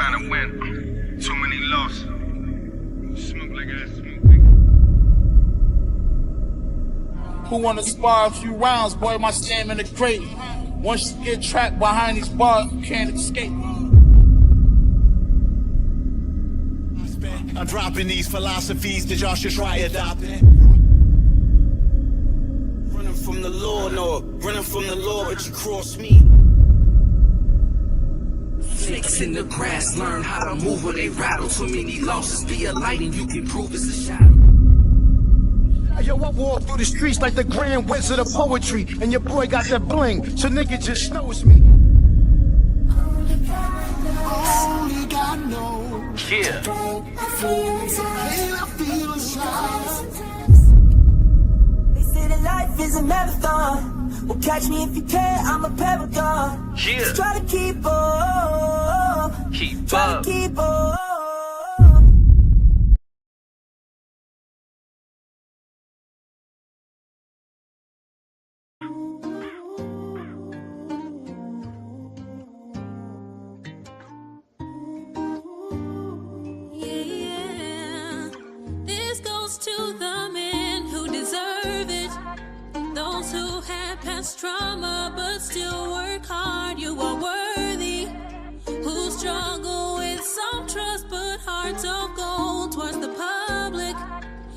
trying to win. Too many losses. Smoke like I smoke. Who wanna spar a few rounds, boy, my stamina great. Once you get trapped behind these bars, you can't escape. I'm dropping these philosophies that y'all should try adopting. Running from the law, no, running from the law, but you cross me. Snakes in the grass, learn how to move or they rattle. Too many losses, be a light and you can prove it's a shadow. Yo, I walk through the streets like the grand wizard of poetry, and your boy got that bling, so nigga just knows me. Only God knows. Yeah. They say that life is a marathon. Well, catch me if you can, I'm a paragon. Yeah. Just try to keep up. Try to keep up. To the men who deserve it, those who have past trauma but still work hard. You are worthy, who struggle with some trust but hearts of gold towards the public,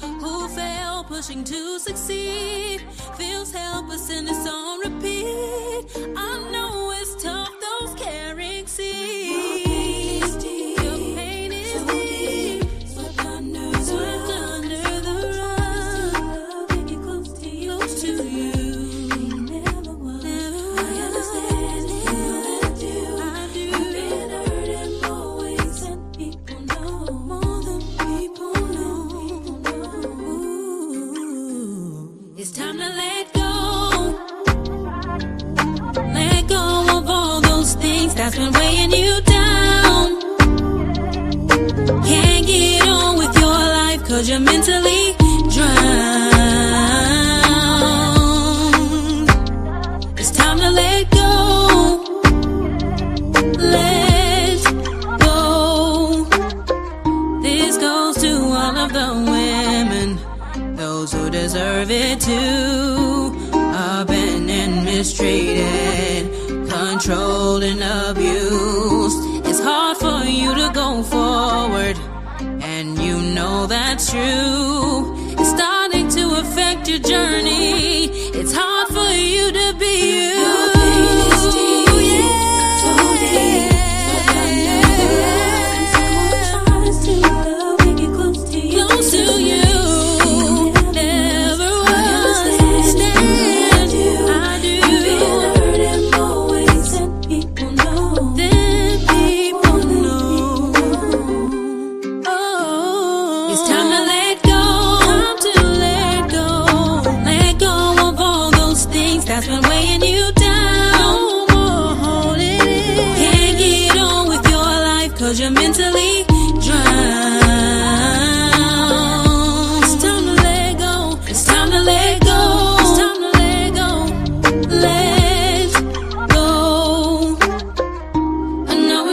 who fail pushing to succeed, feels helpless and it's on repeat. I know it's tough, those carrying seeds. That's been weighing you down. Can't get on with your life cause you're mentally drowned. It's time to let go. Let go. This goes to all of the women, those who deserve it too. Abandoned, mistreated, controlled and abused. It's hard for you to go forward, and you know that's true. It's starting to affect your journey. It's hard for you to be you. You're mentally drowned. It's time to let go. It's time to let go. It's time to let go. Let go. I know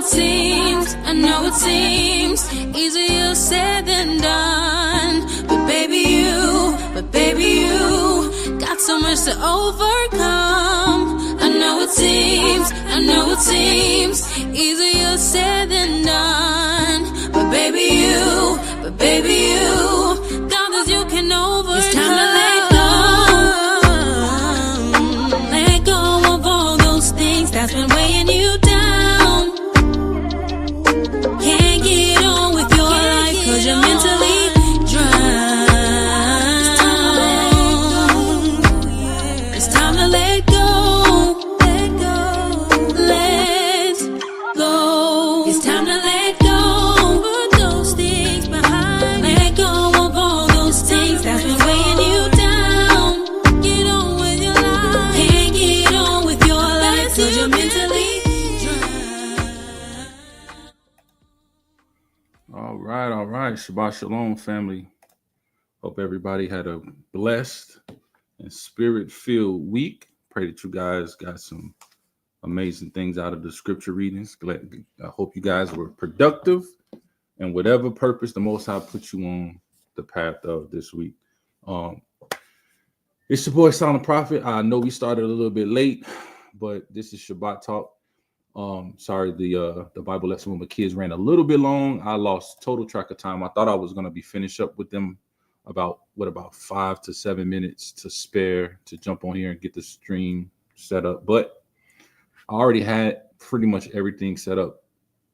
it seems easier said than done. But baby you got so much to overcome. I know it seems easier said than done. But baby you got this you can overcome. It's time to let go. Let go of all those things that's been weighing you down. Can't get on with your life cause you're mentally drowned. It's time to let go. All right. Shabbat Shalom, family. Hope everybody had a blessed and spirit-filled week. Pray that you guys got some amazing things out of the scripture readings. I hope you guys were productive and whatever purpose the Most High put you on the path of this week. It's your boy Silent Prophet. I know we started a little bit late, but this is Shabbat Talk. Sorry, the Bible lesson with my kids ran a little bit long. I lost total track of time. I thought I was going to be finished up with them about 5 to 7 minutes to spare to jump on here and get the stream set up. But I already had pretty much everything set up,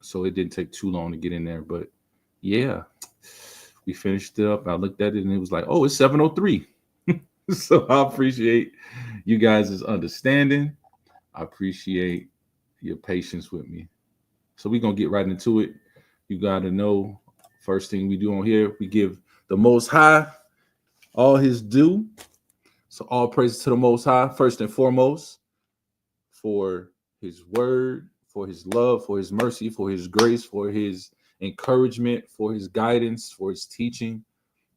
so it didn't take too long to get in there. But yeah, we finished it up. I looked at it and it was like, oh, it's 7:03. So I appreciate you guys' understanding. I appreciate your patience with me. So we're going to get right into it. You got to know, first thing we do on here, we give the Most High all his due. So all praise to the Most High, first and foremost, for his word, for his love, for his mercy, for his grace, for his encouragement, for his guidance, for his teaching,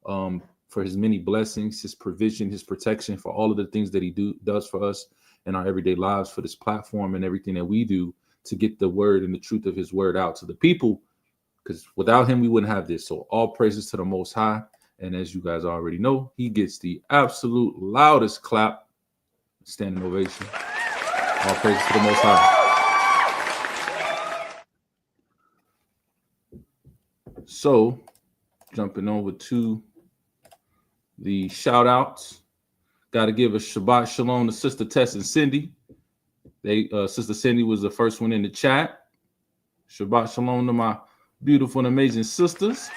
for his many blessings, his provision, his protection, for all of the things that he does for us in our everyday lives, for this platform and everything that we do to get the word and the truth of his word out to the people, because without him, we wouldn't have this. So all praises to the Most High. And as you guys already know, he gets the absolute loudest clap, standing ovation. All praises to the Most High. So jumping over to the shout outs. Got to give a Shabbat Shalom to Sister Tess and Cindy. Sister Cindy was the first one in the chat. Shabbat Shalom to my beautiful and amazing sisters.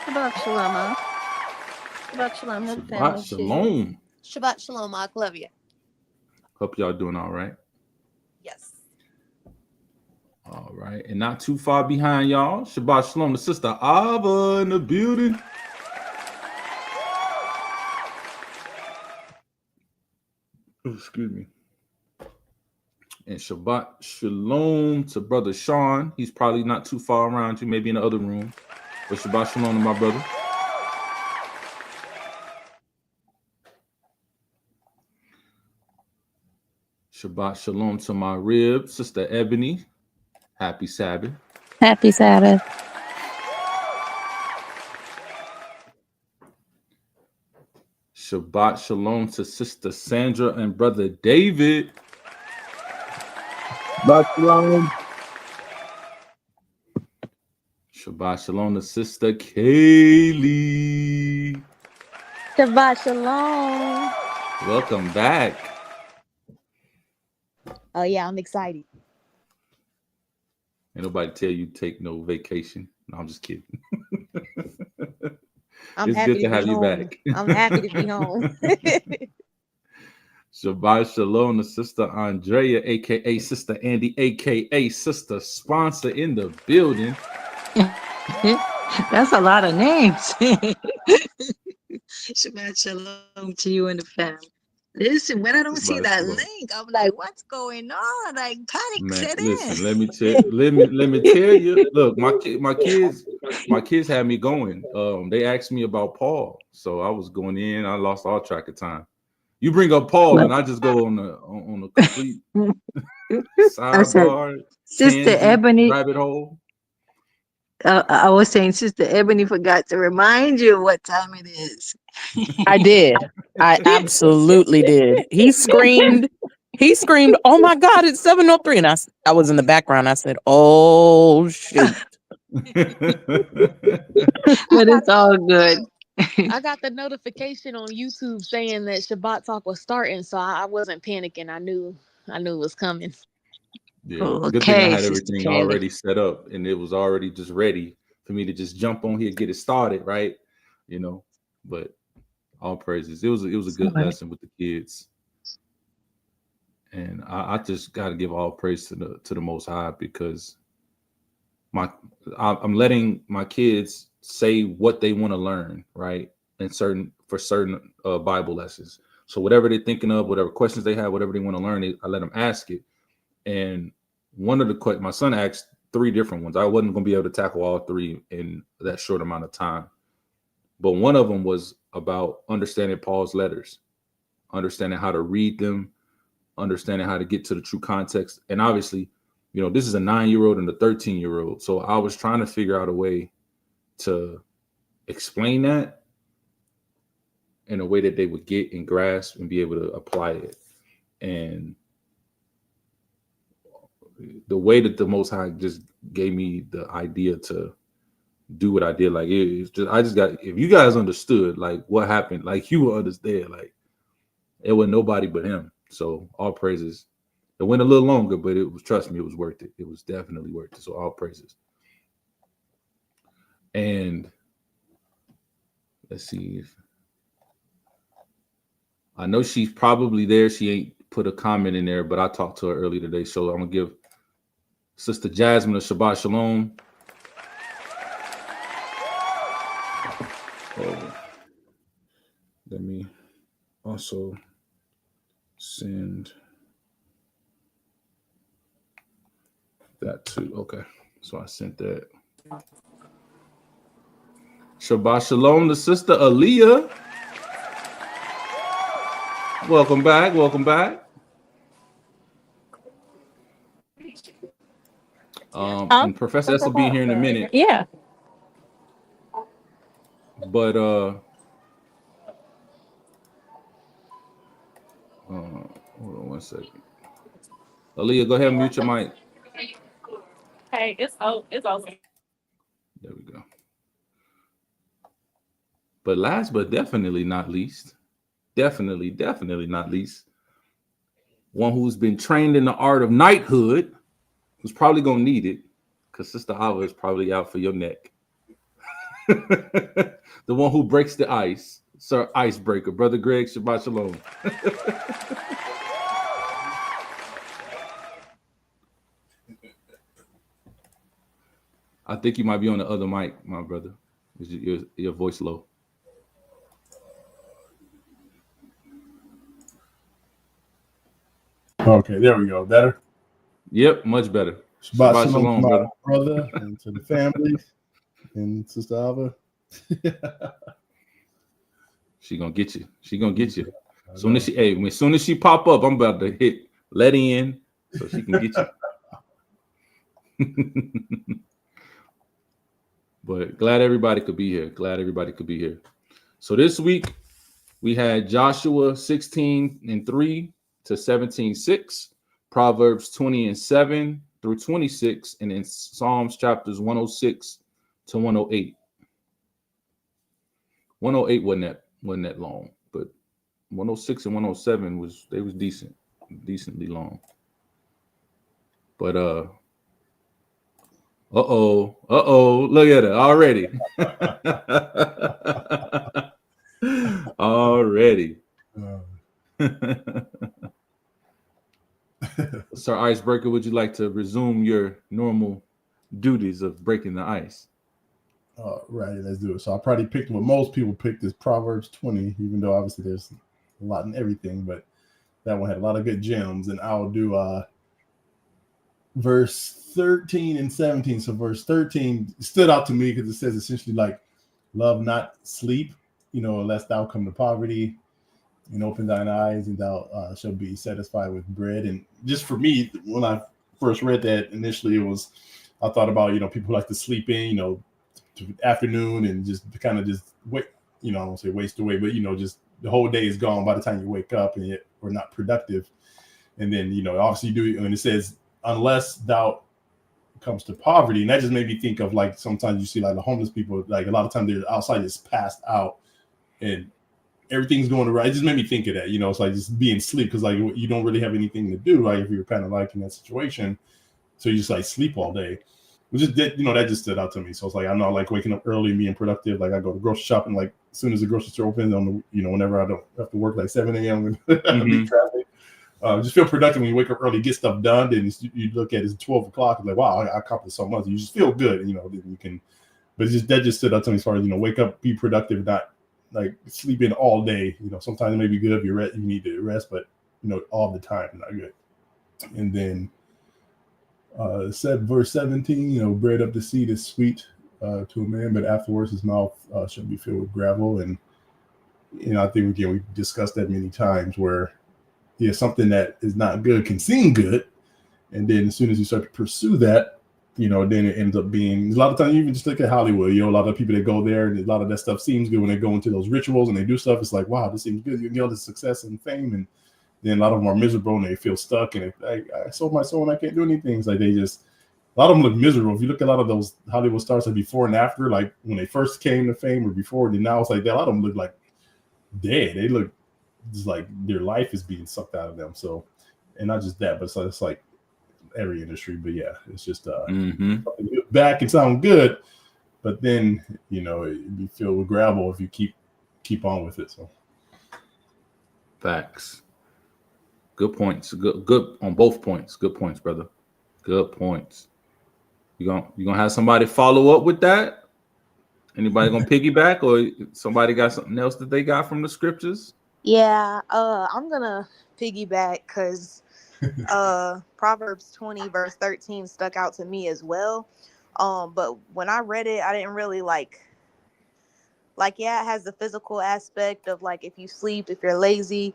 Shabbat Shalom. Shabbat Shalom to the family. Shabbat Shalom. Shabbat Shalom, I love you. Hope y'all doing all right. Yes. All right. And not too far behind y'all, Shabbat Shalom to Sister Ava in the building. Excuse me. And Shabbat Shalom to Brother Sean. He's probably not too far around you, maybe in the other room. But Shabbat Shalom to my brother. Shabbat Shalom to my rib, Sister Ebony. Happy Sabbath. Happy Sabbath. Shabbat Shalom to Sister Sandra and Brother David. Shabbat Shalom. Shabbat Shalom to Sister Kaylee. Shabbat Shalom. Welcome back. Oh, yeah, I'm excited. Ain't nobody tell you take no vacation. No, I'm just kidding. I'm it's happy good to have you back. I'm happy to be home. Shabbat Shalom to Sister Andrea, a.k.a. Sister Andy, a.k.a. Sister Sponsor in the building. That's a lot of names. Shabbat Shalom to you and the family. Listen, when I don't see that link, I'm like, what's going on? Like, panic set in. Listen, let me tell you. Look, my kids had me going. They asked me about Paul, so I was going in. I lost all track of time. You bring up Paul, and I just go on the complete sidebar. Sister Ebony, rabbit hole. I was saying, Sister Ebony forgot to remind you what time it is. I did. I absolutely did. He screamed, oh my God, it's 7:03. And I was in the background. I said, oh shoot. But it's all good. I got the notification on YouTube saying that Shabbat Talk was starting, so I wasn't panicking. I knew it was coming. Yeah, good thing I had everything already set up, and it was already just ready for me to just jump on here, get it started, right? You know, but all praises. It was a good lesson with the kids, and I just got to give all praise to the Most High, because I'm letting my kids say what they want to learn, right? And certain Bible lessons. So whatever they're thinking of, whatever questions they have, whatever they want to learn, I let them ask it. And one of the my son asked 3 different ones. I wasn't going to be able to tackle all 3 in that short amount of time. But one of them was about understanding Paul's letters, understanding how to read them, understanding how to get to the true context. And obviously, you know, this is a 9-year-old and a 13-year-old. So I was trying to figure out a way to explain that in a way that they would get and grasp and be able to apply it. And the way that the Most High just gave me the idea to do what I did, like it's just, I just got, if you guys understood like what happened, like you will understand, like it was nobody but him. So all praises. It went a little longer, but it was, trust me, it was worth it. It was definitely worth it. So all praises. And let's see if I know she's probably there. She ain't put a comment in there, but I talked to her earlier today. So I'm gonna give Sister Jasmine a Shabbat Shalom. Let me also send that too. Okay, so I sent that. Shabbat Shalom to Sister Aaliyah. Welcome back. Welcome back. And Professor S will be here in a minute. Yeah. But hold on 1 second. Aaliyah, go ahead and mute your mic. Hey, it's awesome. There we go. But last but definitely not least, definitely not least, one who's been trained in the art of knighthood, who's probably gonna need it, because Sister Ava is probably out for your neck. The one who breaks the ice, Sir Icebreaker, Brother Greg, Shabbat Shalom. I think you might be on the other mic, my brother. Is your voice low? Okay, there we go. Better? Yep, much better. Shabbat Shalom, brother, and to the family, and Sister Ava. She gonna get you. She gonna get you. As soon as she pop up, I'm about to hit let in so she can get you. But glad everybody could be here. So this week we had Joshua 16:3 to 17:6, Proverbs 20:7 through 26, and in Psalms chapters 106 to 108. 108 wasn't that long, but 106 and 107 was decently long. But look at it already. Already. Sir Icebreaker, would you like to resume your normal duties of breaking the ice? Right, let's do it. So I probably picked what most people picked is Proverbs 20, even though obviously there's a lot in everything, but that one had a lot of good gems. And I'll do verse 13 and 17. So verse 13 stood out to me because it says essentially like, love not sleep, lest thou come to poverty, and open thine eyes, and thou shalt be satisfied with bread. And just for me, when I first read that initially, I thought about, people like to sleep in, to afternoon and just kind of just wait, I won't say waste away, but, just the whole day is gone by the time you wake up and yet we're not productive. And then, obviously you do, and it says, unless thou comes to poverty. And that just made me think of like, sometimes you see like the homeless people, like a lot of times they're outside just passed out and everything's going right. It just made me think of that, it's like just being asleep because like you don't really have anything to do, right? If you're kind of like in that situation. So you just like sleep all day. Which just did, that just stood out to me. So it's like, I'm not like waking up early and being productive. Like I go to grocery shopping, like as soon as the grocery store opens on the, whenever I don't have to work like 7 a.m. and traffic. Just feel productive when you wake up early, get stuff done. Then you look at it, it's 12 o'clock. Like, wow, I accomplished so much. You just feel good, then you can, but that just stood out to me as far as, wake up, be productive, not like sleep in all day. Sometimes it may be good if you need to rest, but all the time, not good. And then said verse 17, bread up the seed is sweet to a man, but afterwards his mouth shall be filled with gravel. And I think we discussed that many times where yeah, something that is not good can seem good, and then as soon as you start to pursue that, you know, then it ends up being, a lot of times, you even just look at Hollywood, you know, a lot of people that go there, and a lot of that stuff seems good when they go into those rituals and they do stuff. It's like, wow, this seems good. You get all this success and fame, and then a lot of them are miserable and they feel stuck, and I sold my soul and I can't do anything. It's like they just, a lot of them look miserable. If you look at a lot of those Hollywood stars, like before and after, like when they first came to fame or before, then now it's like that. A lot of them look like dead. They look just like their life is being sucked out of them. So, and not just that, but it's like every industry. But yeah, it's just back and sound good, but then, you know, it'd be filled with gravel if you keep on with it. So facts. Good points. Good on both points. Good points, brother. Good points. You gonna have somebody follow up with that? Anybody gonna piggyback, or somebody got something else that they got from the scriptures? Yeah, I'm gonna piggyback because Proverbs 20 verse 13 stuck out to me as well. But when I read it, I didn't really like, yeah, it has the physical aspect of like, if you sleep, if you're lazy,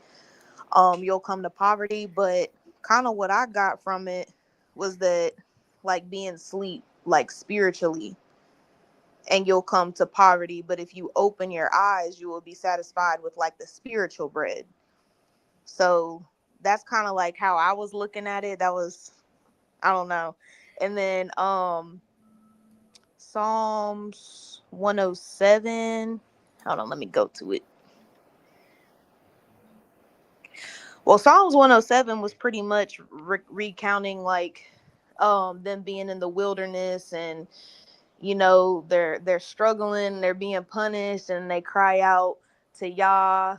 you'll come to poverty. But kind of what I got from it was that, like, being sleep, like spiritually, and you'll come to poverty. But if you open your eyes, you will be satisfied with like the spiritual bread. So that's kind of like how I was looking at it. That was, I don't know. And then Psalms 107. Hold on, let me go to it. Well, Psalms 107 was pretty much recounting like them being in the wilderness, and you know, they're struggling, they're being punished, and they cry out to Yah,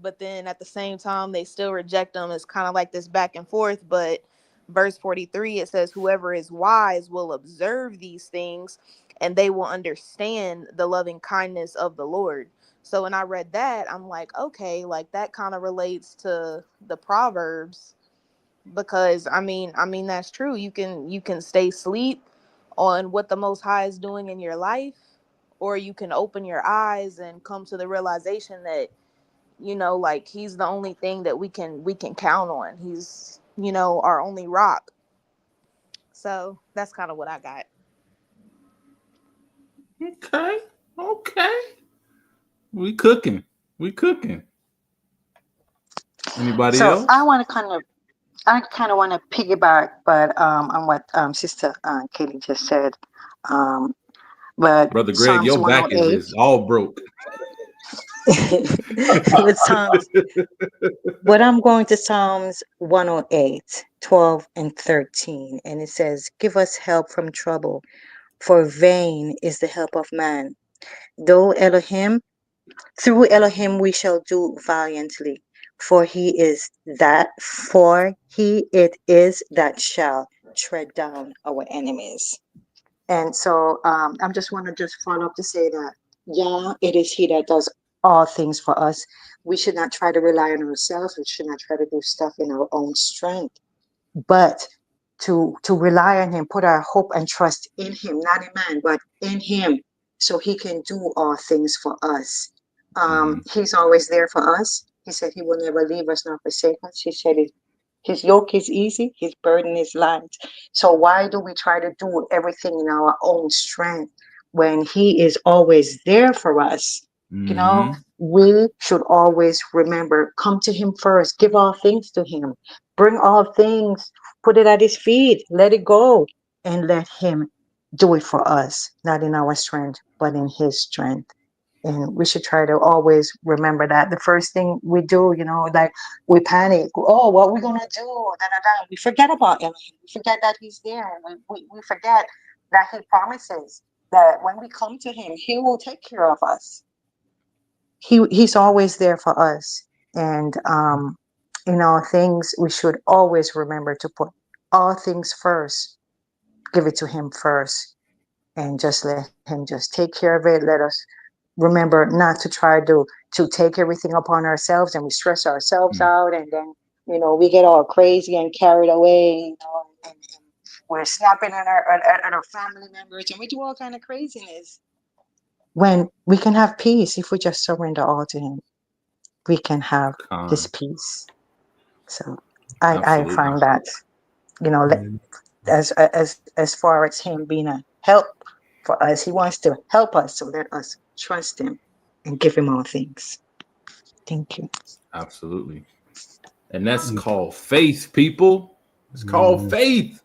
but then at the same time they still reject them. It's kind of like this back and forth. But verse 43, it says, whoever is wise will observe these things, and they will understand the loving kindness of the Lord. So when I read that, I'm like, okay, like that kind of relates to the Proverbs, because I mean that's true. You can stay asleep on what the Most High is doing in your life, or you can open your eyes and come to the realization that, you know, like he's the only thing that we can count on. He's, you know, our only rock. So that's kind of what I got. Okay. We cooking. Anybody So else? I kind of want to piggyback, but on what Sister Katie just said. But Brother Greg, Psalms your back 108. is all broke. With Psalms, but I'm going to Psalms 108, 12 and 13, and it says, "Give us help from trouble, for vain is the help of man. Though Elohim, through Elohim we shall do valiantly, for he it is that shall tread down our enemies." And so I'm just want to just follow up to say that, yeah, it is he that does all things for us. We should not try to rely on ourselves. We should not try to do stuff in our own strength, but to rely on him, put our hope and trust in him, not in man, but in him, so he can do all things for us. He's always there for us. He said he will never leave us nor forsake us. He said his yoke is easy, his burden is light. So why do we try to do everything in our own strength when he is always there for us? You know, we should always remember, come to him first, give all things to him, bring all things, put it at his feet, let it go, and let him do it for us, not in our strength, but in his strength. And we should try to always remember that. The first thing we do, you know, like we panic. Oh, what are we gonna do? Da, da, da. We forget about him. We forget that he's there. We forget that he promises that when we come to him, he will take care of us. He's always there for us. And in all things, we should always remember to put all things first, give it to him first, and just let him just take care of it. Let us remember not to try to take everything upon ourselves, and we stress ourselves out, and then, you know, we get all crazy and carried away, you know, and we're snapping at our family members, and we do all kind of craziness. When we can have peace if we just surrender all to him, we can have this peace. So I Absolutely. find that, you know, Mhm. as far as him being a help for us, he wants to help us. So let us trust him and give him all things. Thank you. Absolutely. And that's called faith, people. It's called Mhm. faith.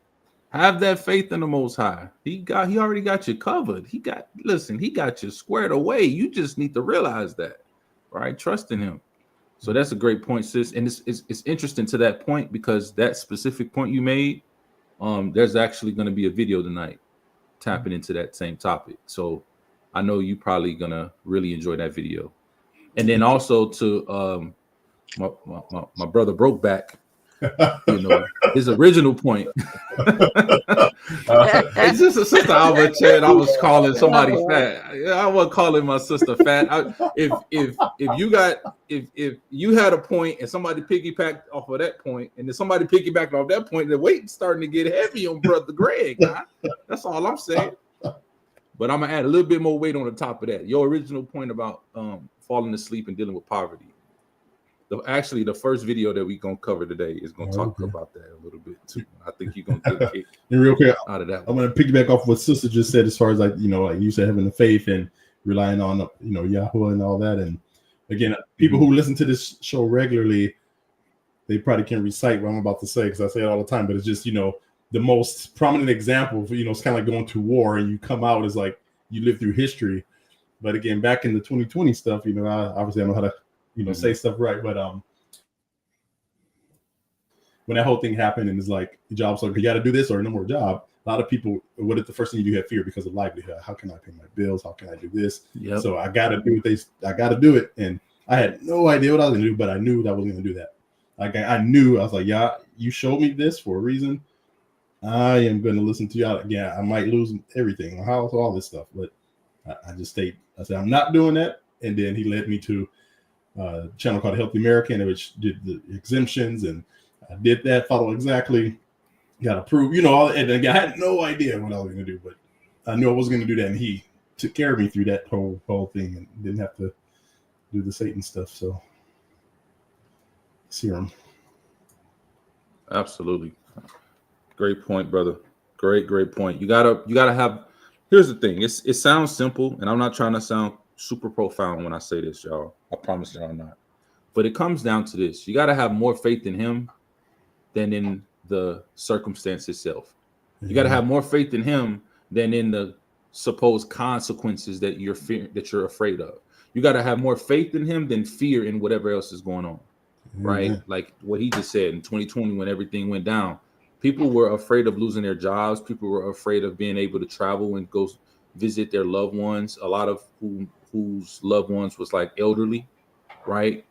Have that faith in the Most High. He already got you covered. He got you squared away. You just need to realize that, right? Trust in Him. So that's a great point, sis. And it's interesting to that point because that specific point you made, there's actually going to be a video tonight tapping into that same topic. So I know you probably gonna really enjoy that video. And then also to my brother Brokeback, you know, his original point. It's just a sister Alba Chad. I was calling somebody fat. I wasn't calling my sister fat. If you had a point and somebody piggybacked off of that point, and then somebody piggybacked off that point, the weight's starting to get heavy on brother Greg. Huh? That's all I'm saying. But I'm gonna add a little bit more weight on the top of that. Your original point about falling asleep and dealing with poverty. Actually, the first video that we're gonna cover today is gonna talk about that a little bit too. I think you're gonna get a kick And real quick, out of that. I'm gonna piggyback off what Sister just said, as far as like you said, having the faith and relying on Yahweh and all that. And again, people who listen to this show regularly, they probably can recite what I'm about to say because I say it all the time. But it's just the most prominent example. It's kind of like going to war and you come out as like you live through history. But again, back in the 2020 stuff, obviously I know how to say stuff right, but when that whole thing happened and it's like the job's like, you got to do this or no more job, a lot of people, what if the first thing you do have fear because of livelihood? How can I pay my bills? How can I do this? Yep. So I got to do I got to do it. And I had no idea what I was gonna do, but I knew that I was gonna do that. Like I knew, I was like, yeah, you showed me this for a reason. I am going to listen to you. Yeah, I might lose everything, my house, all this stuff, but I just stayed. I said, I'm not doing that. And then he led me to a channel called Healthy American, which did the exemptions, and I did that, follow exactly, got approved, all. And again, I had no idea what I was going to do, but I knew I was going to do that, and he took care of me through that whole thing, and didn't have to do the Satan stuff. So, serum. Absolutely, great point, brother. Great point. You gotta have. Here's the thing. It sounds simple, and I'm not trying to sound super profound when I say this, y'all. I promise y'all I'm not. But it comes down to this: you gotta have more faith in Him than in the circumstance itself. You got to have more faith in Him than in the supposed consequences that you're afraid of. You got to have more faith in Him than fear in whatever else is going on, right? Like what he just said in 2020 when everything went down, people were afraid of losing their jobs. People were afraid of being able to travel and go visit their loved ones. A lot of whose loved ones was like elderly, right?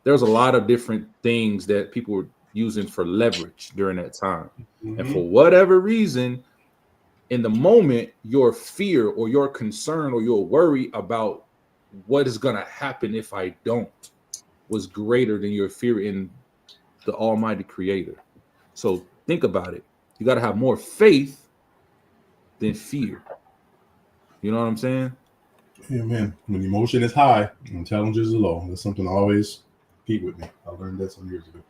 There's a lot of different things that people were using for leverage during that time. And for whatever reason, in the moment, your fear or your concern or your worry about what is going to happen if I don't was greater than your fear in the Almighty Creator. So think about it. You got to have more faith than fear. You know what I'm saying? Yeah, man. When emotion is high, intelligence is low. That's something I always keep with me. I learned that some years ago.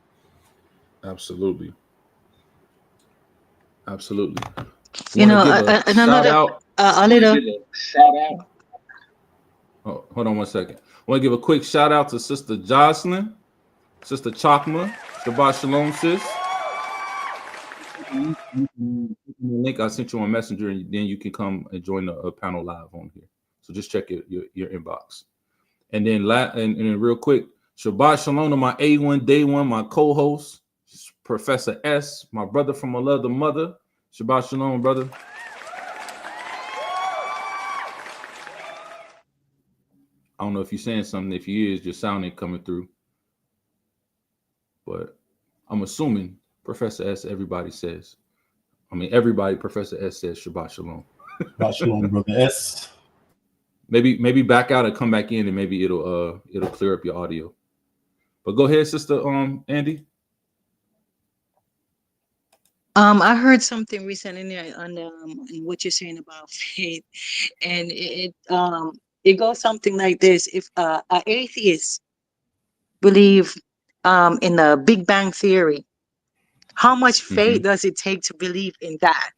Absolutely. Another a little. Shout out. Oh, hold on one second. I want to give a quick shout out to Sister Jocelyn, Sister Chakma, Shabbat Shalom, sis. Link I sent you on Messenger, and then you can come and join the panel live on here. So just check your inbox. And then and real quick, Shabbat Shalom to my A1 Day One, my co-host, Professor S, my brother from another mother. Shabbat Shalom, brother. I don't know if you're saying something. If you is, your sound ain't coming through. But I'm assuming Professor S, everybody says. Everybody, Professor S says Shabbat Shalom. Shabbat Shalom, brother S. Maybe back out and come back in, and maybe it'll clear up your audio. But go ahead, Sister Andy. I heard something recently on what you're saying about faith, and it goes something like this: if an atheist believe in the Big Bang Theory. How much faith Mhm. does it take to believe in that?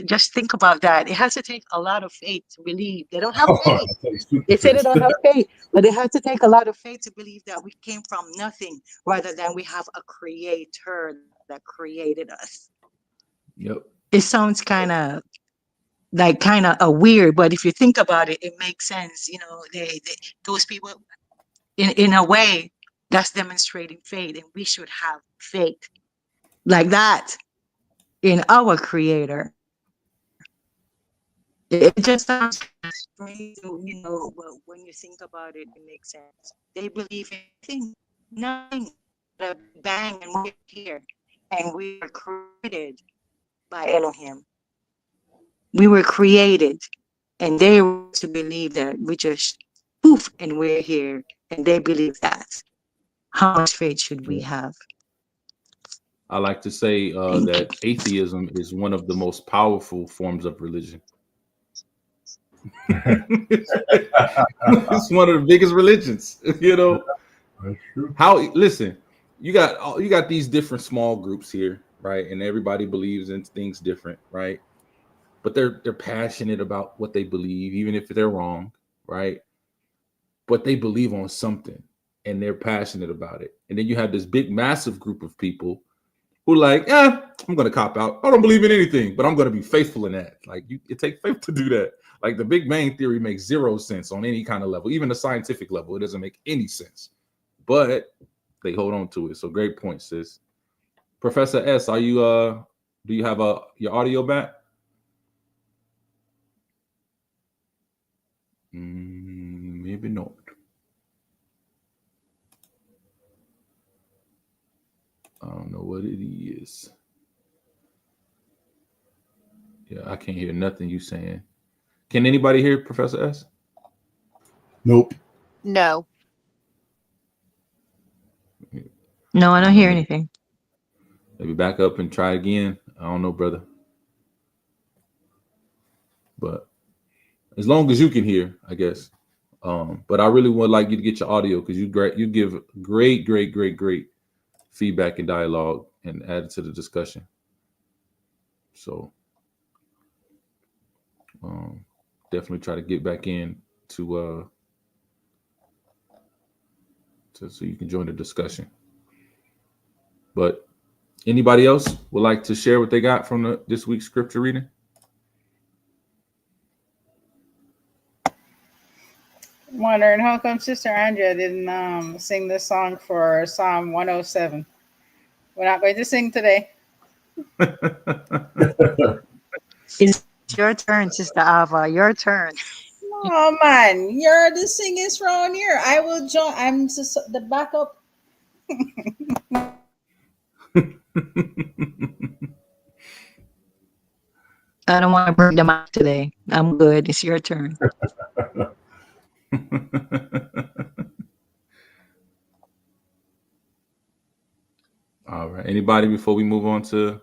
Just think about that. It has to take a lot of faith to believe. They don't have faith. They say they don't have faith, but it has to take a lot of faith to believe that we came from nothing rather than we have a creator that created us. Yep. It sounds kind of a weird, but if you think about it, it makes sense. You know, those people, in a way, that's demonstrating faith, and we should have faith like that in our creator. It just sounds strange, you know, but when you think about it, it makes sense. They believe in nothing, but a big bang, and we're here, and we were created by Elohim. We were created, and they were to believe that we just poof, and we're here, and they believe that. How much faith should we have? I like to say that atheism is one of the most powerful forms of religion. It's one of the biggest religions. You know how? Listen, you got these different small groups here, right? And everybody believes in things different, right? But they're passionate about what they believe, even if they're wrong, right? But they believe on something, and they're passionate about it. And then you have this big, massive group of people who like, I'm going to cop out. I don't believe in anything, but I'm going to be faithful in that. Like, it takes faith to do that. Like, the Big Bang Theory makes zero sense on any kind of level, even the scientific level. It doesn't make any sense, but they hold on to it. So great point, sis. Professor S, are you do you have your audio back? Maybe not. I don't know what it is. Yeah, I can't hear nothing you saying. Can anybody hear Professor S? Nope. No. No, I don't hear anything. Maybe back up and try again. I don't know, brother. But as long as you can hear, I guess. But I really would like you to get your audio because you give great feedback and dialogue and add it to the discussion. So definitely try to get back in to so you can join the discussion. But anybody else would like to share what they got from this week's scripture reading? Wondering how come Sister Andrea didn't sing this song for Psalm 107. We're not going to sing today. It's your turn, Sister Ava. Your turn. Oh man, you're the singest round here. I will join. I'm just the backup. I don't want to bring them out today. I'm good. It's your turn. All right. Anybody before we move on to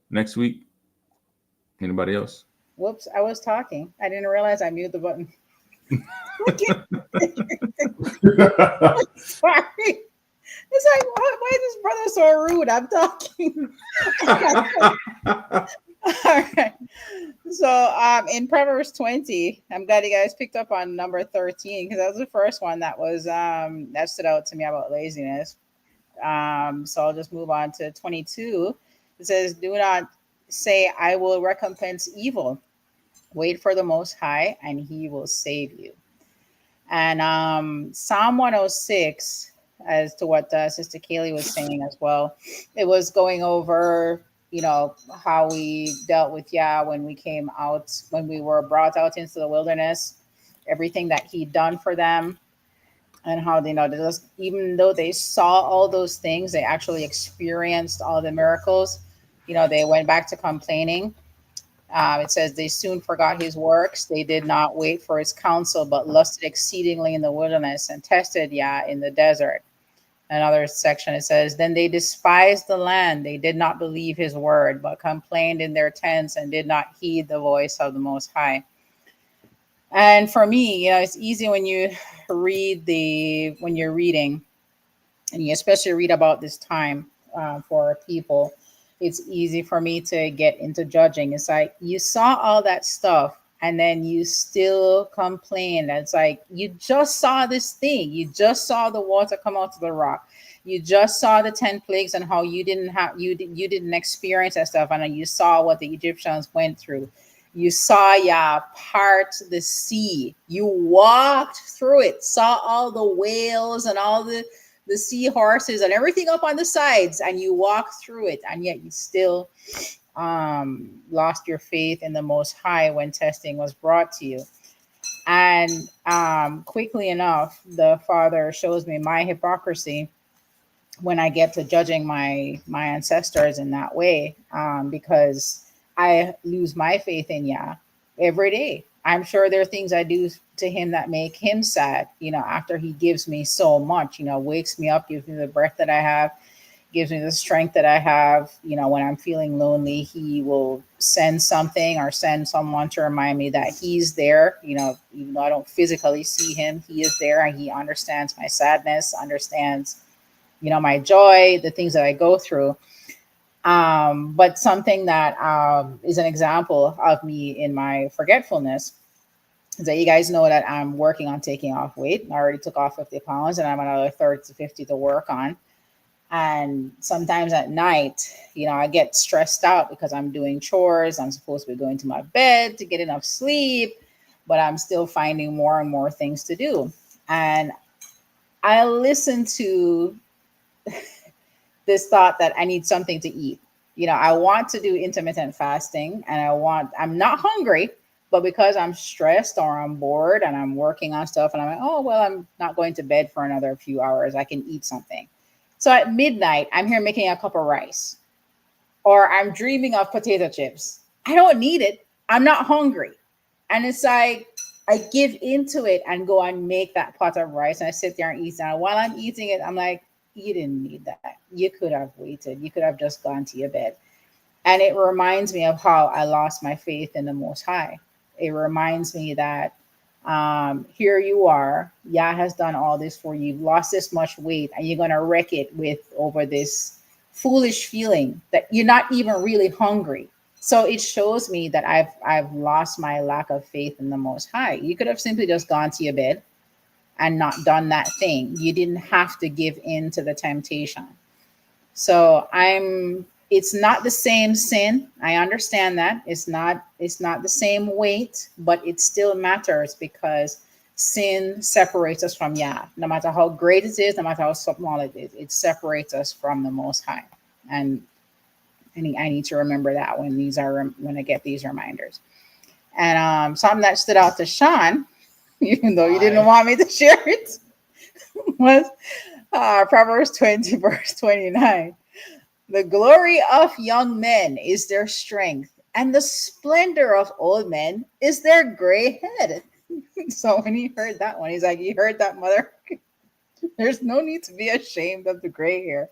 next week? Anybody else? Whoops, I was talking. I didn't realize I muted the button. Sorry. It's like, why is this brother so rude? I'm talking. All right. So in Proverbs 20, I'm glad you guys picked up on number 13 because that was the first one that was that stood out to me about laziness. So I'll just move on to 22. It says, do not say, I will recompense evil. Wait for the Most High, and He will save you. And Psalm 106, as to what Sister Kaylee was saying as well, it was going over, you know, how we dealt with Yah when we came out, when we were brought out into the wilderness, everything that He'd done for them, and how they know that even though they saw all those things, they actually experienced all the miracles. You know, they went back to complaining. It says they soon forgot His works. They did not wait for His counsel, but lusted exceedingly in the wilderness and tested Yah in the desert. Another section, it says, then they despised the land. They did not believe His word, but complained in their tents and did not heed the voice of the Most High. And for me, you know, it's easy when you read when you're reading, and you especially read about this time for people, it's easy for me to get into judging. It's like you saw all that stuff and then you still complain. It's like you just saw this thing, you just saw the water come out of the rock, you just saw the 10 plagues and how you didn't experience that stuff, and you saw what the Egyptians went through. You saw part the sea. You walked through it, saw all the whales and all the seahorses and everything up on the sides, and you walked through it, and yet you still lost your faith in the Most High when testing was brought to you. And quickly enough, the Father shows me my hypocrisy when I get to judging my ancestors in that way, because I lose my faith in Yah every day. I'm sure there are things I do to him that make him sad, after he gives me so much, wakes me up, gives me the breath that I have, gives me the strength that I have. When I'm feeling lonely, he will send something or send someone to remind me that he's there, even though I don't physically see him, he is there, and he understands my sadness, understands, my joy, the things that I go through. But something that is an example of me in my forgetfulness is that you guys know that I'm working on taking off weight. I already took off 50 pounds and I'm another 30 to 50 to work on. And sometimes at night, I get stressed out because I'm doing chores. I'm supposed to be going to my bed to get enough sleep, but I'm still finding more and more things to do. And I listen to this thought that I need something to eat. I want to do intermittent fasting and I'm not hungry, but because I'm stressed or I'm bored and I'm working on stuff and I'm like, oh, well, I'm not going to bed for another few hours, I can eat something. So at midnight, I'm here making a cup of rice, or I'm dreaming of potato chips. I don't need it. I'm not hungry. And it's like, I give into it and go and make that pot of rice and I sit there and eat. And while I'm eating it, I'm like, you didn't need that. You could have waited. You could have just gone to your bed. And it reminds me of how I lost my faith in the Most High. It reminds me that here you are. Yah has done all this for you. You've lost this much weight and you're going to wreck it over this foolish feeling that you're not even really hungry. So it shows me that I've lost my lack of faith in the Most High. You could have simply just gone to your bed and not done that thing. You didn't have to give in to the temptation. So it's not the same sin. I understand that. It's not the same weight, but it still matters because sin separates us from Yah. No matter how great it is, no matter how small it is, it separates us from the Most High. And I need to remember that when I get these reminders. And something that stood out to Sean, even though you didn't want me to share it, was Proverbs 20, verse 29. The glory of young men is their strength, and the splendor of old men is their gray head. So when he heard that one, he's like, you heard that, mother? There's no need to be ashamed of the gray hair.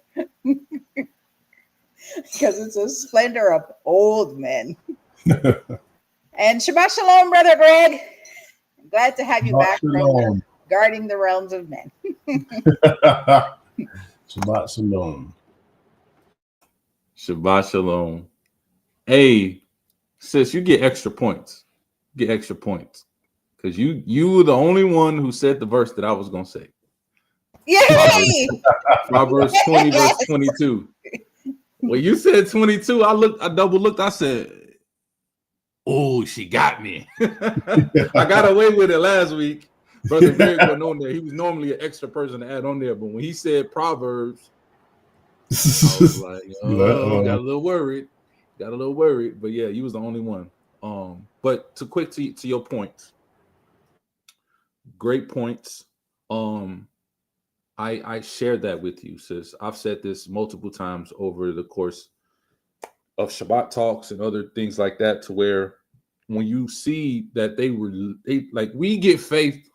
Because it's a splendor of old men. And Shabbat Shalom, Brother Greg. I'm glad to have you back from guarding the realms of men. Shabbat Shalom. Shabbat Shalom. Hey, sis, you get extra points. Get extra points. Because you were the only one who said the verse that I was going to say. Yay! Proverbs 20, verse 22. When you said 22, I double looked. I said, oh, she got me. I got away with it last week. Brother Greg wasn't on there. He was normally an extra person to add on there. But when he said Proverbs, I was like, oh, got a little worried. But yeah, you was the only one. But to your points. Great points. I shared that with you, sis. I've said this multiple times over the course of Shabbat talks and other things like that, to where when you see that we get faith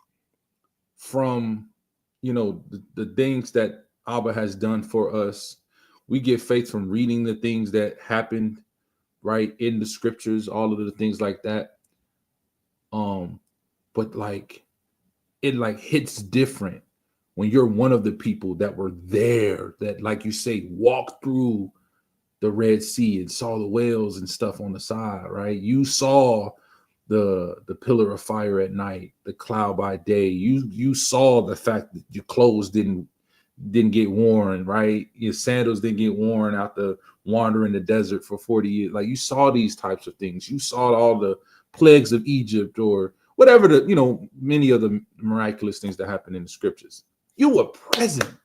from, the things that Abba has done for us. We get faith from reading the things that happened right in the scriptures, all of the things like that. But it hits different when you're one of the people that were there, that, like you say, walked through the Red Sea and saw the whales and stuff on the side, right? You saw the pillar of fire at night, the cloud by day. You saw the fact that your clothes didn't get worn, right? Your sandals didn't get worn out the wandering the desert for 40 years. Like, you saw these types of things. You saw all the plagues of Egypt, or whatever many of the miraculous things that happen in the scriptures. You were present,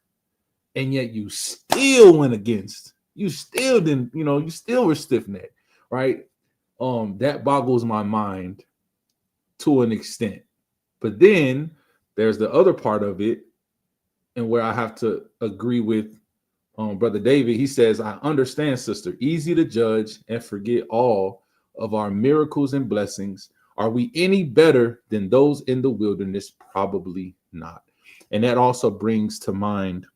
and yet you still went against. You still didn't, you still were stiff-necked, right? That boggles my mind to an extent. But then there's the other part of it, and where I have to agree with Brother David. He says, I understand, sister, easy to judge and forget all of our miracles and blessings. Are we any better than those in the wilderness? Probably not. And that also brings to mind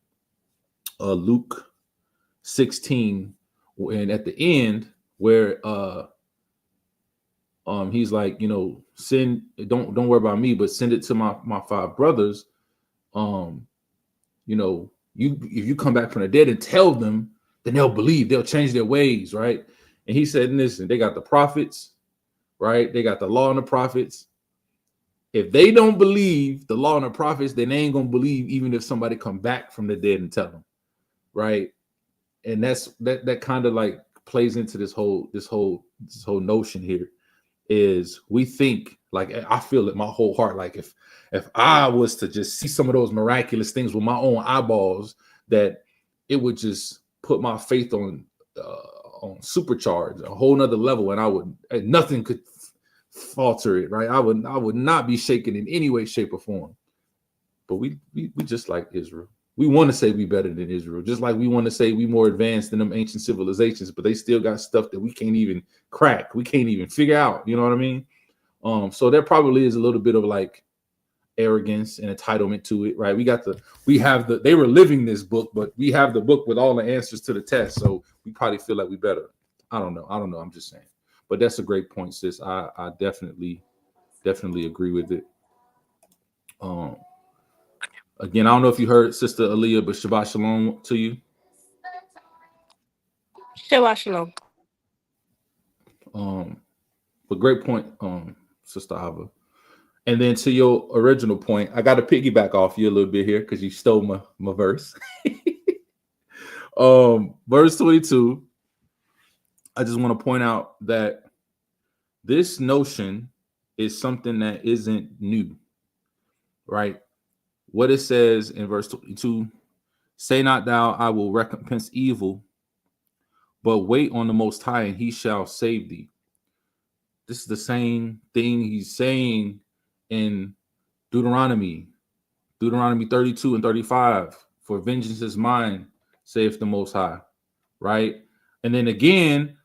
Luke 16, and at the end where he's like, send, don't worry about me, but send it to my 5 brothers. If you come back from the dead and tell them, then they'll believe, they'll change their ways, right? And he said, listen, they got the prophets, right? They got the law and the prophets. If they don't believe the law and the prophets, then they ain't gonna believe even if somebody come back from the dead and tell them, right? And that kind of like plays into this whole notion here. Is we think, like, I feel it my whole heart, like if I was to just see some of those miraculous things with my own eyeballs, that it would just put my faith on supercharge, a whole nother level, and nothing could falter it, right? I would not be shaken in any way, shape, or form. But we just like Israel. We want to say we better than Israel, just like we want to say we more advanced than them ancient civilizations, but they still got stuff that we can't even crack. We can't even figure out. You know what I mean? So there probably is a little bit of like arrogance and entitlement to it, right? They were living this book, but we have the book with all the answers to the test. So we probably feel like we better. I don't know. I'm just saying. But that's a great point, sis. I definitely agree with it. Again, I don't know if you heard Sister Aaliyah, but Shabbat Shalom to you. Shabbat Shalom. But great point, Sister Ava. And then to your original point, I got to piggyback off you a little bit here because you stole my verse. Verse 22. I just want to point out that this notion is something that isn't new, right? What it says in verse 22, say not thou, I will recompense evil, but wait on the Most High, and he shall save thee. This is the same thing he's saying in Deuteronomy 32 and 35. For vengeance is mine, saith the Most High, right? And then again,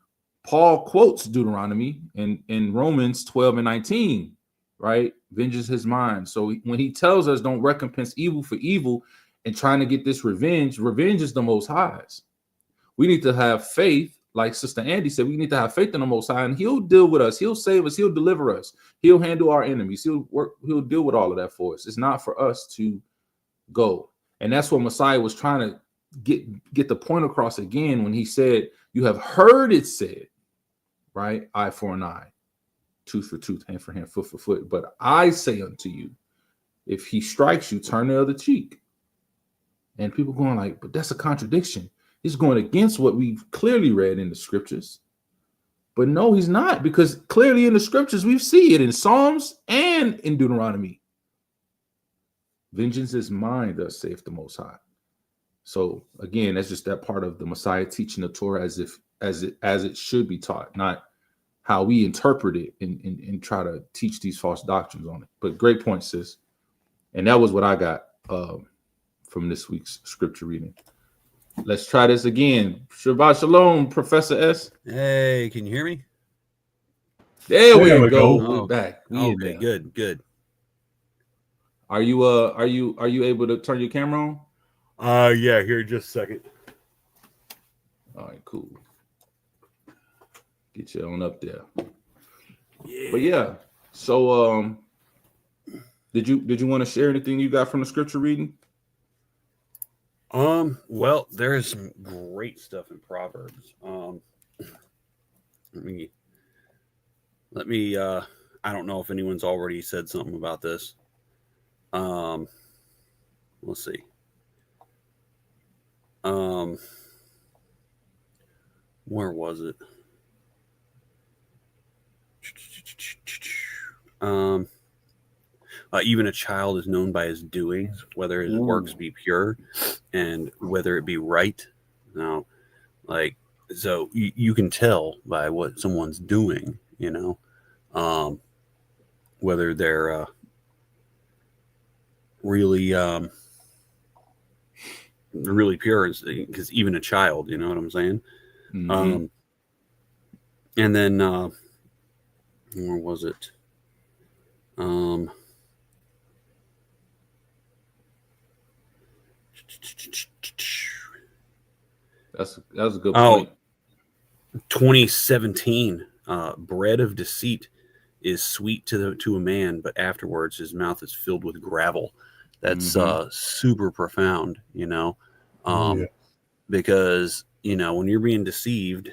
Paul quotes Deuteronomy in Romans 12 and 19, right? Vengeance is mine. So when he tells us don't recompense evil for evil and trying to get this revenge is the Most High's. We need to have faith, like Sister Andy said, we need to have faith in the Most High, and he'll deal with us. He'll save us. He'll deliver us. He'll handle our enemies. He'll deal with all of that for us. It's not for us to go. And that's what Messiah was trying to get the point across again when he said, you have heard it said, right? Eye for an eye, tooth for tooth, hand for hand, foot for foot. But I say unto you, if he strikes you, turn the other cheek. And people going like, but that's a contradiction. He's going against what we've clearly read in the scriptures. But no, he's not, because clearly in the scriptures, we see it in Psalms and in Deuteronomy. Vengeance is mine, thus saith the Most High. So again, that's just that part of the Messiah teaching the Torah as it should be taught, not how we interpret it and try to teach these false doctrines on it. But great point, sis. And that was what I got from this week's scripture reading. Let's try this again. Shabbat Shalom, Professor S. Hey, can you hear me? There we go. Oh, We're back. Okay, good. Are you able to turn your camera on? Yeah, here just a second. All right, cool. Get you on up there. Yeah. But yeah, so did you want to share anything you got from the scripture reading? Well, there's some great stuff in Proverbs. Let me I don't know if anyone's already said something about this. Let's see. Where was it? Even a child is known by his doings, whether his works be pure and whether it be right. Now, like, so you can tell by what someone's doing, you know, whether they're really pure, because even a child, you know what I'm saying? Mm-hmm. And then where was it? That's a good point. 2017, bread of deceit is sweet to a man, but afterwards his mouth is filled with gravel. That's super profound, you know, because, you know, when you're being deceived,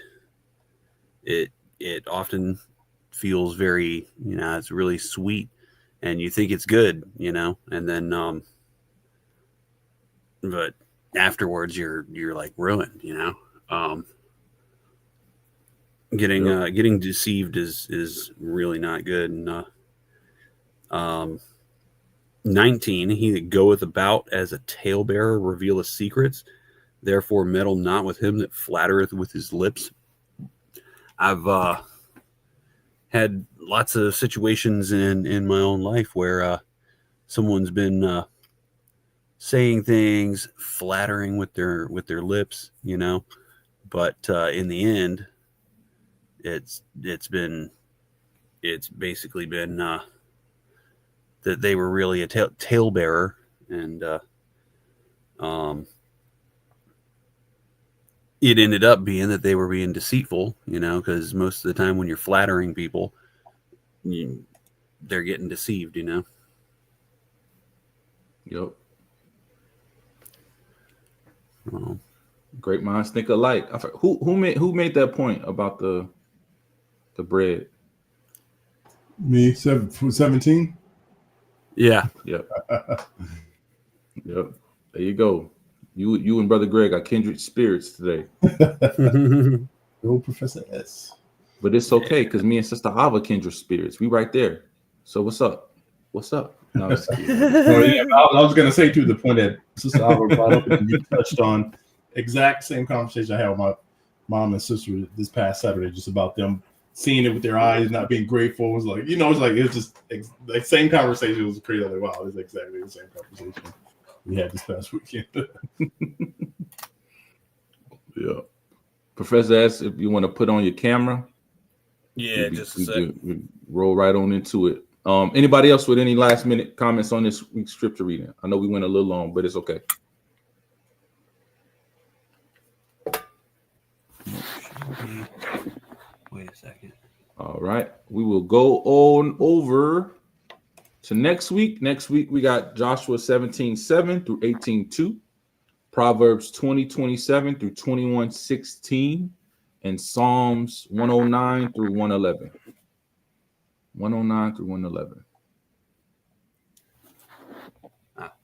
it often feels very, you know, it's really sweet and you think it's good, you know, and then but afterwards you're like ruined, you know. Getting deceived is really not good. And 19, he that goeth about as a talebearer revealeth secrets, therefore meddle not with him that flattereth with his lips. I've had lots of situations in my own life where someone's been saying things, flattering with their lips, you know, but in the end, it's basically been that they were really a talebearer, and it ended up being that they were being deceitful, you know, because most of the time when you're flattering people, they're getting deceived, you know. Yep. Great minds think alike. Who made that point about the bread? Me, 17. Yeah. Yep. Yep. There you go. You and Brother Greg are kindred spirits today. Go Professor S. But it's okay, because me and Sister Ava kindred spirits. We right there. So what's up? What's up? No, I was going to say, to the point that Sister Ava brought up, and you touched on exact same conversation I had with my mom and sister this past Saturday, just about them seeing it with their eyes, not being grateful. It was like, you know, it's just like same conversation. It was crazy. Like, wow, it's exactly the same conversation we had this past weekend. Yeah. Professor S, if you want to put on your camera. Yeah, just a sec. We roll right on into it. Anybody else with any last minute comments on this week's scripture reading? I know we went a little long, but it's okay. Wait a second. All right. We will go on over to next week. Next week, we got Joshua 17:7 through 18:2, Proverbs 20:27 through 21:16, and Psalms 109 through 111. 109 through 111.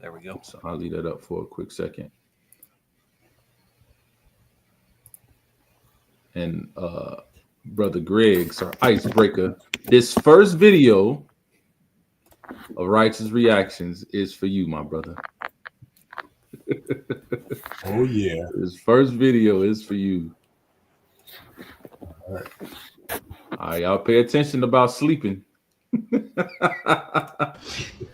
There we go. So I'll leave that up for a quick second. And Brother Greg's our icebreaker. This first video of Righteous Reactions is for you, my brother. Oh yeah. This first video is for you. All right, y'all pay attention about sleeping.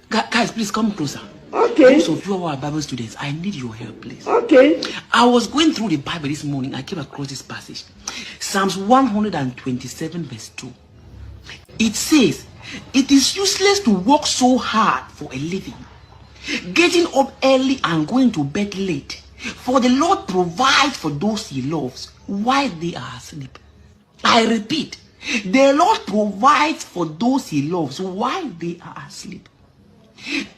Guys, please come closer. Okay. Those of you who are Bible students, I need your help, please. Okay. I was going through the Bible this morning. I came across this passage. Psalms 127 verse 2. It says, it is useless to work so hard for a living, getting up early and going to bed late, for the Lord provides for those he loves while they are asleep. I repeat, the Lord provides for those he loves while they are asleep.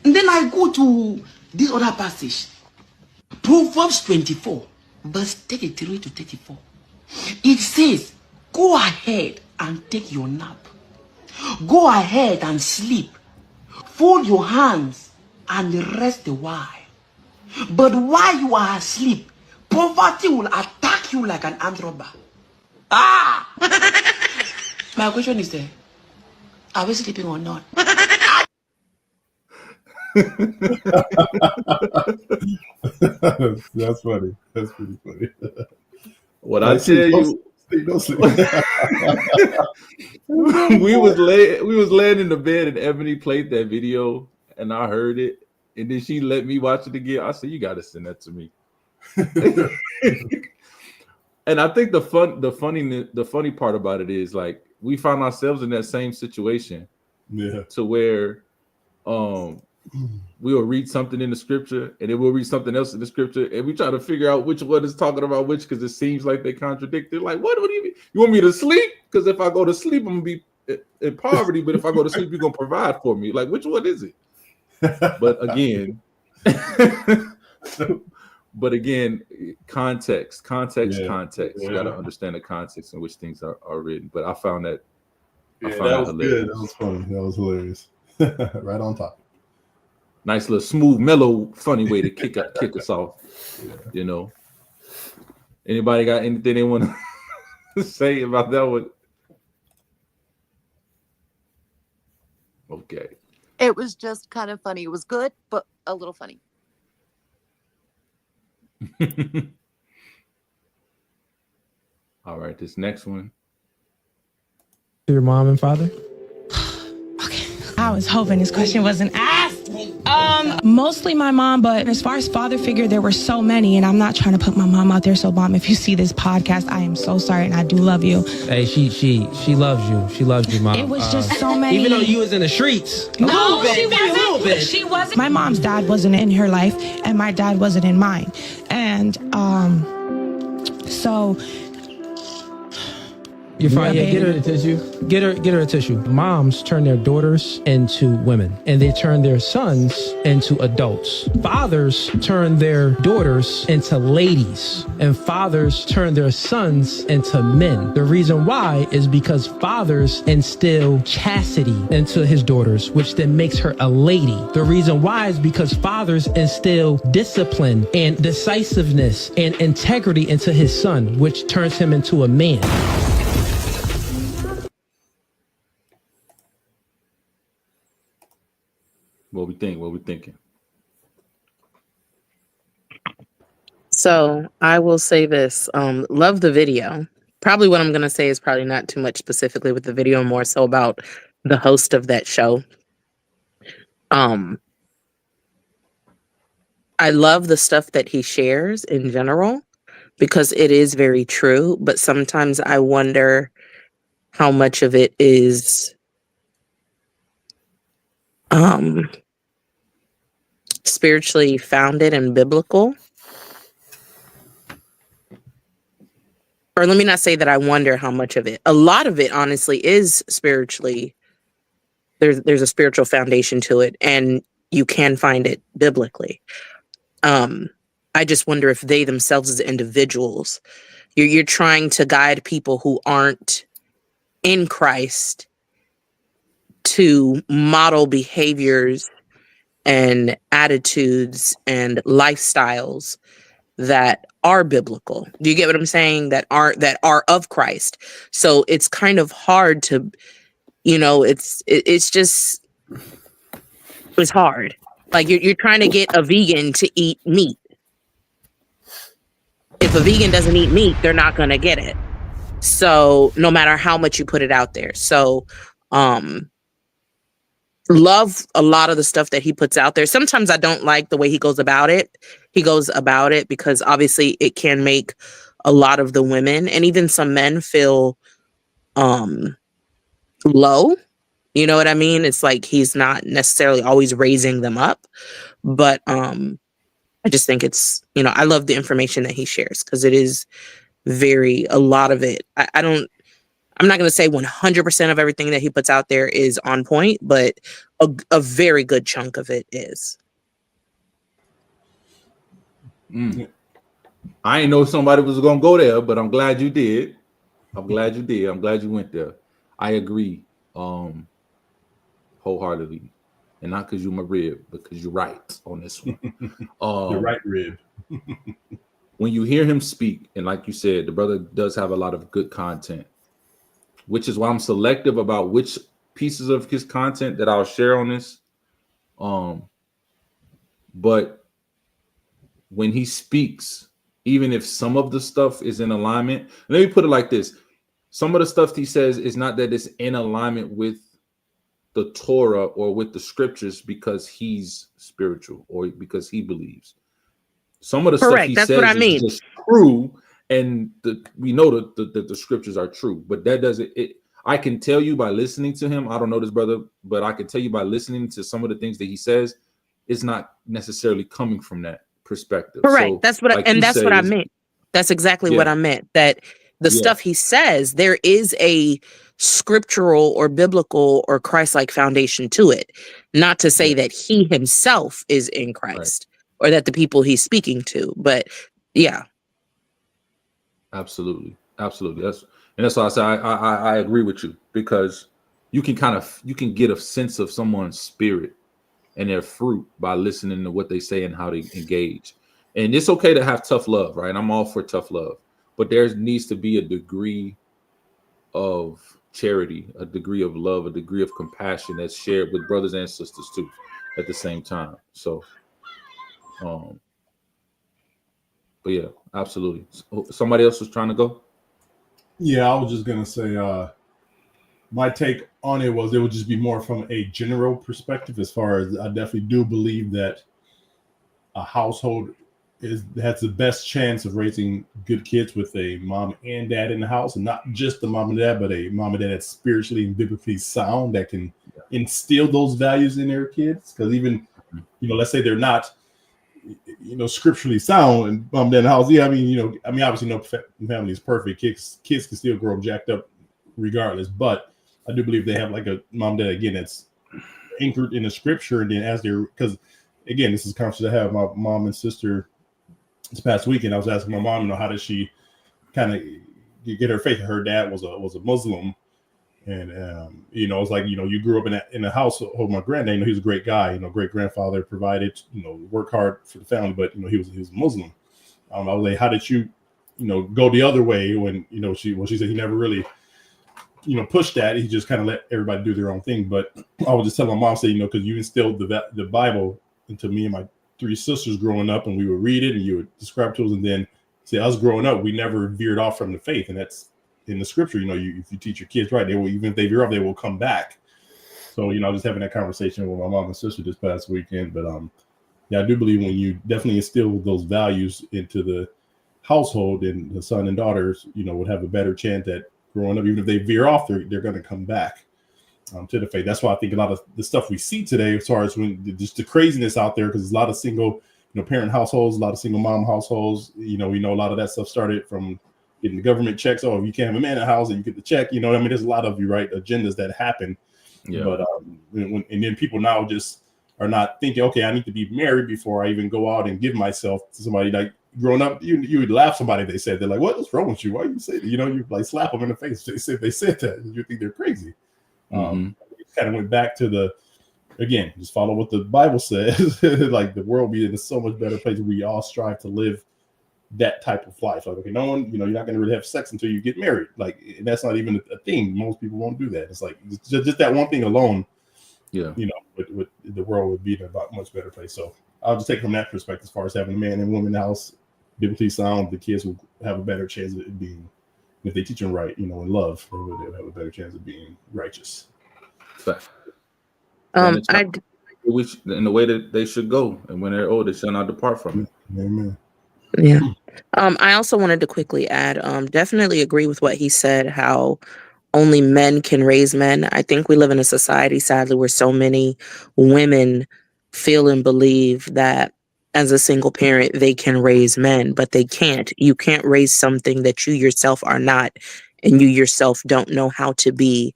And then I go to this other passage. Proverbs 24, verse 33 to 34. It says, go ahead and take your nap. Go ahead and sleep. Fold your hands and rest a while. But while you are asleep, poverty will attack you like an armed robber. Ah! My question is there, are we sleeping or not? That's funny. That's pretty funny. What I tell you, don't sleep. we was laying in the bed and Ebony played that video and I heard it, and then she let me watch it again. I said, you gotta send that to me. And I think the funny part about it is, like, we found ourselves in that same situation. Yeah. To where we'll read something in the scripture and then we'll read something else in the scripture and we try to figure out which one is talking about which, because it seems like they contradicted. Like, what do you mean? You want me to sleep? Because if I go to sleep, I'm gonna be in poverty, but if I go to sleep, you're gonna provide for me. Like, which one is it? But again, context. You got to understand the context in which things are written. But I found that. That was good. That was funny. That was hilarious. Right on top. Nice little smooth, mellow, funny way to kick us off. You know. Anybody got anything they want to say about that one? Okay. It was just kind of funny. It was good, but a little funny. All right, this next one. Your mom and father? I was hoping this question wasn't asked. Mostly my mom, but as far as father figure, there were so many, and I'm not trying to put my mom out there. So, Mom, if you see this podcast, I am so sorry, and I do love you. Hey, she loves you. She loves you, Mom. It was just so many. Even though you was in the streets. No, she maybe a little bit. She wasn't. My mom's dad wasn't in her life, and my dad wasn't in mine, and so. You're fine. Yeah, get her a tissue. Get her a tissue. Moms turn their daughters into women, and they turn their sons into adults. Fathers turn their daughters into ladies, and fathers turn their sons into men. The reason why is because fathers instill chastity into his daughters, which then makes her a lady. The reason why is because fathers instill discipline and decisiveness and integrity into his son, which turns him into a man. What we thinking? So I will say this. Love the video. Probably what I'm going to say is probably not too much specifically with the video, more so about the host of that show. I love the stuff that he shares in general because it is very true. But sometimes I wonder how much of it is spiritually founded and biblical. Or let me not say that I wonder how much of it. A lot of it, honestly, is spiritually. There's a spiritual foundation to it, and you can find it biblically. I just wonder if they themselves as individuals, you're trying to guide people who aren't in Christ to model behaviors and attitudes and lifestyles that are biblical. Do you get what I'm saying? That are of Christ. So it's kind of hard to, it's hard. Like you're trying to get a vegan to eat meat. If a vegan doesn't eat meat, they're not going to get it. So no matter how much you put it out there. So, love a lot of the stuff that he puts out there. Sometimes I don't like the way he goes about it. He goes about it because obviously it can make a lot of the women and even some men feel low. You know what I mean? It's like he's not necessarily always raising them up. But I just think it's, I love the information that he shares because it is a lot of it. I'm not going to say 100% of everything that he puts out there is on point, but a very good chunk of it is. I ain't know somebody was gonna go there, but I'm glad you did. I'm glad you did. I'm glad you went there. I agree, wholeheartedly, and not because you're my rib, but because you're right on this one. You're right, rib. When you hear him speak, and like you said, the brother does have a lot of good content, which is why I'm selective about which pieces of his content that I'll share on this. But when he speaks, even if some of the stuff is in alignment, let me put it like this. Some of the stuff he says is not that it's in alignment with the Torah or with the scriptures because he's spiritual or because he believes. Some of the stuff he says is just true, and we know that the scriptures are true, but that doesn't. I can tell you by listening to him. I don't know this brother, but I can tell you by listening to some of the things that he says, it's not necessarily coming from that perspective. Correct. So, That's what, that's what I meant. That's exactly what I meant. That the stuff he says, there is a scriptural or biblical or Christ-like foundation to it. Not to say that he himself is in Christ. Or that the people he's speaking to, but absolutely. That's why I say I agree with you, because you can get a sense of someone's spirit and their fruit by listening to what they say and how they engage. And it's okay to have tough love, right? I'm all for tough love, but there needs to be a degree of charity, a degree of love, a degree of compassion that's shared with brothers and sisters too at the same time. So. But yeah, absolutely. Somebody else was trying to go. Yeah, I was just gonna say, my take on it was it would just be more from a general perspective. As far as I definitely do believe that a household has the best chance of raising good kids with a mom and dad in the house, and not just the mom and dad, but a mom and dad that's spiritually and biblically sound that can instill those values in their kids. Because even, let's say they're not, scripturally sound and mom and dad in the house. Yeah, obviously no family is perfect. Kids can still grow up jacked up regardless. But I do believe they have like a mom and dad again that's anchored in the scripture, and then because again, this is a conversation I have with my mom and sister this past weekend. I was asking my mom, how does she kind of get her faith? Her dad was a Muslim. And it's like, you grew up in a household with my granddad. He was a great guy, great grandfather, provided, worked hard for the family, but he was Muslim. I was like, how did you, go the other way when she said he never really pushed that. He just kind of let everybody do their own thing. But I was just telling my mom, say, because you instilled the Bible into me and my three sisters growing up, and we would read it and you would describe to us, and then say us growing up, we never veered off from the faith, and that's in the scripture. If you teach your kids right, they will, even if they veer off, they will come back. So I was having that conversation with my mom and sister this past weekend. But I do believe when you definitely instill those values into the household, and the son and daughters would have a better chance at growing up. Even if they veer off, they're going to come back to the faith. That's why I think a lot of the stuff we see today, as far as when just the craziness out there, because there's a lot of single parent households, a lot of single mom households. We know a lot of that stuff started from getting the government checks. Oh, if you can't have a man in the house, and you get the check. There's a lot of agendas that happen. Yeah. But and then people now just are not thinking, okay, I need to be married before I even go out and give myself to somebody. Like growing up, you would laugh somebody they said. They're like, what's wrong with you? Why you say that? You like slap them in the face. They said that, and you think they're crazy. It kind of went back to again, just follow what the Bible says. Like the world be in a so much better place. We all strive to live that type of life. Like, okay, no one, you're not going to really have sex until you get married. Like, and that's not even a thing. Most people won't do that. It's like just that one thing alone. Yeah. With the world would be in a much better place. So I'll just take from that perspective, as far as having a man and woman in the house, biblically sound, the kids will have a better chance of it being, if they teach them right, in love, they'll have a better chance of being righteous. In the way that they should go, and when they're old, they shall not depart from it. Amen. Yeah. I also wanted to quickly add, definitely agree with what he said, how only men can raise men. I think we live in a society, sadly, where so many women feel and believe that as a single parent, they can raise men, but they can't. You can't raise something that you yourself are not, and you yourself don't know how to be.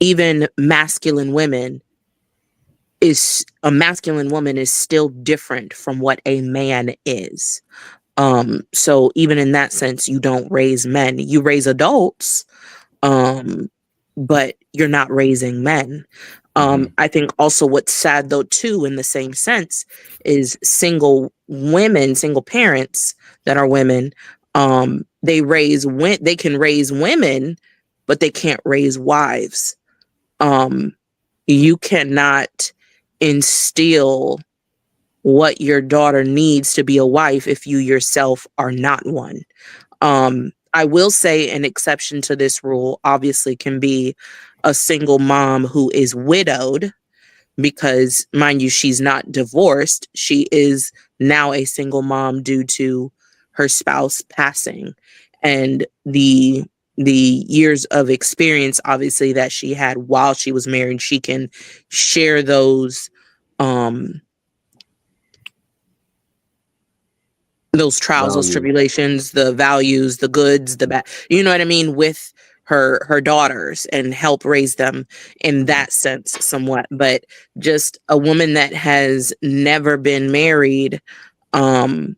Even masculine women, is a masculine woman is still different from what a man is. So even in that sense, you don't raise men, you raise adults, but you're not raising men. I think also what's sad though too, in the same sense, is single women, single parents that are women, they can raise women, but they can't raise wives. You cannot instill what your daughter needs to be a wife if you yourself are not one. I will say an exception to this rule obviously can be a single mom who is widowed, because mind you, she's not divorced. She is now a single mom due to her spouse passing, and the years of experience obviously that she had while she was married, she can share those trials, those tribulations, the values, the goods, the bad, you know what I mean, with her daughters, and help raise them in that sense somewhat. But just a woman that has never been married, I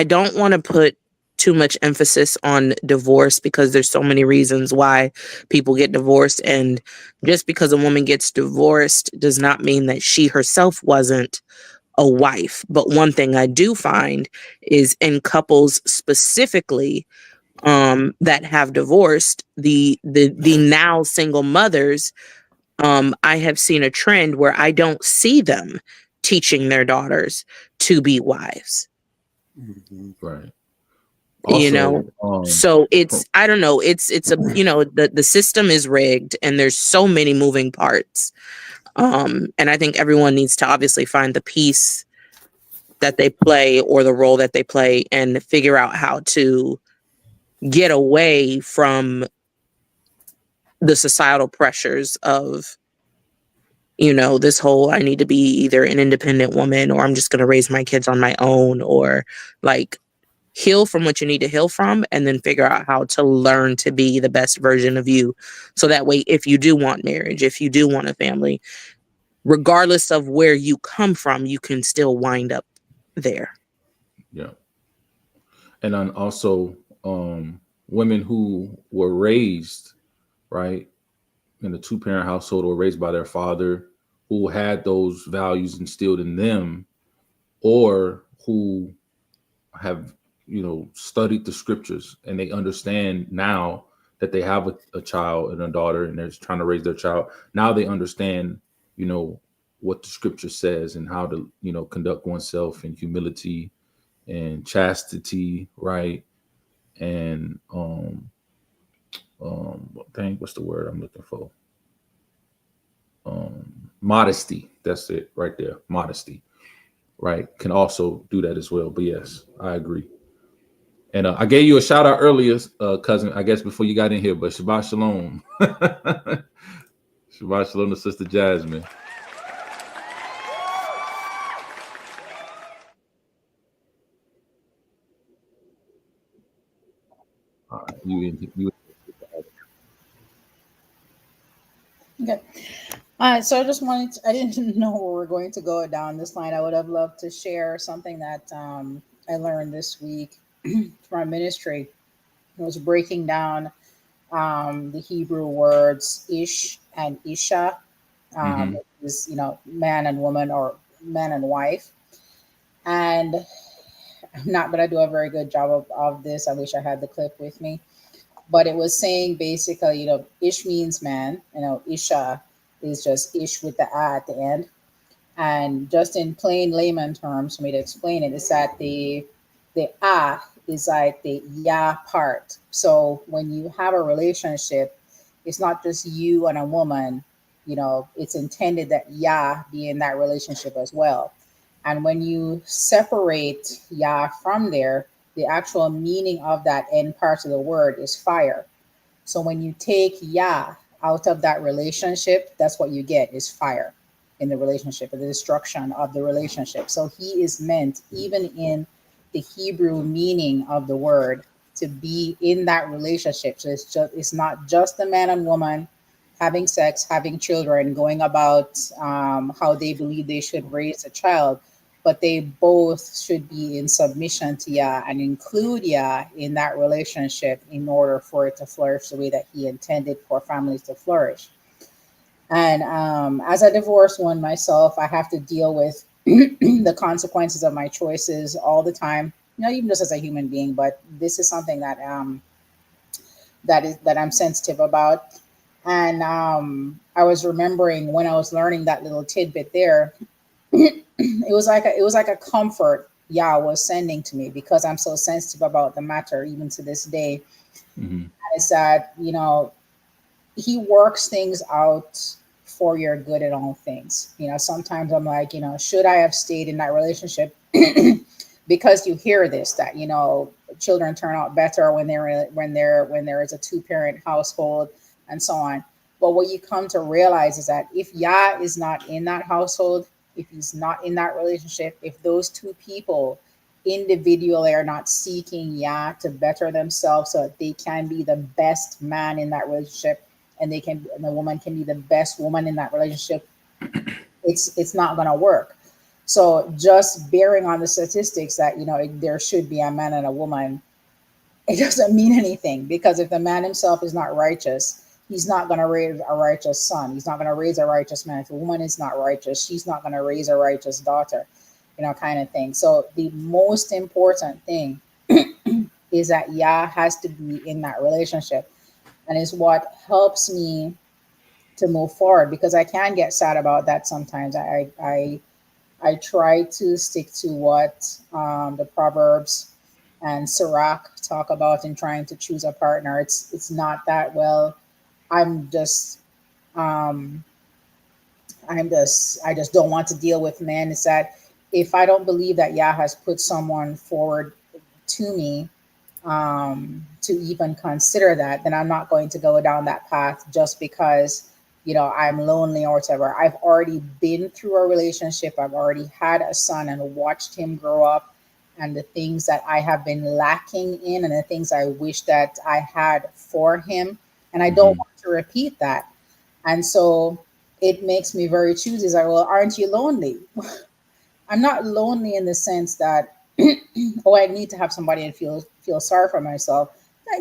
don't want to put too much emphasis on divorce, because there's so many reasons why people get divorced, and just because a woman gets divorced does not mean that she herself wasn't a wife. But one thing I do find is in couples specifically that have divorced, the now single mothers, I have seen a trend where I don't see them teaching their daughters to be wives. Right. Also, you know, so it's, I don't know, it's a, you know, the system is rigged and there's so many moving parts. And I think everyone needs to obviously find the piece that they play or the role that they play and figure out how to get away from the societal pressures of, you know, this whole, I need to be either an independent woman or I'm just going to raise my kids on my own, or like heal from what you need to heal from and then figure out how to learn to be the best version of you. So that way, if you do want marriage, if you do want a family, regardless of where you come from, you can still wind up there. Yeah. And then also women who were raised, right, in a two-parent household or raised by their father, who had those values instilled in them, or who have, you know, studied the scriptures and they understand now that they have a child and a daughter and they're trying to raise their child. Now they understand, you know, what the scripture says and how to, you know, conduct oneself in humility and chastity, right? And what's the word I'm looking for? Modesty. That's it right there. Modesty, right? Can also do that as well. But yes, I agree. And I gave you a shout out earlier, cousin, I guess before you got in here, but Shabbat Shalom. Shabbat Shalom to Sister Jasmine. You. Okay. So I just wanted to, I didn't know where we're going to go down this line. I would have loved to share something that I learned this week from ministry. It was breaking down the Hebrew words ish and isha, is, you know, man and woman or man and wife. And I'm not going to do a very good job of this. I wish I had the clip with me. But it was saying basically, you know, ish means man, you know, isha is just ish with the a at the end. And just in plain layman terms, for me to explain it, is that the a is like the ya part. So when you have a relationship, it's not just you and a woman, you know, it's intended that ya be in that relationship as well. And when you separate ya from there, the actual meaning of that end part of the word is fire. So when you take ya out of that relationship, that's what you get is fire in the relationship, or the destruction of the relationship. So he is meant, even in the Hebrew meaning of the word, to be in that relationship. So it's not just the man and woman, having sex, having children, going about how they believe they should raise a child, but they both should be in submission to Yah and include Yah in that relationship in order for it to flourish the way that He intended for families to flourish. And as a divorced one myself, I have to deal with the consequences of my choices all the time. Even just as a human being, but this is something that that I'm sensitive about. And I was remembering when I was learning that little tidbit there, it was like a comfort Yah was sending to me because I'm so sensitive about the matter, even to this day. Mm-hmm. Is that He works things out for your good in all things. Sometimes I'm like, should I have stayed in that relationship? Because you hear this that children turn out better when there is a two-parent household and so on. But what you come to realize is that if Yah is not in that household, if He's not in that relationship, if those two people individually are not seeking Yah to better themselves so that they can be the best man in that relationship, and the woman can be the best woman in that relationship, it's not going to work. So just bearing on the statistics that there should be a man and a woman, it doesn't mean anything, because if the man himself is not righteous, he's not going to raise a righteous son. He's not going to raise a righteous man. If a woman is not righteous, she's not going to raise a righteous daughter, kind of thing. So the most important thing is that Yah has to be in that relationship, and is what helps me to move forward, because I can get sad about that sometimes. I try to stick to what the Proverbs and Sirach talk about in trying to choose a partner. It's not that well. I'm just I just don't want to deal with men. It's that if I don't believe that Yah has put someone forward to me to even consider that, then I'm not going to go down that path just because I'm lonely or whatever. I've already been through a relationship. I've already had a son and watched him grow up, and the things that I have been lacking in and the things I wish that I had for him, and I don't want to repeat that. And so it makes me very choosy. It's like, well, aren't you lonely? I'm not lonely in the sense that I need to have somebody and feel sorry for myself.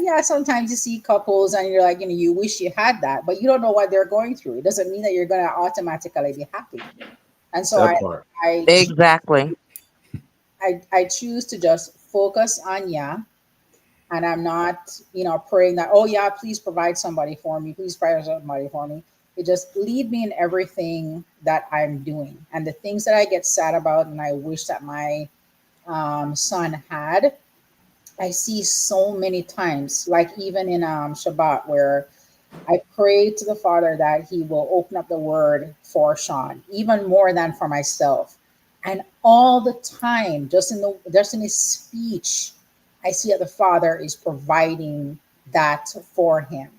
Yeah, sometimes you see couples and you're like, you wish you had that, but you don't know what they're going through. It doesn't mean that you're going to automatically be happy. And so That part. Exactly. I choose to just focus on Yah, and I'm not, praying that, oh yeah, please provide somebody for me. Please provide somebody for me. It just lead me in everything that I'm doing, and the things that I get sad about and I wish that my son had. I see so many times, like even in Shabbat, where I pray to the Father that He will open up the Word for Sean, even more than for myself. And all the time, just in his speech, I see that the Father is providing that for him.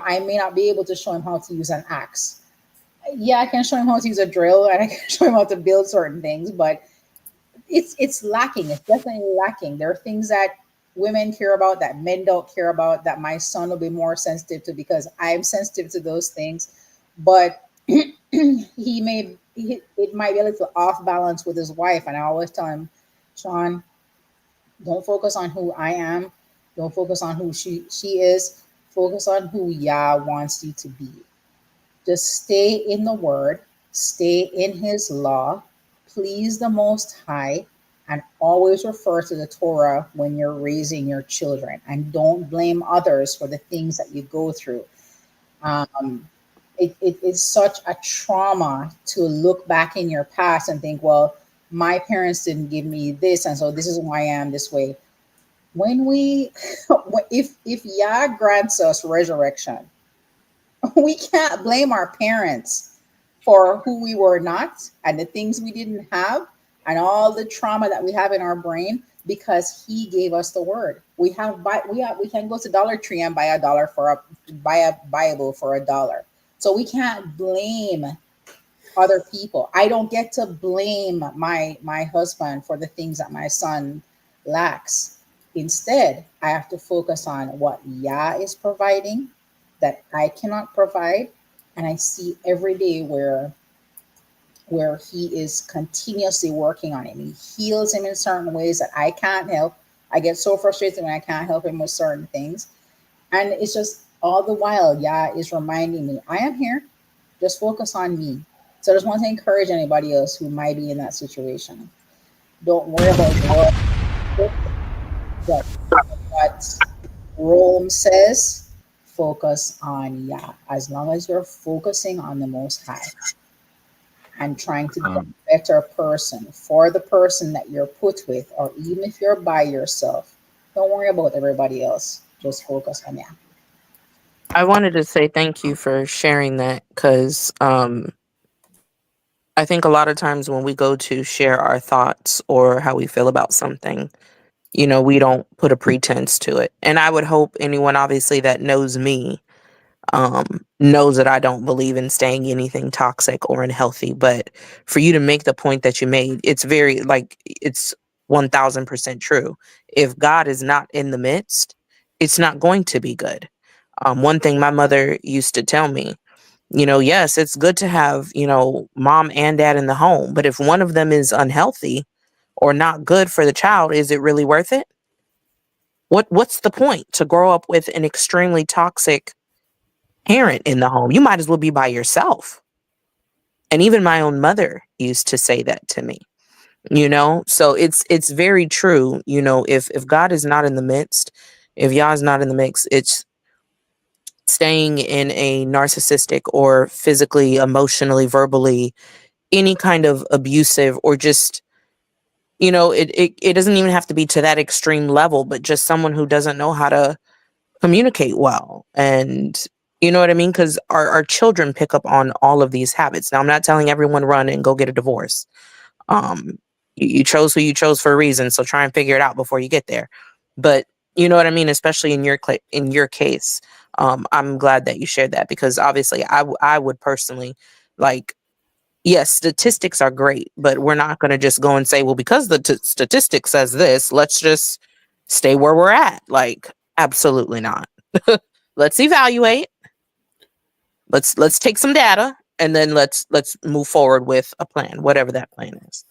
I may not be able to show him how to use an axe. Yeah, I can show him how to use a drill, and I can show him how to build certain things, but it's lacking. It's definitely lacking. There are things that women care about that men don't care about, that my son will be more sensitive to because I'm sensitive to those things. But it might be a little off balance with his wife. And I always tell him, Sean, don't focus on who I am. Don't focus on who she is. Focus on who Yah wants you to be. Just stay in the Word, stay in His law, please the Most High, and always refer to the Torah when you're raising your children. And don't blame others for the things that you go through. It is such a trauma to look back in your past and think, well, my parents didn't give me this, and so this is why I am this way. When if Yah grants us resurrection, we can't blame our parents for who we were not and the things we didn't have and all the trauma that we have in our brain, because He gave us the Word. We can go to Dollar Tree and buy a Bible for $1. So we can't blame other people. I don't get to blame my husband for the things that my son lacks. Instead, I have to focus on what Yah is providing that I cannot provide, And I see every day where he is continuously working on him. He heals him in certain ways that I can't help. I get so frustrated when I can't help him with certain things. And it's just all the while, Yah is reminding me, I am here. Just focus on me. So I just want to encourage anybody else who might be in that situation. Don't worry about what Rome says. Focus on Yah. As long as you're focusing on the Most High and trying to be a better person for the person that you're put with, or even if you're by yourself, don't worry about everybody else. Just focus on Yah. I wanted to say thank you for sharing that, because I think a lot of times when we go to share our thoughts or how we feel about something, you know, we don't put a pretense to it. And I would hope anyone obviously that knows me knows that I don't believe in staying anything toxic or unhealthy. But for you to make the point that you made, it's very, like, it's 1000% true. If God is not in the midst, it's not going to be good. One thing my mother used to tell me, you know, yes, it's good to have, you know, mom and dad in the home, but if one of them is unhealthy or not good for the child, is it really worth it? What's the point to grow up with an extremely toxic parent in the home? You might as well be by yourself. And even my own mother used to say that to me, you know? So it's very true. You know, if God is not in the midst, if Yah is not in the mix, it's staying in a narcissistic or physically, emotionally, verbally, any kind of abusive, or just, you know, it doesn't even have to be to that extreme level, but just someone who doesn't know how to communicate well. And you know what I mean? Because our children pick up on all of these habits. Now, I'm not telling everyone run and go get a divorce. You chose who you chose for a reason, so try and figure it out before you get there. But you know what I mean? Especially in your case, I'm glad that you shared that, because obviously I would personally, like, yes, statistics are great, but we're not going to just go and say, well, because the statistic says this, let's just stay where we're at. Like, absolutely not. Let's evaluate. Let's take some data, and then let's move forward with a plan, whatever that plan is.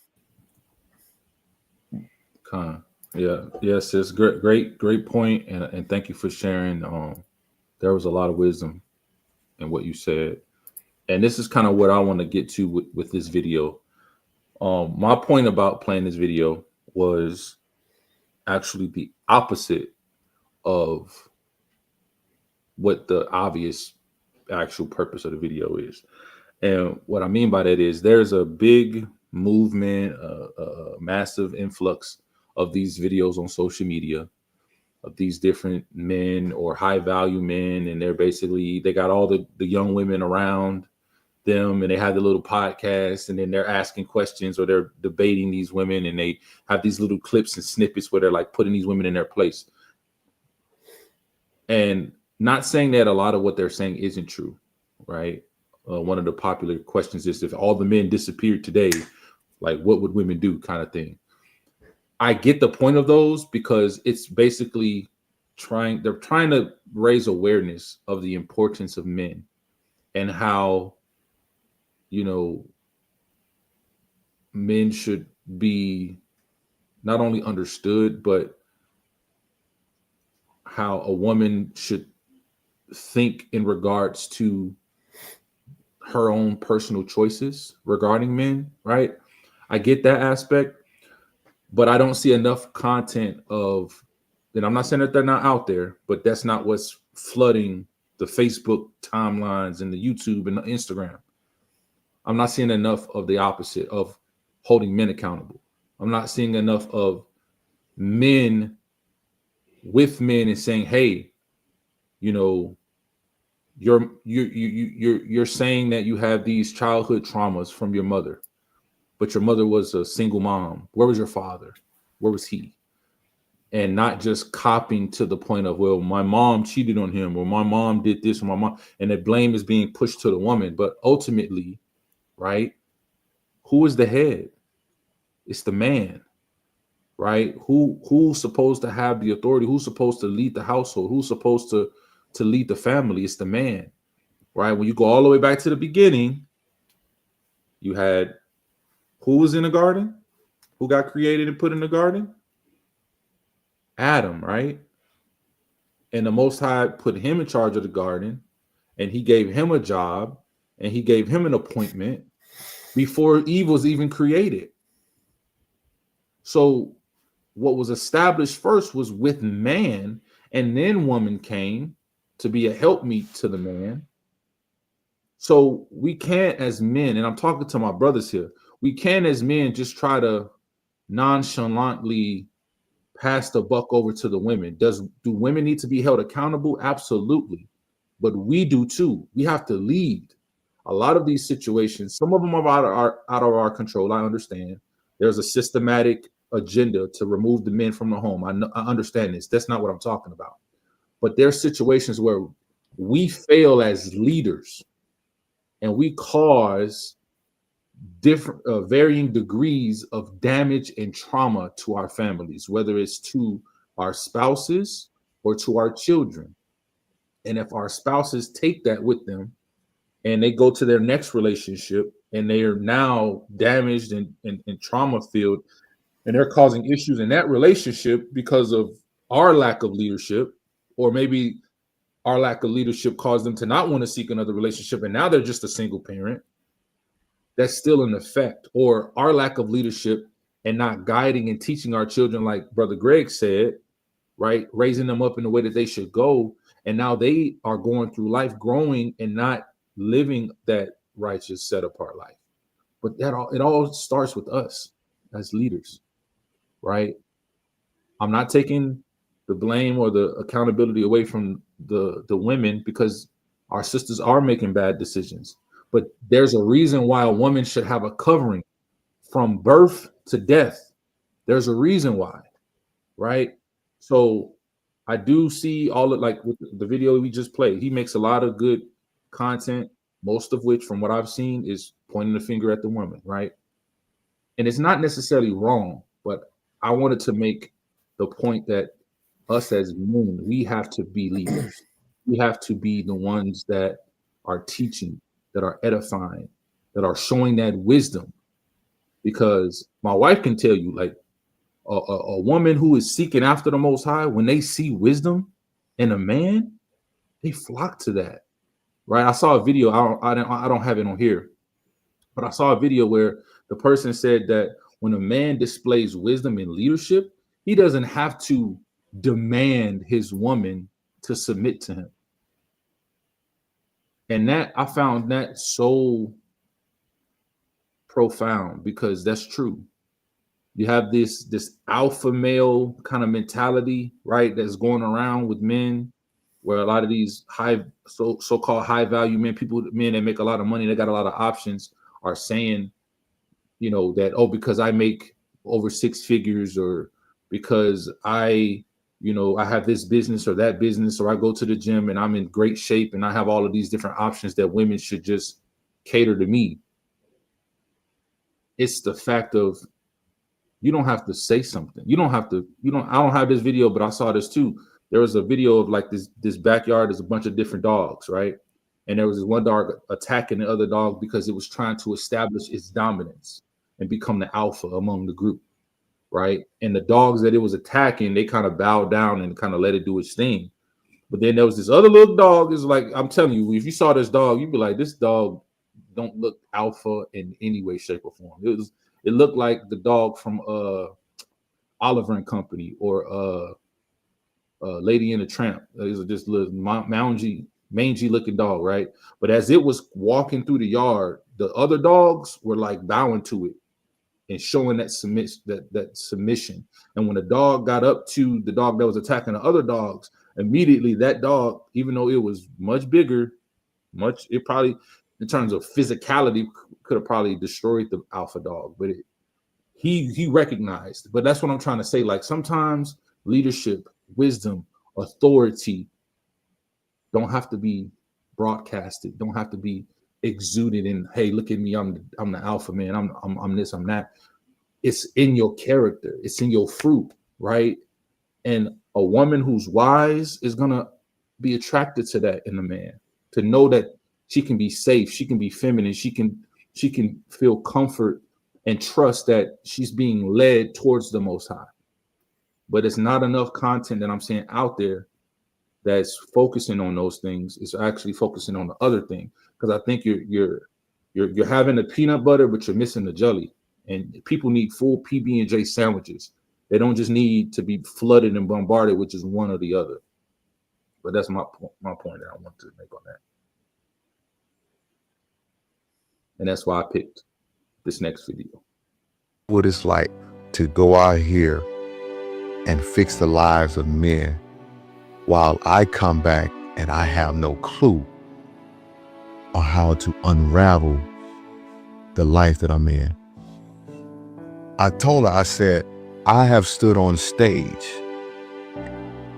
Yeah, yes, it's great point, and thank you for sharing. There was a lot of wisdom in what you said, and this is kind of what I want to get to with this video. My point about playing this video was actually the opposite of what the obvious actual purpose of the video is. And what I mean by that is there's a big movement, a massive influx of these videos on social media of these different men or high value men. And they got all the young women around them, and they have the little podcast, and then they're asking questions or they're debating these women, and they have these little clips and snippets where they're like putting these women in their place. And not saying that a lot of what they're saying isn't true, right? One of the popular questions is, if all the men disappeared today, like, what would women do, kind of thing. I get the point of those, because it's basically they're trying to raise awareness of the importance of men and how, you know, men should be not only understood, but how a woman should think in regards to her own personal choices regarding men, right? I get that aspect, but I don't see enough content of, and I'm not saying that they're not out there, but that's not what's flooding the Facebook timelines and the YouTube and the Instagram. I'm not seeing enough of the opposite of holding men accountable. I'm not seeing enough of men with men and saying, hey, you know, you're saying that you have these childhood traumas from your mother, but your mother was a single mom. Where was your father? Where was he? And not just copying to the point of, well, my mom cheated on him, or my mom did this, or my mom, and the blame is being pushed to the woman. But ultimately, right, who is the head? It's the man, right? Who's supposed to have the authority? Who's supposed to lead the household? Who's supposed to lead the family? It's the man. right? When you go all the way back to the beginning, you had who was in the garden? Who got created and put in the garden? Adam, right? And the Most High put him in charge of the garden, and he gave him a job, and he gave him an appointment before Eve was even created. So what was established first was with man, and then woman came to be a helpmeet to the man. So we can't, as men, and I'm talking to my brothers here, we can't as men just try to nonchalantly pass the buck over to the women. Do women need to be held accountable? Absolutely. But we do too. We have to lead. A lot of these situations, some of them are out of our control. I understand. There's a systematic agenda to remove the men from the home. I understand this. That's not what I'm talking about. But there's situations where we fail as leaders and we cause different varying degrees of damage and trauma to our families, whether it's to our spouses or to our children. And if our spouses take that with them and they go to their next relationship and they are now damaged and trauma filled, and they're causing issues in that relationship because of our lack of leadership, or maybe our lack of leadership caused them to not want to seek another relationship, and now they're just a single parent, that's still an effect. Or our lack of leadership and not guiding and teaching our children, like Brother Greg said, right? Raising them up in the way that they should go. And now they are going through life growing and not living that righteous, set apart life. But it all starts with us as leaders, right? I'm not taking the blame or the accountability away from the women, because our sisters are making bad decisions. But there's a reason why a woman should have a covering from birth to death. There's a reason why, right? So I do see all of, like with the video we just played, he makes a lot of good content, most of which from what I've seen is pointing the finger at the woman, right? And it's not necessarily wrong, but I wanted to make the point that us as men, we have to be leaders. We have to be the ones that are teaching, that are edifying, that are showing that wisdom. Because my wife can tell you, like, a woman who is seeking after the Most High, when they see wisdom in a man, they flock to that, right? I saw a video. I don't have it on here, but I saw a video where the person said that when a man displays wisdom in leadership, he doesn't have to demand his woman to submit to him. And that, I found that so profound, because that's true. You have this alpha male kind of mentality, right, that's going around with men, where a lot of these so-called high value men that make a lot of money, they got a lot of options, are saying, you know, that, oh, because I make over 6 figures, or because I have this business or that business, or I go to the gym and I'm in great shape and I have all of these different options, that women should just cater to me. It's the fact of, you don't have to say something. I don't have this video, but I saw this too. There was a video of like this backyard, there's a bunch of different dogs, right? And there was this one dog attacking the other dog because it was trying to establish its dominance and become the alpha among the group, right? And the dogs that it was attacking, they kind of bowed down and kind of let it do its thing. But then there was this other little dog. Is like, I'm telling you, if you saw this dog, you'd be like, this dog don't look alpha in any way, shape, or form. It looked like the dog from Oliver and Company, or Lady and the Tramp. It was just little mangy looking dog, right? But as it was walking through the yard, the other dogs were like bowing to it and showing that submission. And when the dog got up to the dog that was attacking the other dogs, immediately that dog, even though it was much bigger, it probably, in terms of physicality, could have probably destroyed the alpha dog, but he recognized. But that's what I'm trying to say. Like, sometimes leadership, wisdom, authority don't have to be broadcasted, don't have to be exuded in, hey, look at me, I'm the alpha man, I'm this, I'm that. It's in your character, it's in your fruit, right? And a woman who's wise is gonna be attracted to that in a man, to know that she can be safe, she can be feminine, she can feel comfort and trust that she's being led towards the Most High. But it's not enough content that I'm seeing out there that's focusing on those things. It's actually focusing on the other thing, because I think you're having the peanut butter, but you're missing the jelly. And people need full PB&J sandwiches. They don't just need to be flooded and bombarded, which is one or the other. But that's my point that I want to make on that. And that's why I picked this next video. What it's like to go out here and fix the lives of men while I come back and I have no clue on how to unravel the life that I'm in. I told her, I said, I have stood on stage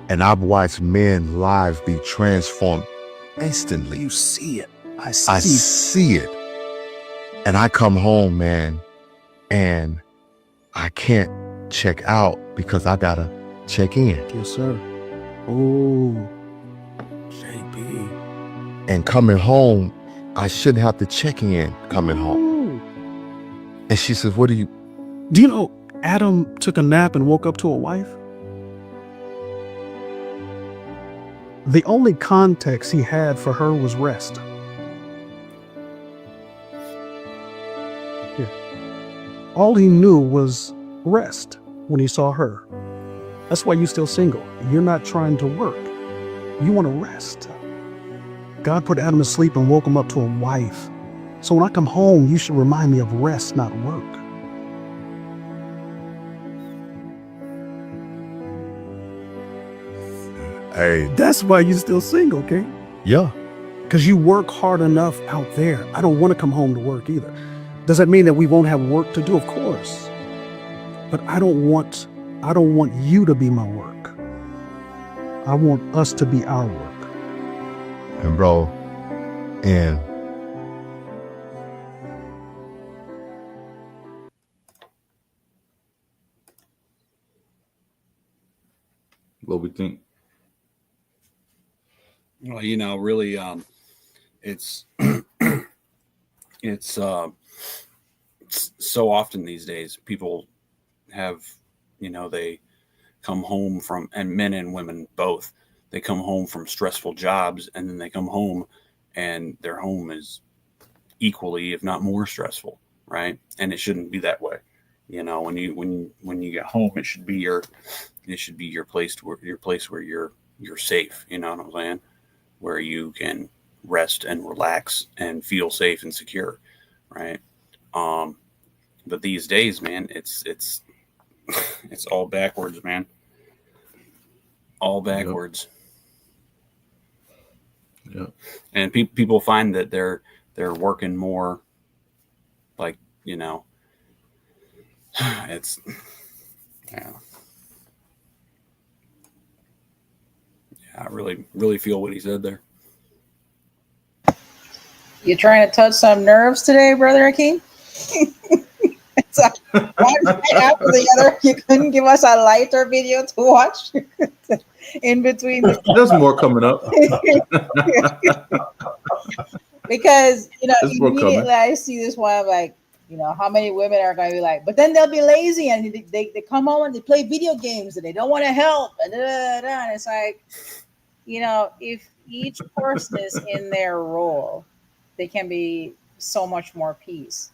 and I've watched men's lives be transformed instantly. You see it. I see it. And I come home, man, and I can't check out because I gotta check in. Yes, sir. Oh, JB. And coming home, I shouldn't have to check in coming home. And she says, what do you know Adam took a nap and woke up to a wife? The only context he had for her was rest. Yeah. All he knew was rest when he saw her. That's why you're still single. You're not trying to work. You want to rest. God put Adam to sleep and woke him up to a wife. So when I come home, you should remind me of rest, not work. Hey, that's why you're still single, okay? Yeah. Because you work hard enough out there. I don't want to come home to work either. Does that mean that we won't have work to do? Of course. But I don't want you to be my work. I want us to be our work. And bro, and what we think? Well, really, it's it's so often these days people have, they come home from, and men and women both, they come home from stressful jobs, and then they come home and their home is equally, if not more stressful, right? And it shouldn't be that way. When you get home, it should be your place where you're safe. You know what I'm saying? Where you can rest and relax and feel safe and secure, right? But these days, man, it's all backwards, man. All backwards. Yep. And people find that they're working more, like, it's, yeah. I really feel what he said there. You trying to touch some nerves today, Brother Akeem? So, one right after the other, you couldn't give us a lighter video to watch in between. There's more coming up. Because, immediately I see this one, I'm like, how many women are going to be like, but then they'll be lazy and they come home and they play video games and they don't want to help. And it's like, if each person is in their role, they can be so much more peace.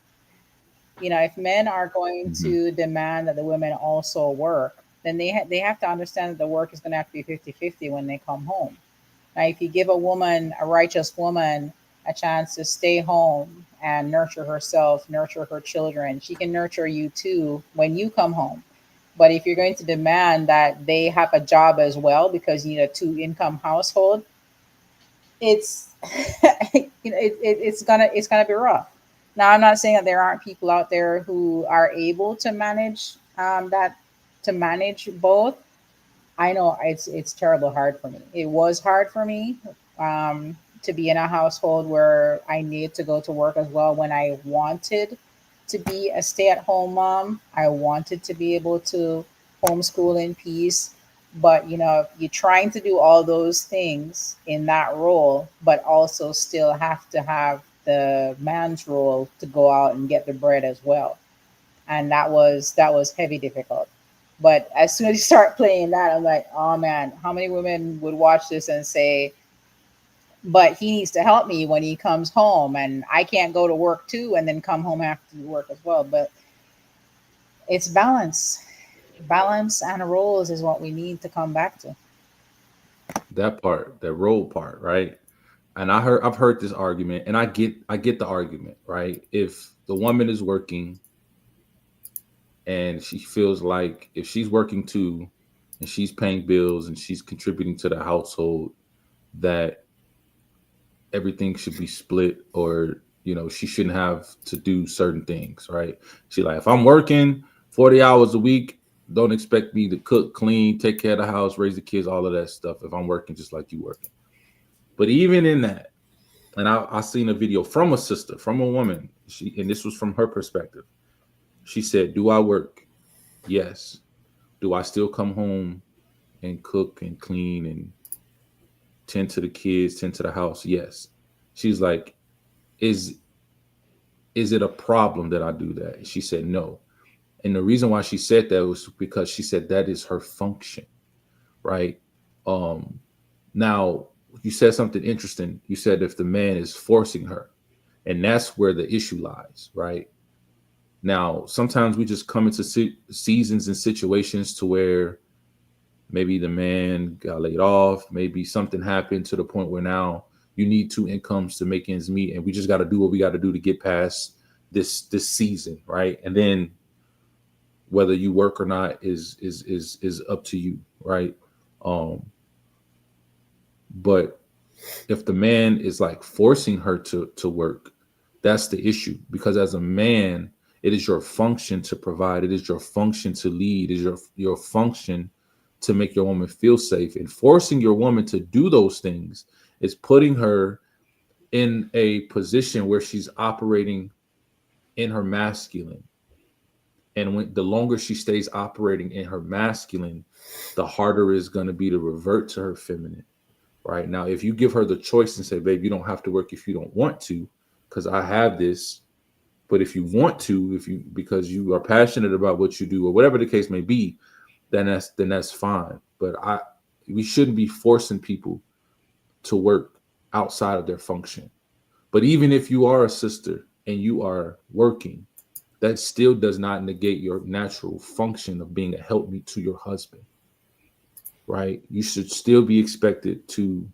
If men are going to demand that the women also work, then they have to understand that the work is going to have to be 50-50 when they come home. Now, if you give a righteous woman, a chance to stay home and nurture herself, nurture her children, she can nurture you too when you come home. But if you're going to demand that they have a job as well because you need a 2-income household, it's it's gonna be rough. Now, I'm not saying that there aren't people out there who are able to manage manage both. I know it's terrible hard for me. It was hard for me to be in a household where I needed to go to work as well when I wanted to be a stay-at-home mom. I wanted to be able to homeschool in peace. But you're trying to do all those things in that role, but also still have to have the man's role to go out and get the bread as well. And that was heavy difficult. But as soon as you start playing that, I'm like, oh man, how many women would watch this and say, but he needs to help me when he comes home, and I can't go to work too and then come home after work as well. But it's balance and roles is what we need to come back to. That part, that role part, right? And I've heard this argument, and I get the argument, right? If the woman is working and she feels like if she's working too and she's paying bills and she's contributing to the household, that everything should be split, or she shouldn't have to do certain things, right? She like, if I'm working 40 hours a week, don't expect me to cook, clean, take care of the house, raise the kids, all of that stuff if I'm working just like you working. But even in that, and I seen a video from a sister, from a woman, and this was from her perspective. She said, do I work? Yes. Do I still come home and cook and clean and tend to the kids, tend to the house? Yes. She's like, is it a problem that I do that? She said no. And the reason why she said that was because she said that is her function, right? Now you said something interesting. You said if the man is forcing her, and that's where the issue lies, right? Now, sometimes we just come into seasons and situations to where maybe the man got laid off, maybe something happened to the point where now you need two incomes to make ends meet, and we just got to do what we got to do to get past this season, right? And then whether you work or not is up to you, right? But if the man is like forcing her to work, that's the issue. Because as a man, it is your function to provide. It is your function to lead. It is your function to make your woman feel safe. And forcing your woman to do those things is putting her in a position where she's operating in her masculine. And the longer she stays operating in her masculine, the harder it's going to be to revert to her feminine. Right now, if you give her the choice and say, babe, you don't have to work if you don't want to, because I have this. But if you want to, because you are passionate about what you do, or whatever the case may be, then that's fine. But we shouldn't be forcing people to work outside of their function. But even if you are a sister and you are working, that still does not negate your natural function of being a helpmeet to your husband. Right? You should still be expected to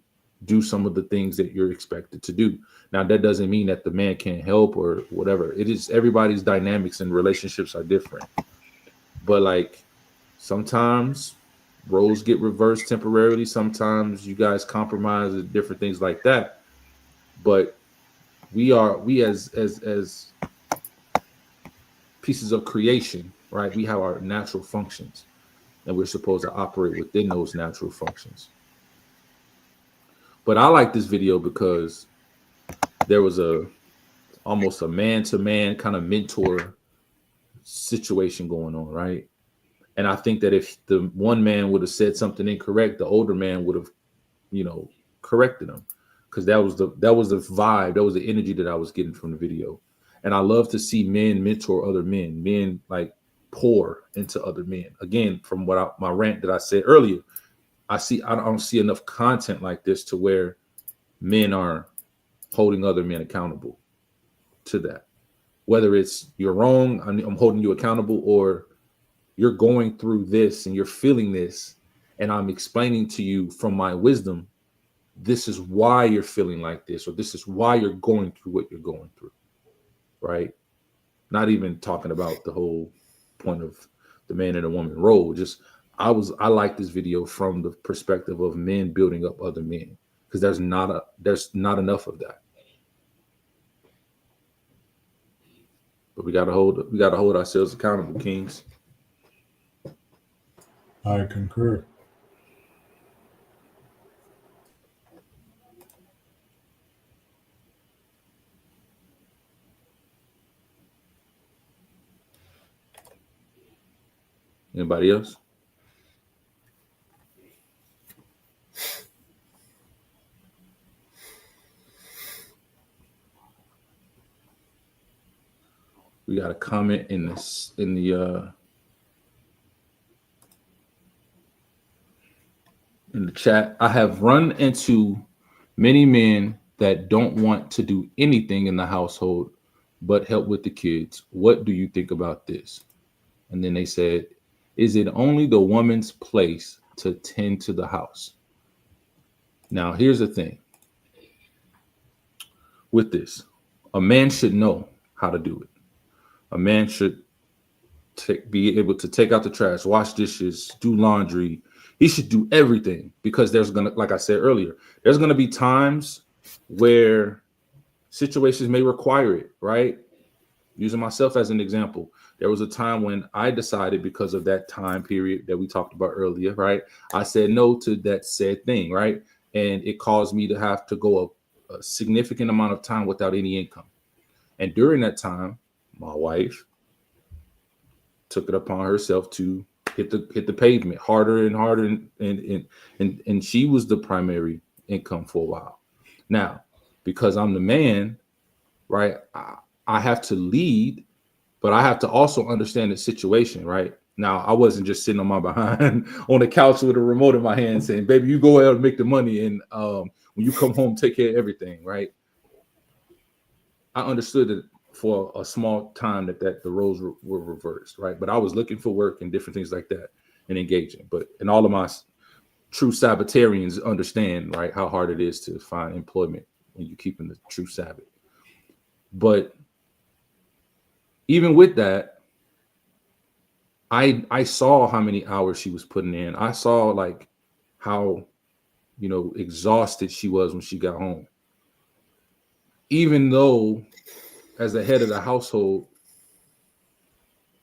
do some of the things that you're expected to do. Now, that doesn't mean that the man can't help or whatever. It is, everybody's dynamics and relationships are different. But like sometimes roles get reversed temporarily. Sometimes you guys compromise and different things like that. But we as pieces of creation, right? We have our natural functions, and we're supposed to operate within those natural functions. But I like this video because there was almost a man-to-man kind of mentor situation going on, right? And I think that if the one man would have said something incorrect, the older man would have, corrected him, because that was the vibe, that was the energy that I was getting from the video. And I love to see men mentor other men like pour into other men. Again, from my rant that I said earlier, I don't see enough content like this to where men are holding other men accountable to that. Whether it's you're wrong, I'm holding you accountable, or you're going through this and you're feeling this, and I'm explaining to you from my wisdom, this is why you're feeling like this, or this is why you're going through what you're going through, right? Not even talking about the whole point of the man and the woman role. Just I like this video from the perspective of men building up other men, because there's not enough of that. But we gotta hold ourselves accountable, kings. I concur. Anybody else? We got a comment in this in the chat. I have run into many men that don't want to do anything in the household but help with the kids. What do you think about this? And then they said, is it only the woman's place to tend to the house? Now, here's the thing with this. A man should know how to do it. A man should be able to take out the trash, wash dishes, do laundry. He should do everything, because there's going to, like I said earlier, there's going to be times where situations may require it, right? Using myself as an example, there was a time when I decided, because of that time period that we talked about earlier, right? I said no to that said thing, right? And it caused me to have to go a significant amount of time without any income. And during that time, my wife took it upon herself to hit the pavement harder and harder, and she was the primary income for a while. Now, because I'm the man, right, I have to lead, but I have to also understand the situation, right? Now, I wasn't just sitting on my behind on the couch with a remote in my hand saying, baby, you go out and make the money, and when you come home, take care of everything, right? I understood that for a small time that the roles were reversed, right? But I was looking for work and different things like that and engaging. And all of my true Sabbatarians understand, right, how hard it is to find employment when you're keeping the true Sabbath. But even with that, I saw how many hours she was putting in. I saw like how, exhausted she was when she got home. Even though as the head of the household,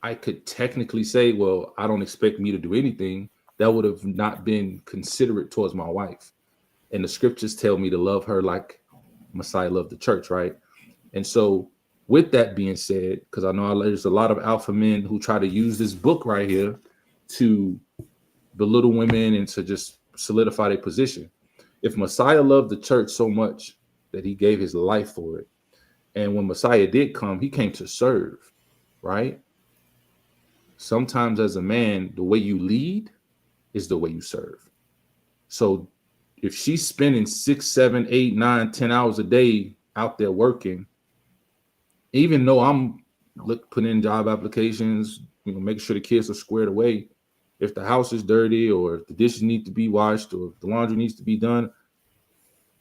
I could technically say, well, I don't expect me to do anything. That would have not been considerate towards my wife. And the scriptures tell me to love her like Messiah loved the church, right? And so with that being said, because I know there's a lot of alpha men who try to use this book right here to belittle women and to just solidify their position. If Messiah loved the church so much that he gave his life for it, and when Messiah did come, he came to serve, right? Sometimes as a man, the way you lead is the way you serve. So if she's spending 6, 7, 8, 9, 10 hours a day out there working, even though I'm putting in job applications, making sure the kids are squared away, if the house is dirty or if the dishes need to be washed or if the laundry needs to be done,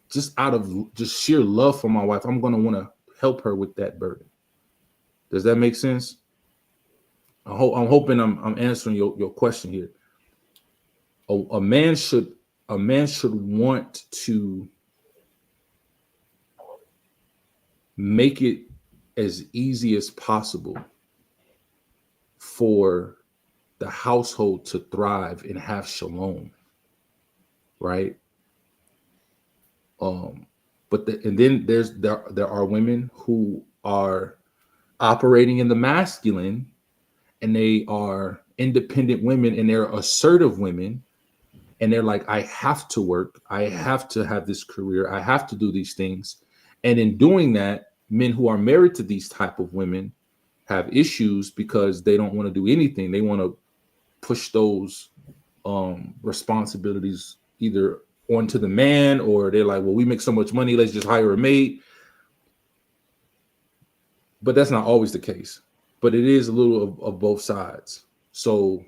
just out of just sheer love for my wife, I'm going to want to help her with that burden. Does that make sense? I'm hoping I'm answering your question here. A man should want to make it as easy as possible for the household to thrive and have shalom, right? Then there are women who are operating in the masculine, and they are independent women, and they're assertive women, and they're like, I have to work, I have to have this career, I have to do these things. And in doing that, men who are married to these type of women have issues because they don't want to do anything. They want to push those responsibilities either onto the man, or they're like, well, we make so much money, let's just hire a maid. But that's not always the case. But it is a little of both sides. So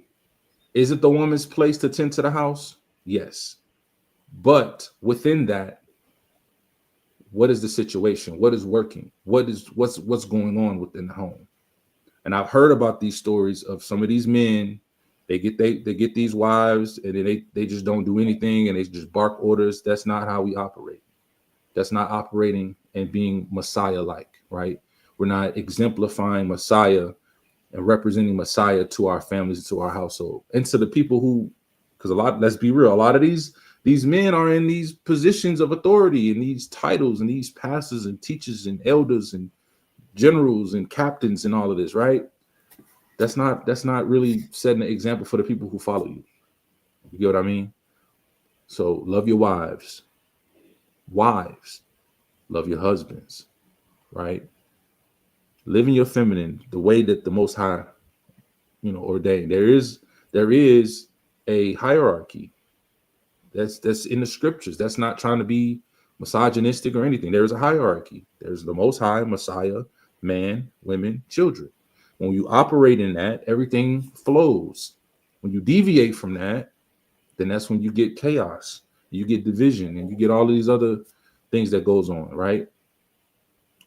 is it the woman's place to tend to the house? Yes. But within that, what is the situation? What is working? What's going on within the home? And I've heard about these stories of some of these men. They get these wives, and then they just don't do anything, and they just bark orders. That's not how we operate. That's not operating and being Messiah-like, right? We're not exemplifying Messiah and representing Messiah to our families, to our household, and to the people who, because let's be real, a lot of these men are in these positions of authority and these titles and these pastors and teachers and elders and generals and captains and all of this, right? That's not really setting an example for the people who follow you. You get what I mean? So love your wives. Wives, love your husbands, right? Living your feminine the way that the Most High, ordained. There is a hierarchy. That's in the scriptures. That's not trying to be misogynistic or anything. There's a hierarchy. There's the Most High, Messiah, man, women, children. When you operate in that, everything flows. When you deviate from that, then that's when you get chaos, you get division, and you get all of these other things that goes on, right?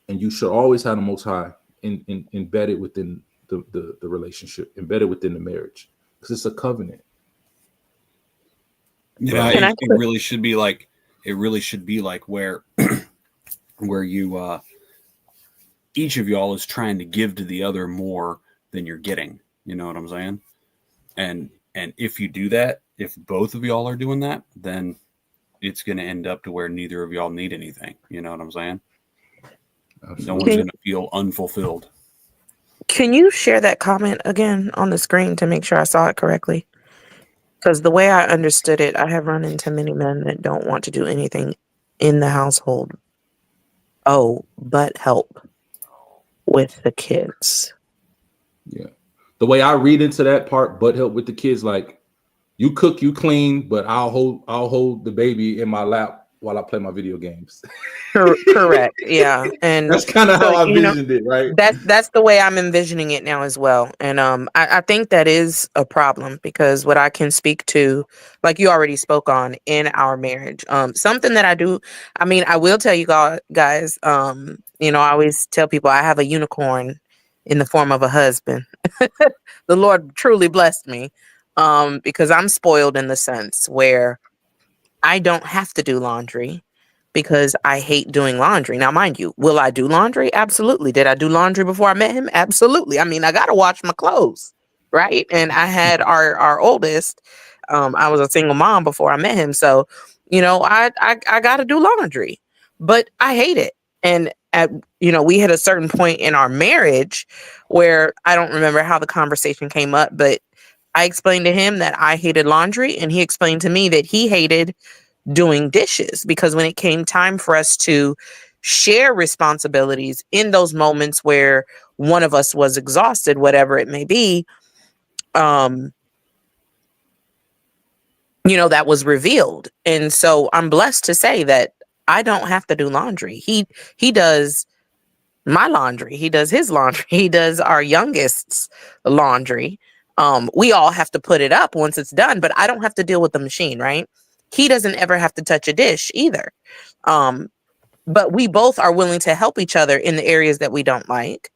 And you should always have the Most High embedded within the relationship, embedded within the marriage, because it's a covenant. Yeah, it really should be like where where you each of y'all is trying to give to the other more than you're getting. You know what I'm saying? And if you do that, if both of y'all are doing that, then it's going to end up to where neither of y'all need anything. You know what I'm saying? Absolutely. No one's going to feel unfulfilled. Can you share that comment again on the screen to make sure I saw it correctly? Because the way I understood it, I have run into many men that don't want to do anything in the household. But help with the kids. Yeah. The way I read into that part, but help with the kids, like you cook, you clean, but I'll hold the baby in my lap while I play my video games. Correct. Yeah. And that's kind of how I envisioned it, right? That's the way I'm envisioning it now as well. And I think that is a problem, because what I can speak to, like you already spoke on in our marriage, something that I will tell you guys, I always tell people I have a unicorn in the form of a husband. The Lord truly blessed me, because I'm spoiled in the sense where I don't have to do laundry because I hate doing laundry. Now, mind you, will I do laundry? Absolutely. Did I do laundry before I met him? Absolutely. I mean, I got to wash my clothes, right? And I had our oldest. I was a single mom before I met him. So, I got to do laundry, but I hate it. And we had a certain point in our marriage where I don't remember how the conversation came up, but I explained to him that I hated laundry, and he explained to me that he hated doing dishes, because when it came time for us to share responsibilities in those moments where one of us was exhausted, whatever it may be, that was revealed. And so I'm blessed to say that I don't have to do laundry. He does my laundry. He does his laundry. He does our youngest's laundry. We all have to put it up once it's done, but I don't have to deal with the machine, right? He doesn't ever have to touch a dish either. But we both are willing to help each other in the areas that we don't like.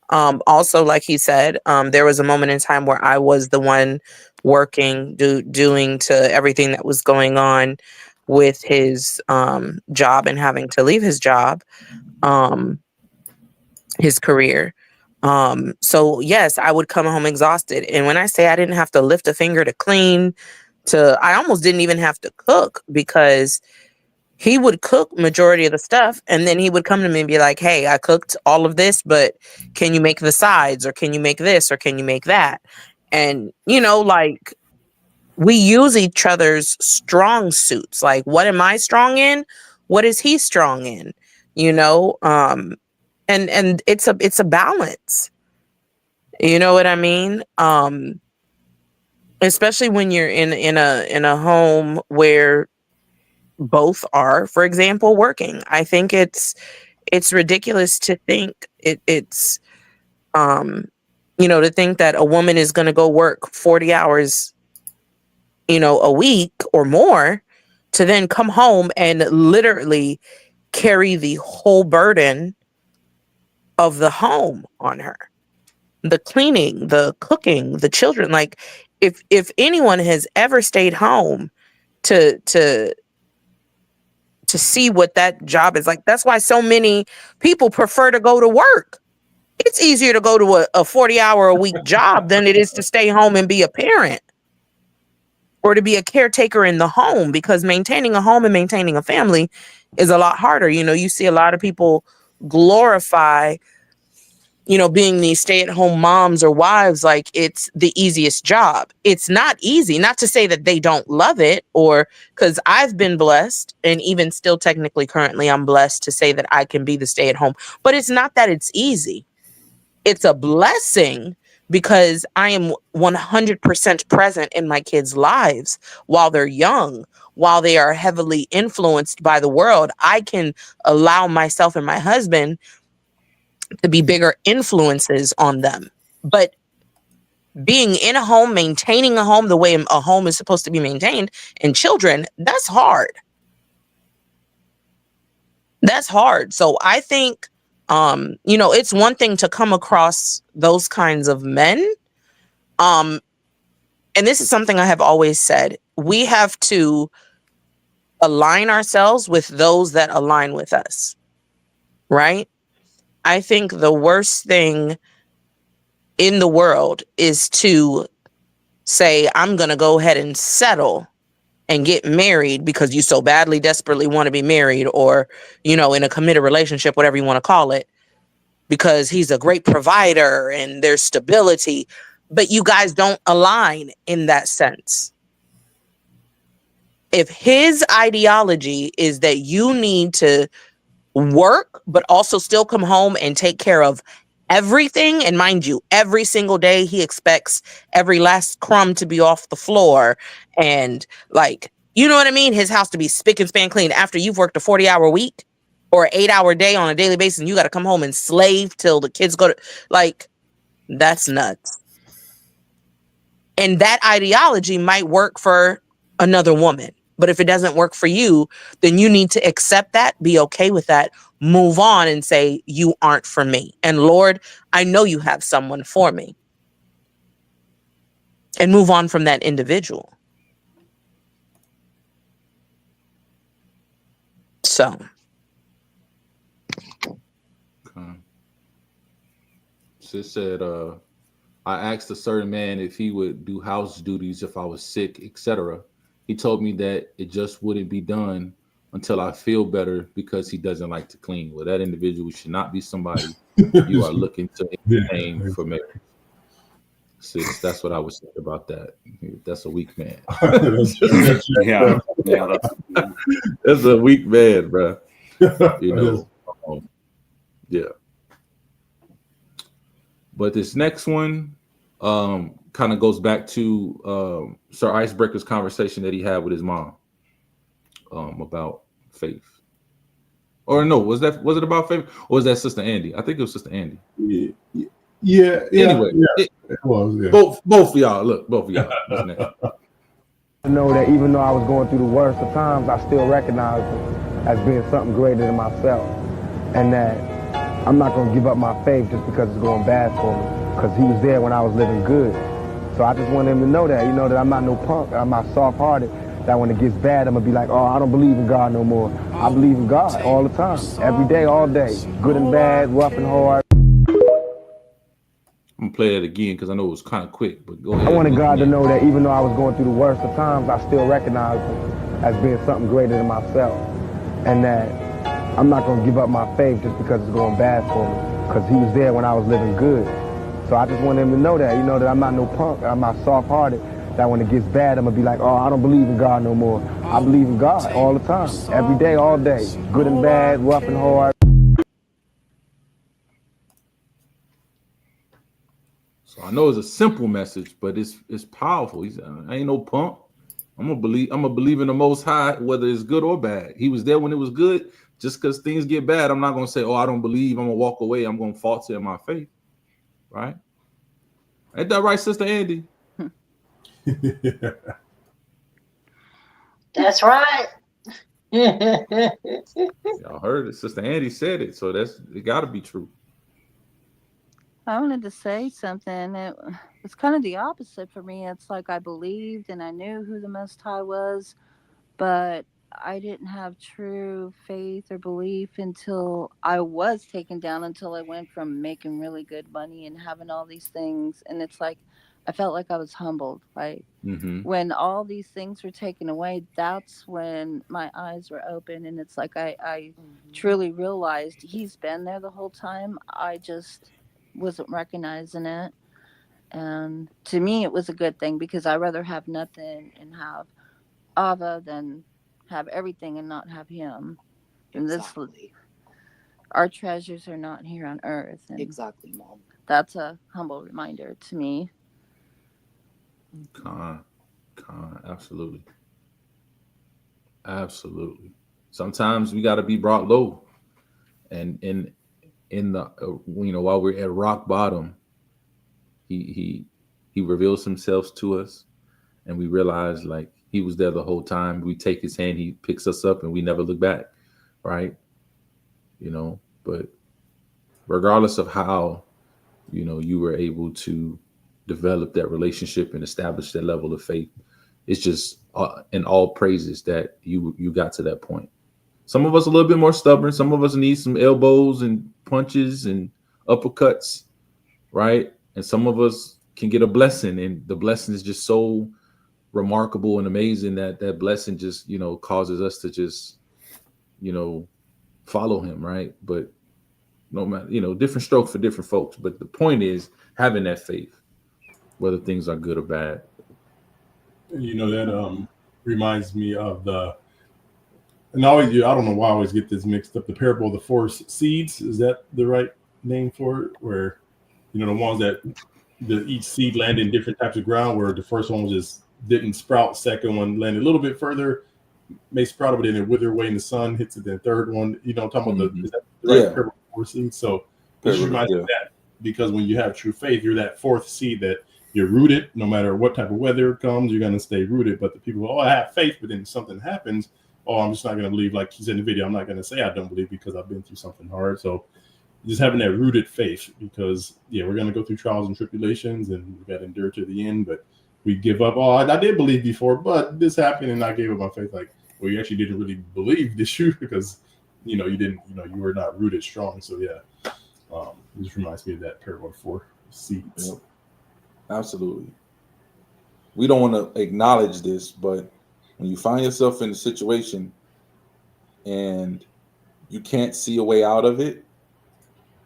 Also, like he said, there was a moment in time where I was the one working, doing to everything that was going on with his job and having to leave his job, his career. So yes, I would come home exhausted. And when I say I didn't have to lift a finger to clean, I almost didn't even have to cook, because he would cook majority of the stuff. And then he would come to me and be like, hey, I cooked all of this, but can you make the sides, or can you make this, or can you make that? And, we use each other's strong suits. Like, what am I strong in? What is he strong in? And it's a balance. You know what I mean? Especially when you're in a home where both are, for example, working. I think it's ridiculous to think to think that a woman is going to go work 40 hours, a week or more, to then come home and literally carry the whole burden of the home on her. The cleaning, the cooking, the children. Like, if anyone has ever stayed home to see what that job is like, that's why so many people prefer to go to work. It's easier to go to a 40-hour-a-week job than it is to stay home and be a parent or to be a caretaker in the home, because maintaining a home and maintaining a family is a lot harder. You see a lot of people glorify being these stay-at-home moms or wives like it's the easiest job. It's not easy. Not to say that they don't love it, or because I've been blessed, and even still technically currently I'm blessed to say that I can be the stay-at-home, but it's not that it's easy. it's a blessing because I am 100% present in my kids' lives while they're young, while they are heavily influenced by the world. I can allow myself and my husband to be bigger influences on them. But being in a home, maintaining a home the way a home is supposed to be maintained, and children, that's hard. That's hard. So I think, it's one thing to come across those kinds of men. And this is something I have always said. We have to align ourselves with those that align with us, right? I think the worst thing in the world is to say, I'm going to go ahead and settle and get married because you so badly, desperately want to be married, or, in a committed relationship, whatever you want to call it, because he's a great provider and there's stability, but you guys don't align in that sense. If his ideology is that you need to work, but also still come home and take care of everything, and mind you, every single day he expects every last crumb to be off the floor, and you know what I mean? His house to be spick and span clean after you've worked a 40-hour week or 8-hour day on a daily basis, and you got to come home and slave till the kids go to, that's nuts. And that ideology might work for another woman. But if it doesn't work for you, then you need to accept that, be okay with that, move on and say, you aren't for me. And Lord, I know you have someone for me. And move on from that individual. So. Sis said, I asked a certain man if he would do house duties if I was sick, etc. He told me that it just wouldn't be done until I feel better because he doesn't like to clean. Well, that individual should not be somebody you are looking to entertain for marriage. Sis, that's what I would say about that. That's a weak man. Yeah, that's a weak man, bro. Yeah. But this next one kind of goes back to Sir Icebreaker's conversation that he had with his mom about faith. Or no, was it about faith? Or was that Sister Andy? I think it was Sister Andy. Yeah. Anyway, it was. Yeah. Both of y'all. Look, both of y'all. What's next? To know that even though I was going through the worst of times, I still recognize him as being something greater than myself, and that I'm not going to give up my faith just because it's going bad for me, because he was there when I was living good. So I just want him to know that, that I'm not no punk, I'm not soft-hearted, that when it gets bad, I'm going to be like, oh, I don't believe in God no more. I believe in God all the time, every day, all day, good and bad, rough and hard. I'm going to play that again because I know it was kind of quick, but go ahead. I wanted God to know that even though I was going through the worst of times, I still recognize him as being something greater than myself, and that I'm not going to give up my faith just because it's going bad for me, because he was there when I was living good. So I just want him to know that, that I'm not no punk, I'm not soft-hearted, that when it gets bad, I'm going to be like, oh, I don't believe in God no more. I believe in God all the time, every day, all day, good and bad, rough and hard. So I know it's a simple message, but it's powerful. He said, I ain't no punk. I'm gonna believe in the Most High, whether it's good or bad. He was there when it was good. Just because things get bad, I'm not gonna say, oh, I don't believe. I'm gonna walk away. I'm gonna falter in my faith. Right? Ain't that right, Sister Andy? That's right. Y'all heard it. Sister Andy said it, so it got to be true. I wanted to say something. It's kind of the opposite for me. It's like I believed and I knew who the Most High was, but I didn't have true faith or belief until I was taken down, until I went from making really good money and having all these things. And it's like I felt like I was humbled. Like when all these things were taken away, that's when my eyes were open. And it's like I truly realized he's been there the whole time. I just wasn't recognizing it. And to me, it was a good thing, because I'd rather have nothing and have Ava than have everything and not have him. And Exactly. our treasures are not here on earth. And exactly, Mom. that's a humble reminder to me. Absolutely. Sometimes we got to be brought low, and in the while we're at rock bottom, he reveals himself to us, and we realize like he was there the whole time. We take his hand, he picks us up, and we never look back, right? But regardless of how you were able to develop that relationship and establish that level of faith, it's just in all praises that you got to that point. Some of us a little bit more stubborn. Some of us need some elbows and punches and uppercuts, right? And some of us can get a blessing, and the blessing is just so remarkable and amazing that blessing just causes us to just follow him, right? But no matter different strokes for different folks. But the point is having that faith, whether things are good or bad. That reminds me of and I don't know why I always get this mixed up. The parable of the 4 seeds, is that the right name for it? Where, the ones that each seed landed in different types of ground, where the first one just didn't sprout, second one landed a little bit further, may sprout, but then it wither away in the sun, hits it, then third one, I'm talking about is that the right parable of the 4 seeds? So this reminds me of that, because when you have true faith, you're that 4th seed that you're rooted. No matter what type of weather comes, you're going to stay rooted. But the people, I have faith, but then something happens, I'm just not going to believe. Like he said in the video, I'm not going to say I don't believe because I've been through something hard. So just having that rooted faith, because we're going to go through trials and tribulations, and we got to endure to the end. But we give up. I did believe before, but this happened, and I gave up my faith. Like, well, you actually didn't really believe this truth because you didn't, you were not rooted strong. So it just reminds me of that parable of 4 seeds. Yep. Absolutely. We don't want to acknowledge this, but when you find yourself in a situation and you can't see a way out of it,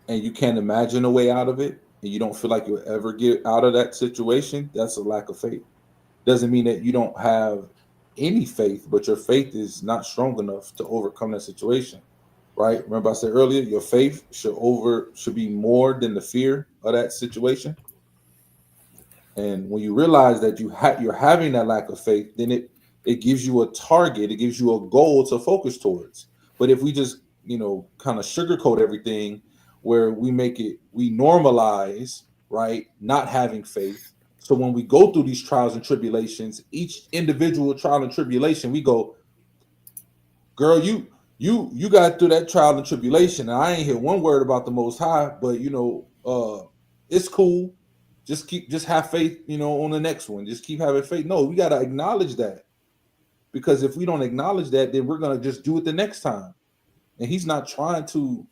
and you can't imagine a way out of it, and you don't feel like you'll ever get out of that situation, that's a lack of faith. Doesn't mean that you don't have any faith, but your faith is not strong enough to overcome that situation, right? Remember I said earlier, your faith should be more than the fear of that situation. And when you realize that you're having that lack of faith, then it gives you a target, it gives you a goal to focus towards. But if we just, kind of sugarcoat everything, where we normalize, right, not having faith. So when we go through these trials and tribulations, each individual trial and tribulation, we go, girl, you got through that trial and tribulation, and I ain't hear one word about the Most High, but it's cool. Just have faith, on the next one. Just keep having faith. No, we got to acknowledge that, because if we don't acknowledge that, then we're going to just do it the next time. And he's not trying to.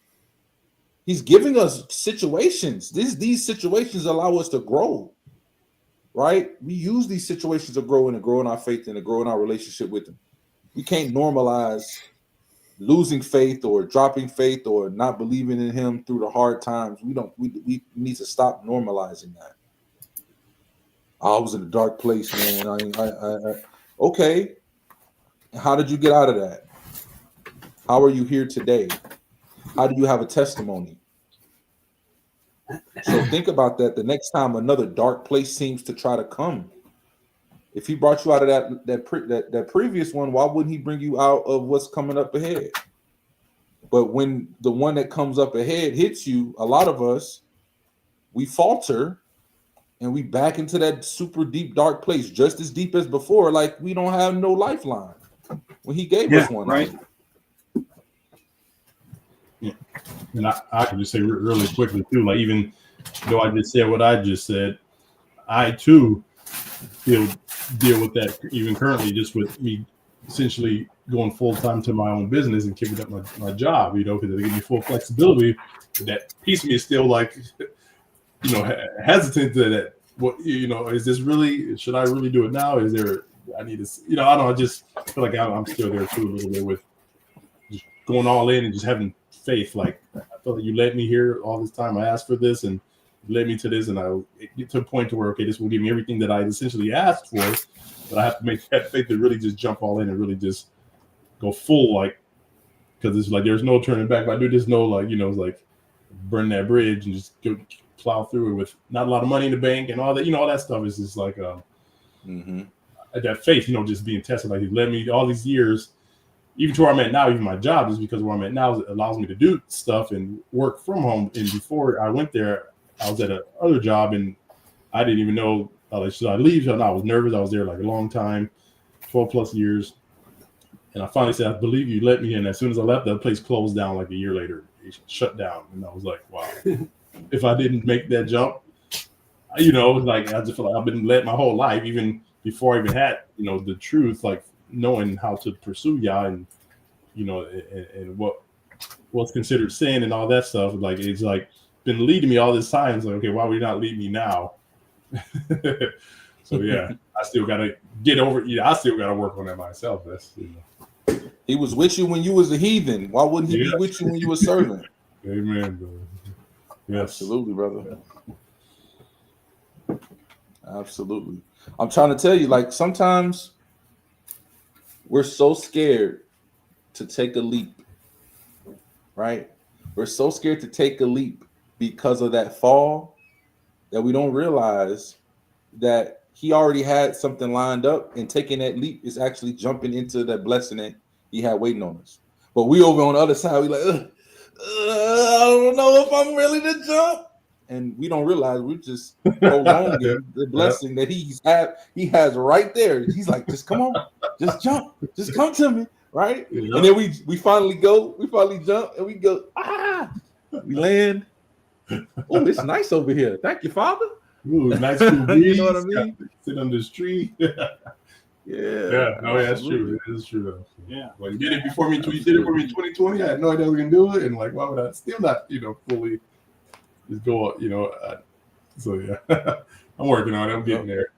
He's giving us situations. These situations allow us to grow, right? We use these situations to grow and to grow in our faith and to grow in our relationship with him. We can't normalize losing faith or dropping faith or not believing in him through the hard times. We need to stop normalizing that. I was in a dark place, man. Okay. How did you get out of that? How are you here today? How do you have a testimony? So think about that the next time another dark place seems to try to come. If he brought you out of that previous one, why wouldn't he bring you out of what's coming up ahead? But when the one that comes up ahead hits you, a lot of us, we falter and we back into that super deep, dark place, just as deep as before. Like we don't have no lifeline when he gave us one. Right. Yeah. And I can just say really quickly too, like even though I just said what I just said, I too deal with that even currently, just with me essentially going full time to my own business and keeping up my job, because they give me full flexibility. That piece of me is still like, hesitant to that. What, is this really, should I really do it now? Is there, I need to, I don't know. I just feel like I'm still there too a little bit with just going all in and just having faith. Like I feel like you led me here all this time. I asked for this and you led me to this, and I get to a point to where, okay, this will give me everything that I essentially asked for, but I have to make that faith to really just jump all in and really just go full, like, because it's like there's no turning back. If I do this, no, like, it's like burn that bridge and just go plow through it with not a lot of money in the bank and all that. All that stuff is just like that faith. Just being tested. Like he led me all these years, even to where I'm at now. Even my job is because where I'm at now allows me to do stuff and work from home. And before I went there, I was at another job and I didn't even know should I leave. So I was nervous. I was there like a long time, 12 plus years. And I finally said, I believe you let me in. As soon as I left, the place closed down like a year later. It shut down. And I was like, wow, if I didn't make that jump, like I just feel like I've been led my whole life, even before I even had, the truth, like knowing how to pursue Yah and, and what's considered sin and all that stuff. Like, it's like been leading me all this time. It's like, okay, why would you not lead me now? So yeah, I still got to get over. I still got to work on that myself. That's He was with you when you was a heathen. Why wouldn't he be with you when you were serving? Amen, brother. Yes. Absolutely, brother. Absolutely. I'm trying to tell you, like, sometimes we're so scared to take a leap, right? We're so scared to take a leap because of that fall that we don't realize that he already had something lined up, and taking that leap is actually jumping into that blessing that he had waiting on us. But we over on the other side, we like, I don't know if I'm really to jump. And we don't realize we're just prolonging the blessing that he has right there. He's like, just come on, just jump, just come to me, right? And then we finally jump, and we go, we land. Oh, it's nice over here. Thank you, Father. Ooh, nice cool breeze. You know what I mean? Sit under this tree. Yeah. No, that's true. It is true though. Yeah. Well, you did it before me. You did it for me in 2020. I had no idea I was gonna do it, and like, why would I still not, fully just go, So yeah, I'm working on it. I'm getting there.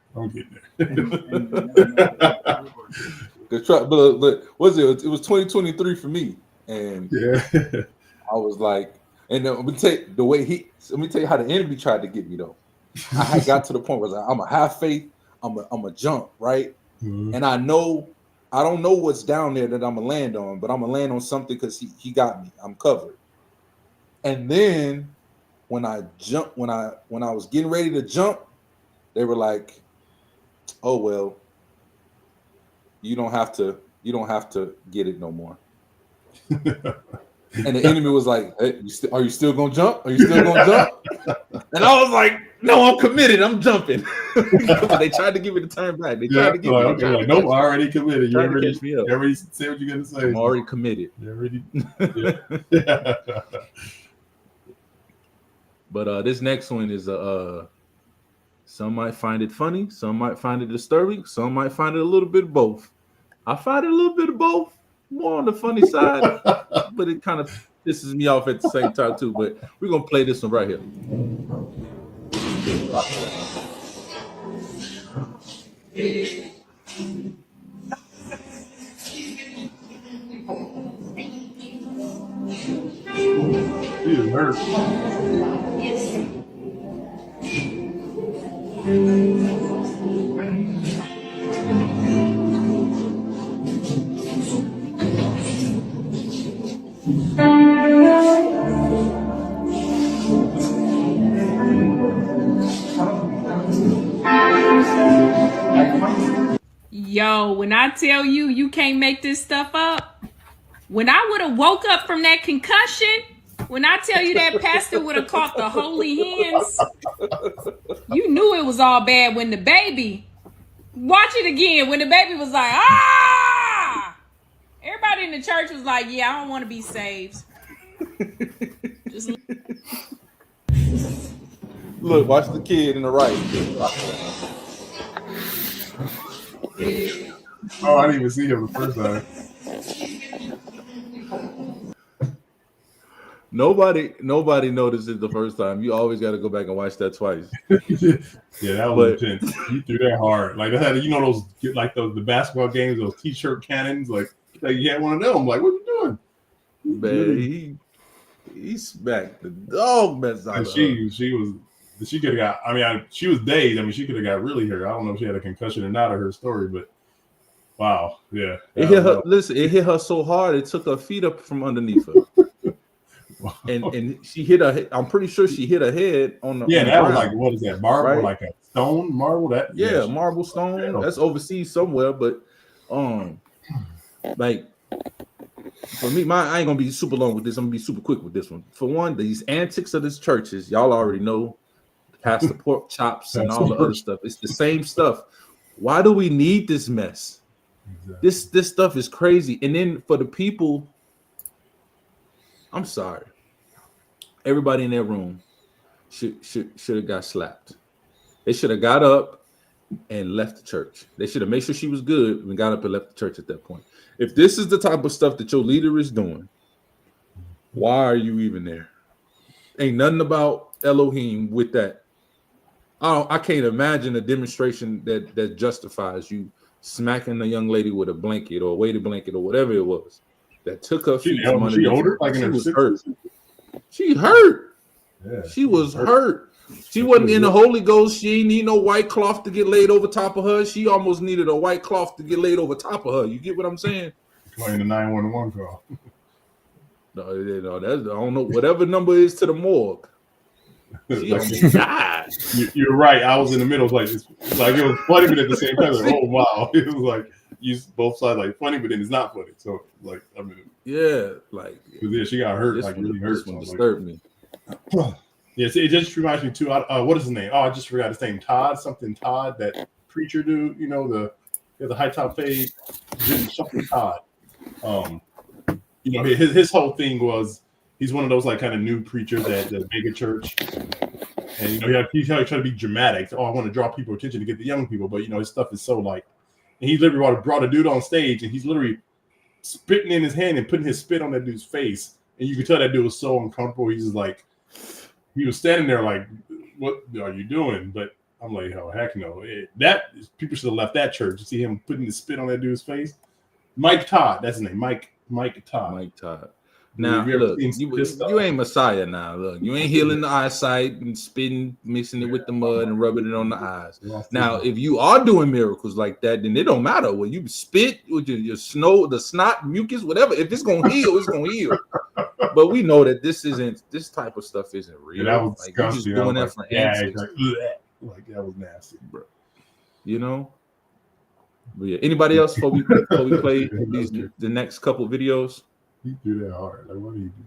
But was it? It was 2023 for me, and I was like, and let me tell you how the enemy tried to get me though. I had got to the point where I'm gonna have faith. I'm a jump, right? Mm-hmm. And I don't know what's down there that I'm gonna land on, but I'm gonna land on something because he got me. I'm covered. And then when I was getting ready to jump, they were like, "Oh well, you don't have to get it no more." And the enemy was like, "Hey, are you still gonna jump? Are you still gonna jump?" And I was like, "No, I'm committed. I'm jumping." They tried to give me the turn back. They tried to give me. Okay, like, nope, I already committed. You already catch me up. You already say what you're gonna say. I'm already committed. You already. But this next one is some might find it funny, some might find it disturbing, some might find it a little bit of both. I find it a little bit of both, more on the funny side, but it kind of pisses me off at the same time too. But we're gonna play this one right here. It hurts. Yo, when I tell you, you can't make this stuff up. When I would have woke up from that concussion, when I tell you that pastor would have caught the holy hands, you knew it was all bad when the baby, watch it again, when the baby was like, everybody in the church was like, yeah, I don't want to be saved. Just look, watch the kid in the right. Oh, I didn't even see him the first time. Nobody noticed it the first time. You always got to go back and watch that twice. Yeah, that was intense. You threw that hard. Like they had, those like the basketball games, those t-shirt cannons. Like you had one of them. Like, what are you doing? Man, he smacked the dog mess out of her. She could have got. I mean, she was dazed. I mean, she could have got really hurt. I don't know if she had a concussion or not of her story, but wow, yeah. It hit her. Listen, it hit her so hard it took her feet up from underneath her. and she hit her head. I'm pretty sure she hit her head on the Yeah, on the that was ground, like, what is that, marble, right? like a stone marble? That Yeah, marble stone. That's overseas somewhere, but like for me, I ain't gonna be super long with this. I'm gonna be super quick with this one. For one, these antics of this churches, y'all already know, past the pork chops and all the other stuff. It's the same stuff. Why do we need this mess? This stuff is crazy. And then for the people, I'm sorry, everybody in that room should have got slapped. They should have got up and left the church. They should have made sure she was good and got up and left the church at that point. If this is the type of stuff that your leader is doing, why are you even there? Ain't nothing about Elohim with that. I can't imagine a demonstration that justifies you smacking a young lady with a blanket or a weighted blanket or whatever it was that took her feet from underneath. She older, like in her was 60s? hurt. She hurt. Yeah, she was hurt. She wasn't in the Holy Ghost. She ain't need no white cloth to get laid over top of her. She almost needed a white cloth to get laid over top of her. You get what I'm saying? Playing the 911 call. No, that's, I don't know. Whatever number is to the morgue. She almost died. You're right. I was in the middle. Like it was funny, but at the same time, like, oh wow, it was like you both sides like funny, but then it's not funny. So like, I mean, yeah, like yeah, she got hurt. Like really hurt. This one disturbed me. Yes, it just reminds me too. What is his name? Oh, I just forgot his name. Todd, that preacher dude. You know the high top fade, something Todd. You know his whole thing was he's one of those like kind of new preachers at the mega church, and you know he's trying to be dramatic. Oh, I want to draw people attention to get the young people, but you know his stuff is so like, and he literally brought a dude on stage, and he's literally spitting in his hand and putting his spit on that dude's face, and you could tell that dude was so uncomfortable. He's just like, he was standing there like, what are you doing? But I'm like, oh heck no, people should have left that church. You see him putting the spit on that dude's face. Mike Todd, that's his name. Mike Todd. Now, look, you ain't Messiah now. Look, you ain't healing the eyesight and spitting, mixing it with the mud and rubbing it on the eyes. Now, if you are doing miracles like that, then it don't matter. When you spit with your the snot, mucus, whatever, if it's going to heal, it's going to heal. But we know that this type of stuff isn't real. Yeah, that was like, you're just doing that for antics. Like that was nasty, bro. You know? But yeah, anybody else before we play the next couple videos? You do that hard. Like, what are you doing?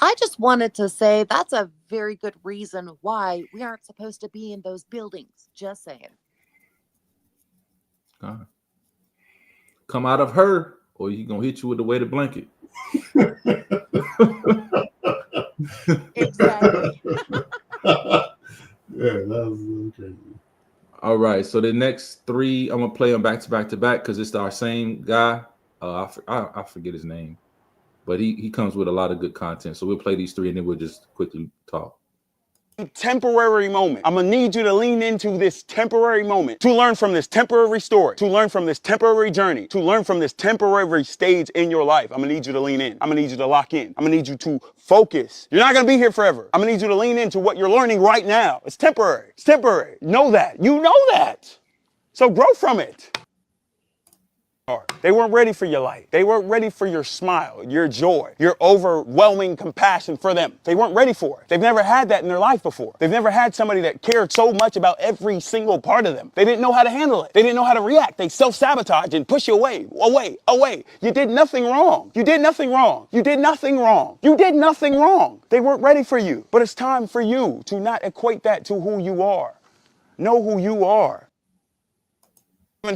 I just wanted to say that's a very good reason why we aren't supposed to be in those buildings. Just saying. Come out of her, or he's gonna hit you with the weighted blanket. Exactly. Yeah, that was really crazy. All right, so the next three, I'm gonna play them back to back because it's our same guy. I forget his name, but he comes with a lot of good content. So we'll play these three and then we'll just quickly talk. Temporary moment. I'm gonna need you to lean into this temporary moment to learn from this temporary story, to learn from this temporary journey, to learn from this temporary stage in your life. I'm gonna need you to lean in. I'm gonna need you to lock in. I'm gonna need you to focus. You're not gonna be here forever. I'm gonna need you to lean into what you're learning right now. It's temporary. It's temporary. Know that. You know that. So grow from it. They weren't ready for your light. They weren't ready for your smile, your joy, your overwhelming compassion for them. They weren't ready for it. They've never had that in their life before. They've never had somebody that cared so much about every single part of them. They didn't know how to handle it. They didn't know how to react. They self-sabotage and push you away, away, away. You did nothing wrong. You did nothing wrong. You did nothing wrong. You did nothing wrong. They weren't ready for you. But it's time for you to not equate that to who you are. Know who you are.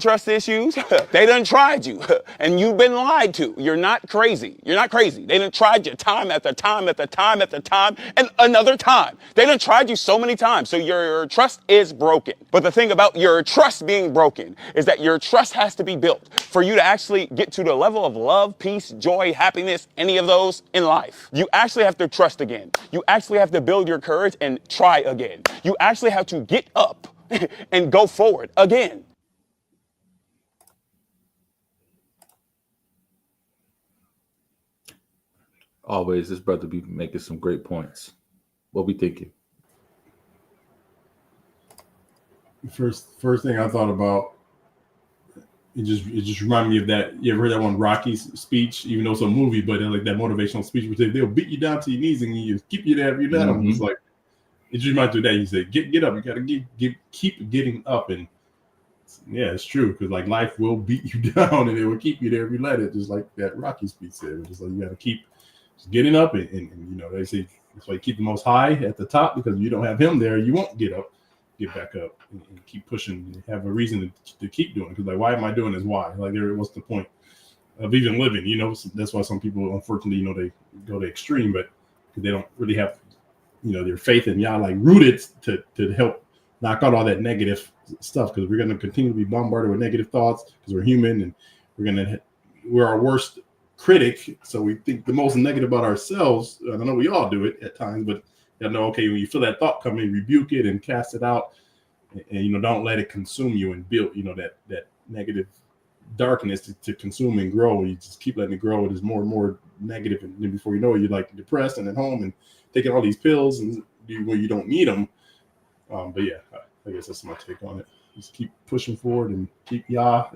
Trust issues, they done tried you and you've been lied to. You're not crazy. You're not crazy. They done tried you time after time after time after time and another time. They done tried you so many times. So your trust is broken. But the thing about your trust being broken is that your trust has to be built for you to actually get to the level of love, peace, joy, happiness, any of those in life. You actually have to trust again. You actually have to build your courage and try again. You actually have to get up and go forward again. Always, this brother be making some great points. What we thinking? First thing I thought about, it just reminded me of that. You ever heard that one Rocky's speech? Even though it's a movie, but like that motivational speech, where they'll beat you down to your knees and you keep you there if you let them. It's like it just reminds me of that. You say get up. You gotta keep getting up, and yeah, it's true because like life will beat you down and it will keep you there if you let it. Just like that Rocky speech said, it's like you gotta keep getting up, and you know they say that's why you keep the Most High at the top, because if you don't have Him there, you won't get back up and keep pushing and have a reason to keep doing it. Because like, why am I doing this? Why? Like, what's the point of even living? You know, so that's why some people, unfortunately, you know, they go to extreme, but they don't really have, you know, their faith in Yah like rooted to help knock out all that negative stuff. Because we're going to continue to be bombarded with negative thoughts because we're human, and we're our worst critic. So we think the most negative about ourselves. I know we all do it at times, but you know, okay, when you feel that thought coming, rebuke it and cast it out, and you know, don't let it consume you and build, you know, that negative darkness to consume and grow. You just keep letting it grow. It is more and more negative, and then before you know it, you're like depressed and at home and taking all these pills and when you don't need them. But yeah, I guess that's my take on it. Just keep pushing forward and keep Yah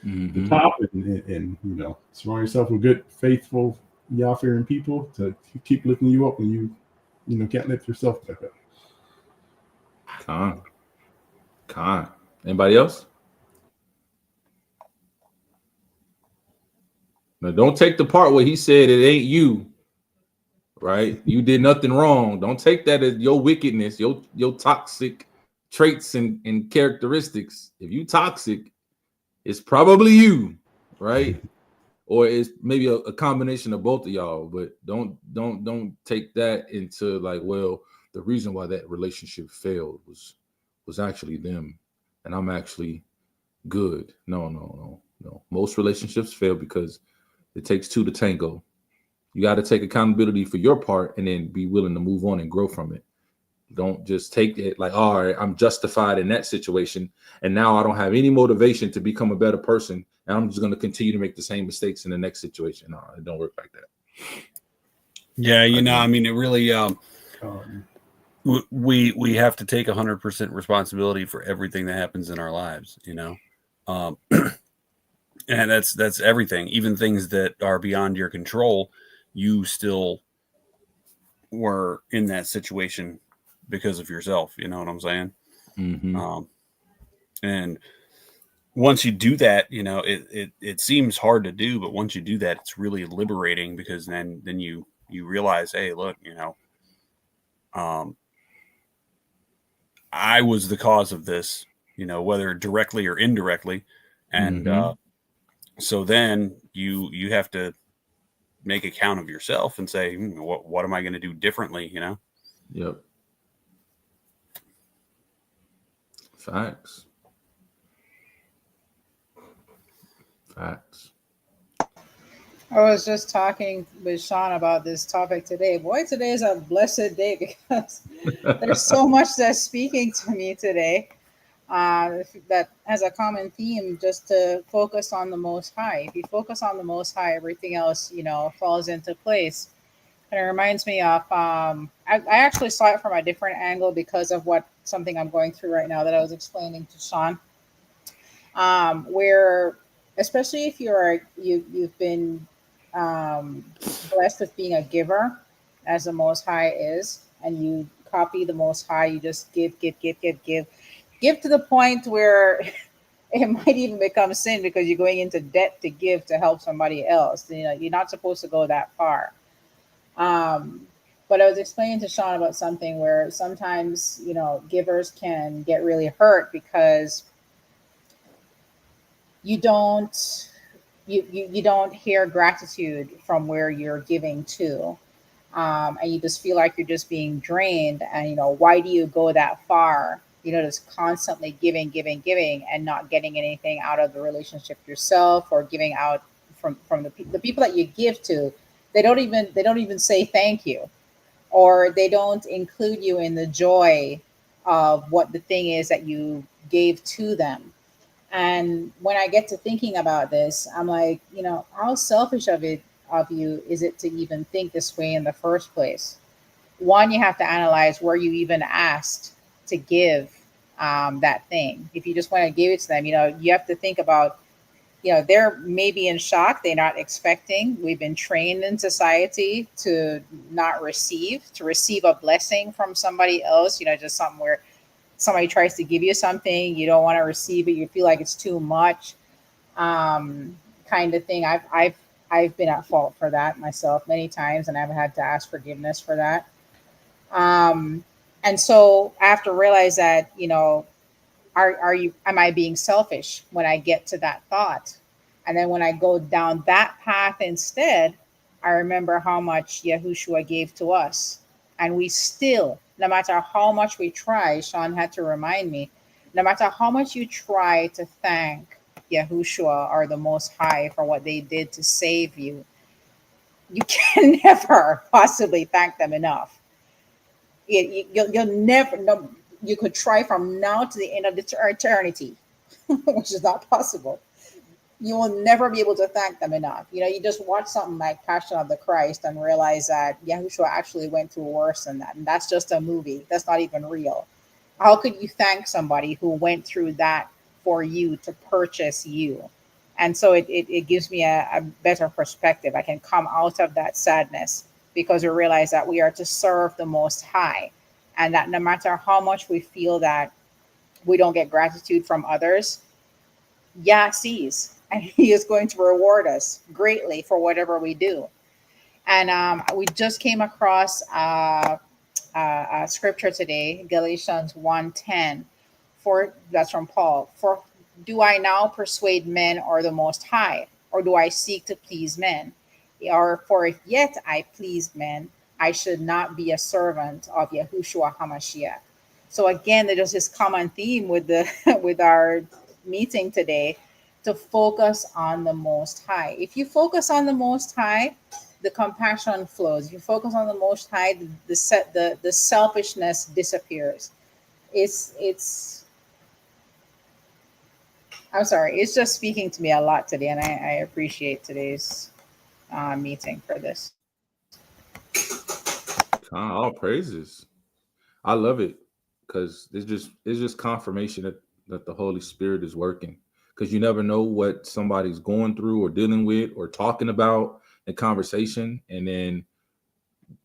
at the top, and you know, surround yourself with good, faithful, Yah-fearing people to keep lifting you up when you know, can't lift yourself back up. Con. Anybody else? Now, don't take the part where he said it ain't you, right? You did nothing wrong. Don't take that as your wickedness, your toxic traits and characteristics. If you toxic, it's probably you, right? Or it's maybe a combination of both of y'all. But don't take that into like, well, the reason why that relationship failed was actually them, and I'm actually good. No. Most relationships fail because it takes two to tango. You got to take accountability for your part and then be willing to move on and grow from it. Don't just take it like, all right, I'm justified in that situation, and now I don't have any motivation to become a better person, and I'm just going to continue to make the same mistakes in the next situation. No, it don't work like that. Yeah, you know, I mean, it really we have to take 100% responsibility for everything that happens in our lives, you know. And that's everything, even things that are beyond your control. You still were in that situation because of yourself. You know what I'm saying? And once you do that, you know, it seems hard to do, but once you do that, it's really liberating, because then you realize, hey, look, you know, I was the cause of this, you know, whether directly or indirectly. And so then you have to make account of yourself and say, what am I going to do differently? You know? Yep. Facts. I was just talking with Sean about this topic today. Boy, today is a blessed day because there's so much that's speaking to me today that has a common theme, just to focus on the Most High. If you focus on the Most High, everything else, you know, falls into place. And it reminds me of, I actually saw it from a different angle because of something I'm going through right now that I was explaining to Sean. Where, especially if you've been blessed with being a giver, as the Most High is, and you copy the Most High, you just give to the point where it might even become sin because you're going into debt to give to help somebody else. You know, you're not supposed to go that far. But I was explaining to Sean about something where sometimes, you know, givers can get really hurt because you don't hear gratitude from where you're giving to, and you just feel like you're just being drained. And you know, why do you go that far, you know, just constantly giving and not getting anything out of the relationship yourself, or giving out from the people that you give to? They don't even say thank you, or they don't include you in the joy of what the thing is that you gave to them. And when I get to thinking about this, I'm like, you know, how selfish of you is it to even think this way in the first place? One, you have to analyze where you even asked to give that thing. If you just want to give it to them, you know, you have to think about they're maybe in shock. They're not expecting. We've been trained in society to not receive, to receive a blessing from somebody else, just something where somebody tries to give you something, you don't want to receive it, you feel like it's too much, kind of thing. I've been at fault for that myself many times, and I've had to ask forgiveness for that. And so I have to realize that, am I being selfish when I get to that thought? And then when I go down that path instead, I remember how much Yahushua gave to us. And we still, no matter how much we try, Sean had to remind me, no matter how much you try to thank Yahushua or the Most High for what they did to save you, you can never possibly thank them enough. You'll never know. You could try from now to the end of the eternity, which is not possible. You will never be able to thank them enough. You just watch something like Passion of the Christ and realize that Yahushua actually went through worse than that. And that's just a movie. That's not even real. How could you thank somebody who went through that for you to purchase you? And so it gives me a better perspective. I can come out of that sadness because we realize that we are to serve the Most High. And that no matter how much we feel that we don't get gratitude from others, Yah sees, and he is going to reward us greatly for whatever we do. And we just came across a scripture today, Galatians 1:10. That's from Paul. For do I now persuade men or the Most High, or do I seek to please men? Or for if yet I pleased men, I should not be a servant of Yahushua HaMashiach. So again, there's this common theme with with our meeting today, to focus on the Most High. If you focus on the Most High, the compassion flows. If you focus on the Most High, the selfishness disappears. I'm sorry, it's just speaking to me a lot today, and I appreciate today's meeting for this. All praises. I love it because it's just confirmation that the Holy Spirit is working. Because you never know what somebody's going through or dealing with or talking about in conversation, and then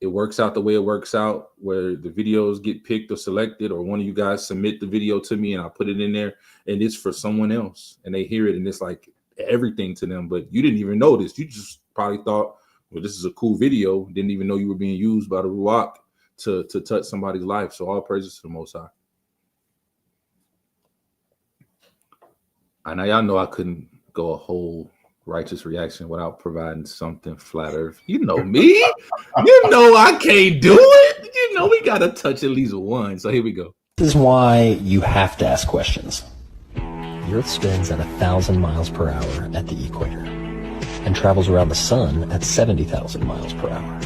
it works out the way it works out, where the videos get picked or selected, or one of you guys submit the video to me and I put it in there, and it's for someone else, and they hear it, and it's like everything to them. But you didn't even notice. You just probably thought, well, this is a cool video. Didn't even know you were being used by the Ruach to touch somebody's life. So all praises to the Most High. And y'all know I couldn't go a whole righteous reaction without providing something flat earth. You know me. You know I can't do it. You know we got to touch at least one. So here we go. This is why you have to ask questions. The Earth spins at 1,000 miles per hour at the equator and travels around the sun at 70,000 miles per hour.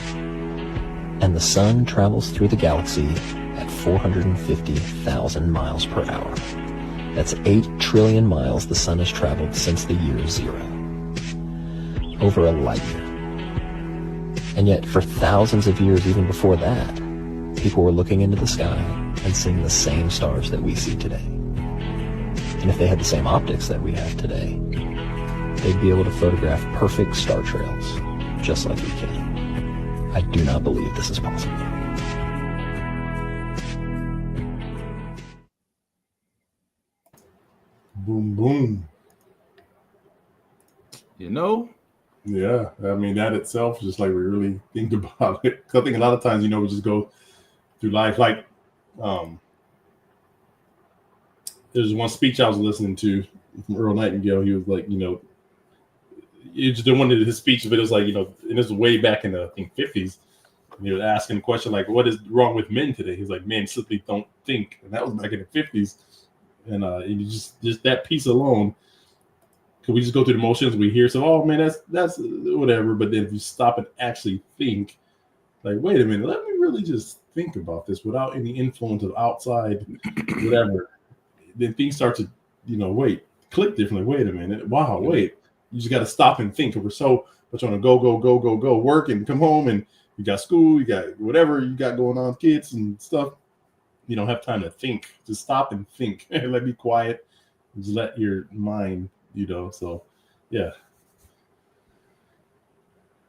And the sun travels through the galaxy at 450,000 miles per hour. That's 8 trillion miles the sun has traveled since the year 0. Over a light year. And yet, for thousands of years, even before that, people were looking into the sky and seeing the same stars that we see today. And if they had the same optics that we have today, they'd be able to photograph perfect star trails, just like we can. I do not believe this is possible. Boom, boom. You know? Yeah, I mean, that itself, just like we really think about it. I think a lot of times, we just go through life. Like, there's one speech I was listening to from Earl Nightingale. He was like, you just one of his speeches, but it was like, and this was way back in the, I think, 50s. And he was asking a question like, what is wrong with men today? He's like, men simply don't think. And that was back in the 50s. And just that piece alone, could we just go through the motions? We hear, so, oh man, that's whatever. But then if you stop and actually think, like, wait a minute, let me really just think about this without any influence of outside whatever, then things start to, click differently. Wait a minute, wow, wait. You just got to stop and think. We're so much on a go, work and come home, and you got school, you got whatever you got going on, kids and stuff. You don't have time to think. Just stop and think. Let me quiet. Just let your mind, so Yeah.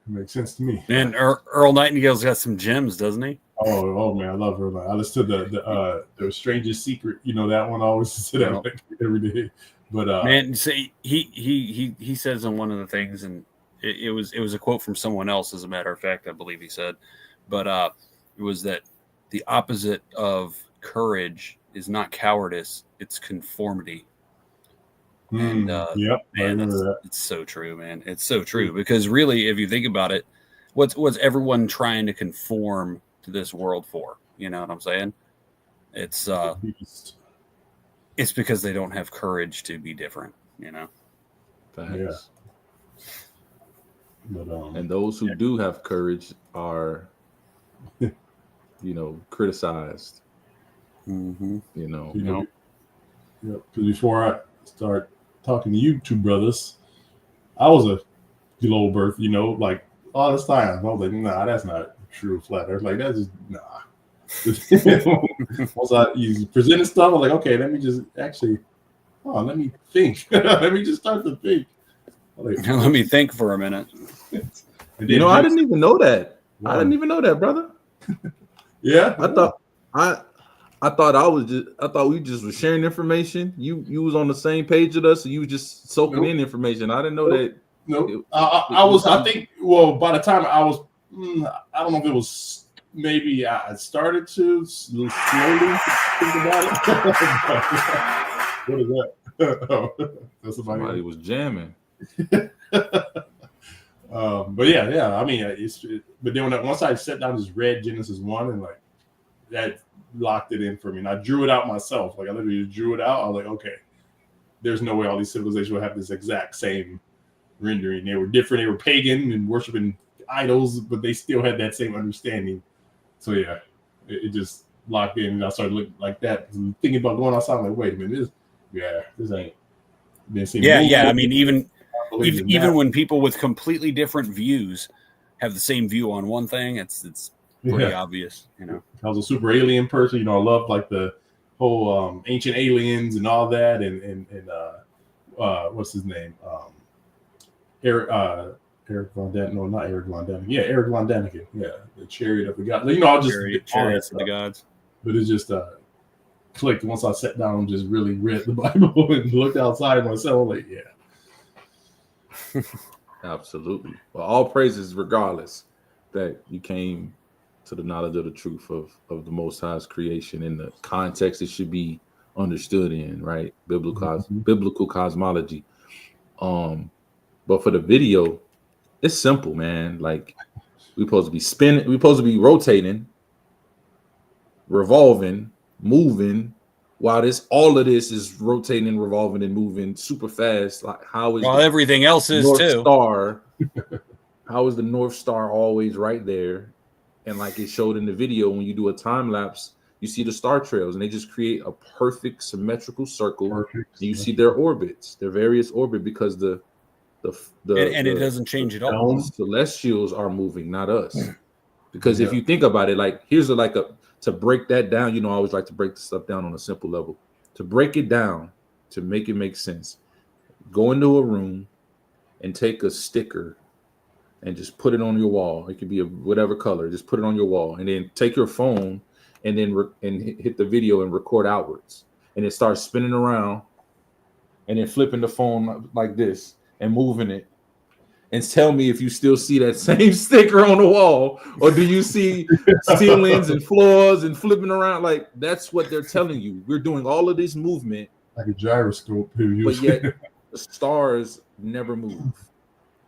Makes sense to me. And Earl Nightingale's got some gems, doesn't he? Oh man, I love her. I listen to the Strangest Secret. You know that one. I always listen to that like every day. But man, see, he says on one of the things, and it was a quote from someone else, as a matter of fact, I believe he said, but it was that the opposite of courage is not cowardice, it's conformity. And yep, man, it's so true, man. It's so true, because really, if you think about it, what's everyone trying to conform to this world for? You know what I'm saying? It's because they don't have courage to be different, you know. Yeah. But, and those who do have courage are, you know, criticized. Mm-hmm. You know. Yeah. Because before I start talking to you two brothers, I was a low birth, you know, like all this time. I was like, nah, that's not true flat earth. Like, that's just nah. Once you presented stuff, I was like, okay, let me just actually, let me think. Let me just start to think. Like, let me think for a minute. You know, I didn't even know that. I didn't even know that, brother. Yeah, I thought we just were sharing information. You was on the same page with us, and you was just soaking in information. I didn't know that. No, I think. Well, by the time I was, I don't know if it was. Maybe I started to slowly think about it. What is that? That's somebody was jamming. But yeah. I mean, but then once I sat down, just read Genesis 1, and like that locked it in for me. And I drew it out myself. Like I literally just drew it out. I was like, okay, there's no way all these civilizations will have this exact same rendering. They were different. They were pagan and worshiping idols, but they still had that same understanding. So yeah, it just locked in, and I started looking like that, thinking about going outside. I'm like, wait a minute, this ain't. Yeah. I mean, even when people with completely different views have the same view on one thing, it's pretty obvious, you know. I was a super alien person, you know. I loved like the whole ancient aliens and all that, and what's his name? Eric Von Daniken. No, not Eric Von Daniken. Yeah, Eric Von Daniken. Yeah, the Chariot of the Gods. You know, I'll just Chariots of the Gods. But it's just clicked once I sat down and just really read the Bible and looked outside myself. Like, yeah. Absolutely. Well, all praises, regardless, that you came to the knowledge of the truth of the Most High's creation in the context it should be understood in, right? Biblical cosmology. But for the video, it's simple, man. Like, we're supposed to be spinning, we're supposed to be rotating, revolving, moving, while all of this is rotating and revolving and moving super fast. Like, how is everything else is North too? Star? How is the North Star always right there? And like it showed in the video, when you do a time lapse, you see the star trails, and they just create a perfect symmetrical circle. And you see their orbits, their various orbit, because it doesn't change at all. The celestials are moving, not us. Because if you think about it, like here's to break that down. You know, I always like to break the stuff down on a simple level. To break it down, to make it make sense, go into a room and take a sticker and just put it on your wall. It could be of whatever color. Just put it on your wall, and then take your phone and then hit the video and record outwards, and it starts spinning around, and then flipping the phone like this and moving it, and tell me if you still see that same sticker on the wall, or do you see ceilings and floors and flipping around? Like, that's what they're telling you. We're doing all of this movement like a gyroscope, but yet the stars never move.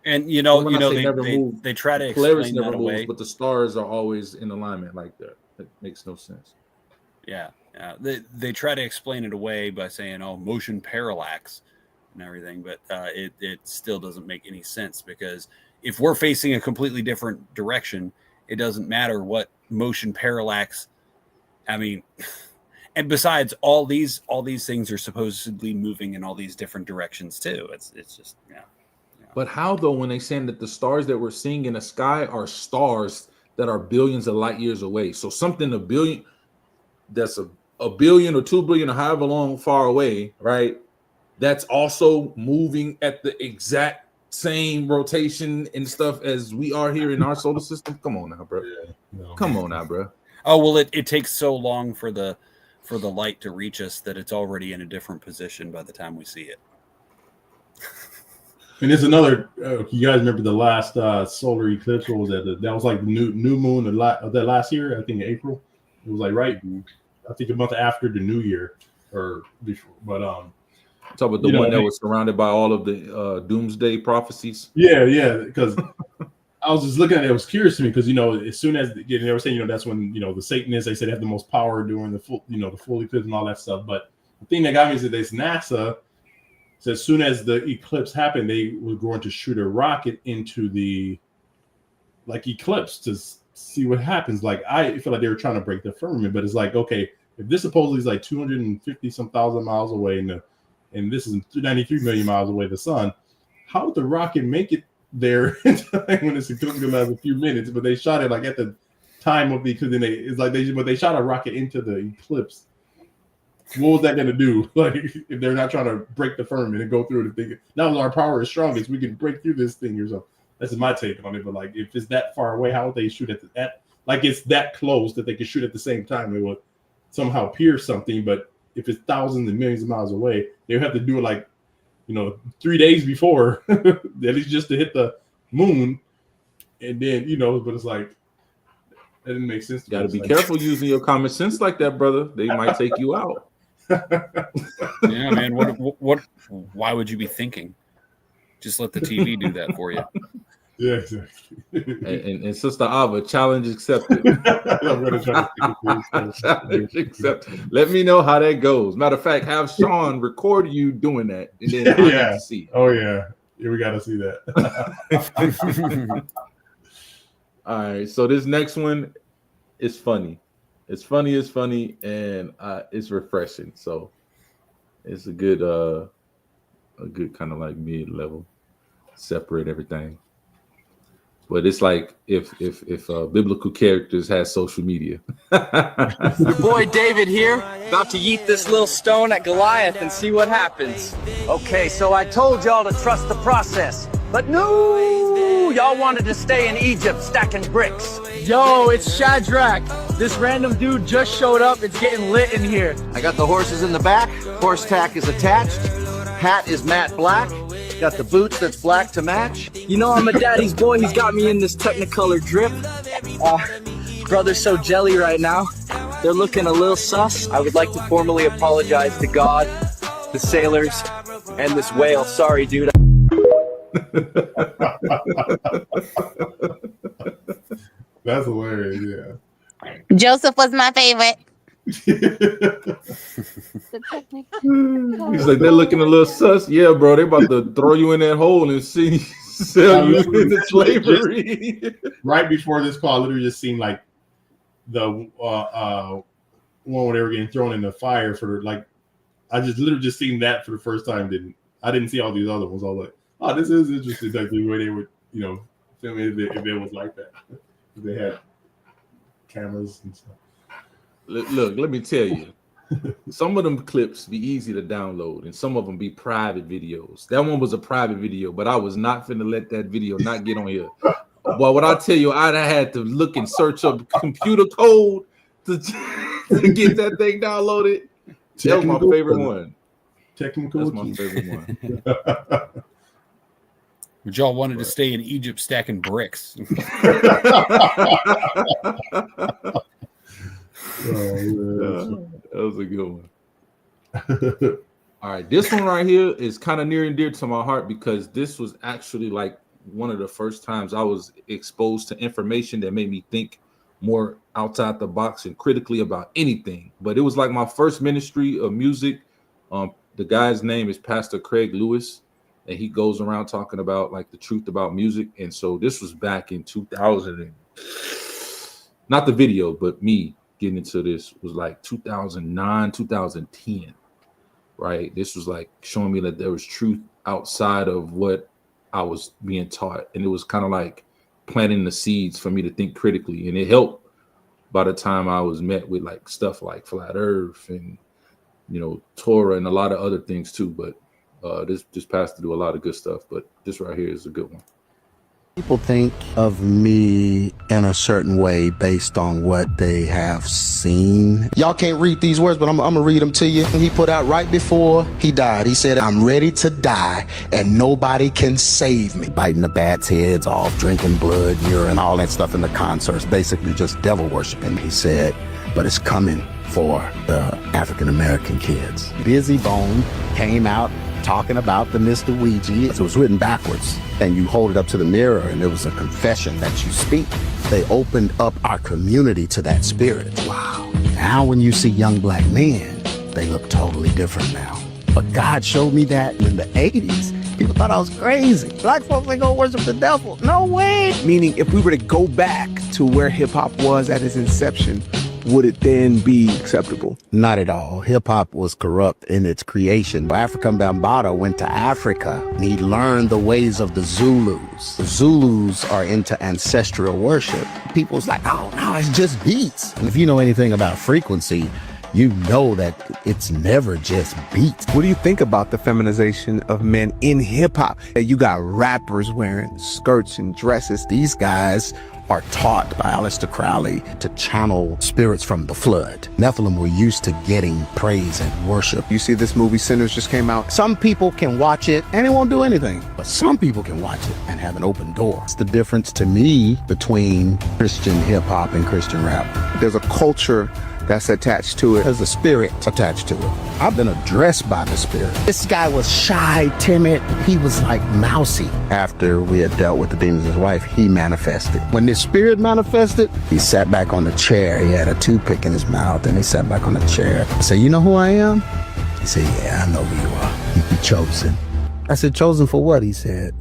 And they try to explain that away, but the stars are always in alignment like that. That makes no sense. Yeah. They try to explain it away by saying, "Oh, motion parallax," and everything, but it still doesn't make any sense, because if we're facing a completely different direction, it doesn't matter what motion parallax. I mean, and besides, all these things are supposedly moving in all these different directions too. It's just But how though, when they saying that the stars that we're seeing in the sky are stars that are billions of light years away? So something a billion, that's a billion or 2 billion or however long far away, right? that's also moving at the exact same rotation and stuff as we are here in our solar system? Come on now, bro. Come on now, bro. Oh well, it takes so long for the light to reach us that it's already in a different position by the time we see it. And there's another. You guys remember the last solar eclipse? What was that? That was like the new moon of that last year. I think in April. It was like right. I think a month after the New Year or before. But talk about the one that was surrounded by all of the doomsday prophecies. Yeah. Because I was just looking at it. It was curious to me because as soon as they were saying that's when the Satanists, they said they have the most power during the full the full eclipse and all that stuff. But the thing that got me is that this NASA. So as soon as the eclipse happened, they were going to shoot a rocket into the eclipse to see what happens. Like I feel like they were trying to break the firmament, but it's like, okay, if this supposedly is like 250 some thousand miles away, and this is 93 million miles away, the sun, how would the rocket make it there when it's going to last a few minutes? But they shot it like at the time of the because they shot a rocket into the eclipse. What was that going to do? Like, if they're not trying to break the firmament and go through it, and think now our power is strongest, we can break through this thing or something. That's my take on it. But like, if it's that far away, how would they shoot at like it's that close that they could shoot at the same time? They would somehow pierce something. But if it's thousands and millions of miles away, they would have to do it like 3 days before, at least just to hit the moon. And then but it's like that didn't make sense. You got to be careful using your common sense like that, brother. They might take you out. Yeah, man. What? Why would you be thinking? Just let the TV do that for you. Yeah, exactly. and Sister Ava, challenge accepted. Challenge accepted. Let me know how that goes. Matter of fact, have Sean record you doing that, and then I get to see. Oh yeah, we got to see that. All right, so this next one is funny. It's funny, and it's refreshing. So it's a good kind of like mid-level, separate everything. But it's like if biblical characters had social media. Your boy David here, about to yeet this little stone at Goliath and see what happens. Okay, so I told y'all to trust the process, but no, y'all wanted to stay in Egypt stacking bricks. Yo, it's Shadrach. This random dude just showed up. It's getting lit in here. I got the horses in the back. Horse tack is attached. Hat is matte black. Got the boots that's black to match. You know I'm a daddy's boy. He's got me in this Technicolor drip. Brother's so jelly right now. They're looking a little sus. I would like to formally apologize to God, the sailors, and this whale. Sorry, dude. That's hilarious, yeah. Joseph was my favorite. He's like, they're looking a little sus. Yeah, bro, they about to throw you in that hole and sell you into slavery. Right before this call, I literally just seen like the one where they were getting thrown in the fire I just literally just seen that for the first time. I didn't see all these other ones. I was like, oh, this is interesting. Like the way they would, film it if it was like that. If they had cameras and stuff. Look, let me tell you, some of them clips be easy to download, and some of them be private videos. That one was a private video, but I was not finna let that video not get on here. Well, what I tell you, I had to look and search up computer code to get that thing downloaded. That was my favorite one. Technical. That's my favorite one. But y'all wanted to stay in Egypt stacking bricks. That was a good one. All right, this one right here is kind of near and dear to my heart because this was actually like one of the first times I was exposed to information that made me think more outside the box and critically about anything. But it was like my first ministry of music. The guy's name is Pastor Craig Lewis, and he goes around talking about like the truth about music. And so this was back in 2000, not the video, but me getting into this was like 2009, 2010, right? This was like showing me that there was truth outside of what I was being taught. And it was kind of like planting the seeds for me to think critically. And it helped by the time I was met with like stuff like Flat Earth and, Torah and a lot of other things too. But This pastor do a lot of good stuff, but this right here is a good one. People think of me in a certain way based on what they have seen. Y'all can't read these words, but I'm gonna read them to you. He put out right before he died. He said, "I'm ready to die and nobody can save me." Biting the bats' heads off, drinking blood, urine, all that stuff in the concerts, basically just devil worshiping. He said, but it's coming for the African American kids. Busy Bone came out talking about the Mr. Ouija. It was written backwards, and you hold it up to the mirror, and it was a confession that you speak. They opened up our community to that spirit. Wow. Now when you see young black men, they look totally different now. But God showed me that in the 80s. People thought I was crazy. Black folks ain't gonna worship the devil. No way. Meaning, if we were to go back to where hip-hop was at its inception, would it then be acceptable? Not at all. Hip-hop was corrupt in its creation. Afrika Bambaataa went to Africa, and he learned the ways of the Zulus. The Zulus are into ancestral worship. People's like, oh, no, it's just beats. And if you know anything about frequency, you know that it's never just beats. What do you think about the feminization of men in hip-hop? You got rappers wearing skirts and dresses. These guys are taught by Aleister Crowley to channel spirits from the flood. Nephilim were used to getting praise and worship. You see this movie Sinners just came out? Some people can watch it and it won't do anything, but some people can watch it and have an open door. It's the difference to me between Christian hip-hop and Christian rap. There's a culture that's attached to it. There's a spirit attached to it. I've been addressed by the spirit. This guy was shy, timid. He was like mousy. After we had dealt with the demons of his wife, he manifested. When this spirit manifested, he sat back on the chair. He had a toothpick in his mouth and he sat back on the chair. I said, "You know who I am?" He said, "Yeah, I know who you are. You're chosen." I said, "Chosen for what?" He said,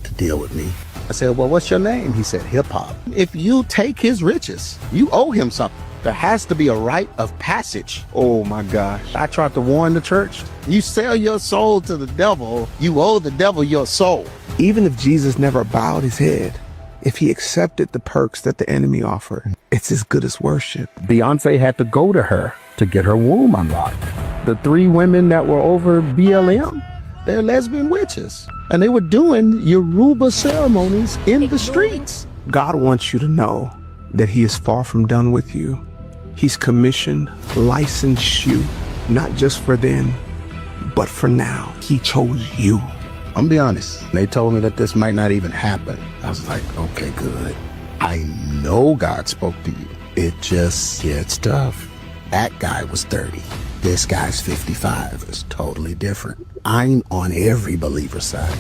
"To deal with me." I said, "Well, what's your name?" He said, "Hip hop." If you take his riches, you owe him something. There has to be a rite of passage. Oh my gosh. I tried to warn the church. You sell your soul to the devil, you owe the devil your soul. Even if Jesus never bowed his head, if he accepted the perks that the enemy offered, it's as good as worship. Beyonce had to go to her to get her womb unlocked. The 3 women that were over BLM, they're lesbian witches. And they were doing Yoruba ceremonies in the streets. God wants you to know that he is far from done with you. He's commissioned, licensed you, not just for then, but for now. He chose you. I'm gonna be honest. They told me that this might not even happen. I was like, okay, good. I know God spoke to you. It just gets tough. That guy was 30. This guy's 55. It's totally different. I'm on every believer's side.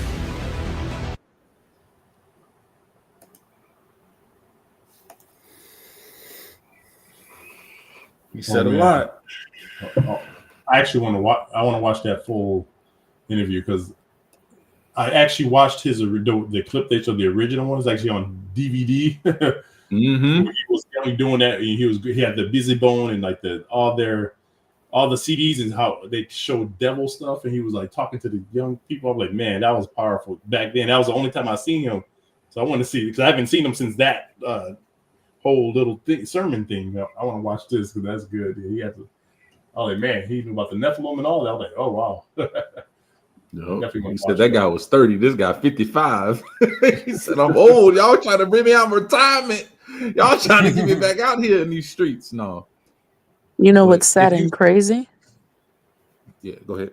He said a lot. I actually want to watch. I want to watch that full interview because I actually watched the clip they showed. The original one is actually on DVD. Mm-hmm. He was doing that. He had the Busy Bone and like all the CDs and how they showed devil stuff, and he was like talking to the young people. I'm like, man, that was powerful back then. That was the only time I seen him, so I want to see because I haven't seen him since that whole little sermon thing. I want to watch this because that's good. He had to. Oh, like, man, he knew about the Nephilim and all that. I was like, oh wow. He said that guy was 30. This guy 55. He said, I'm old. Y'all trying to bring me out of retirement. Y'all trying to get me back out here in these streets. No. You know what's sad and crazy? Yeah, go ahead.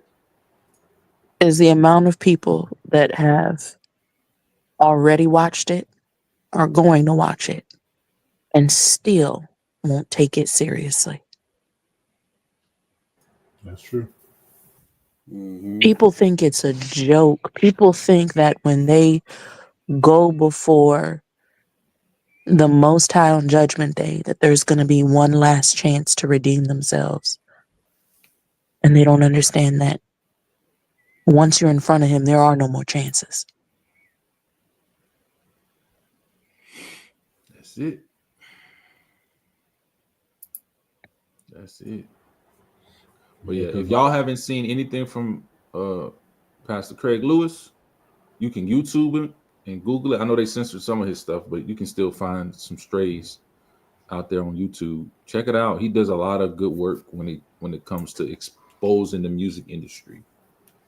Is the amount of people that have already watched it, are going to watch it, and still won't take it seriously. That's true. People think it's a joke. People think that when they go before the Most High on Judgment Day, that there's going to be one last chance to redeem themselves. And they don't understand that once you're in front of him, there are no more chances. That's it. That's it. But yeah, if y'all haven't seen anything from Pastor Craig Lewis, you can YouTube him and Google it. I know they censored some of his stuff, but you can still find some strays out there on YouTube. Check it out. He does a lot of good work when it comes to exposing the music industry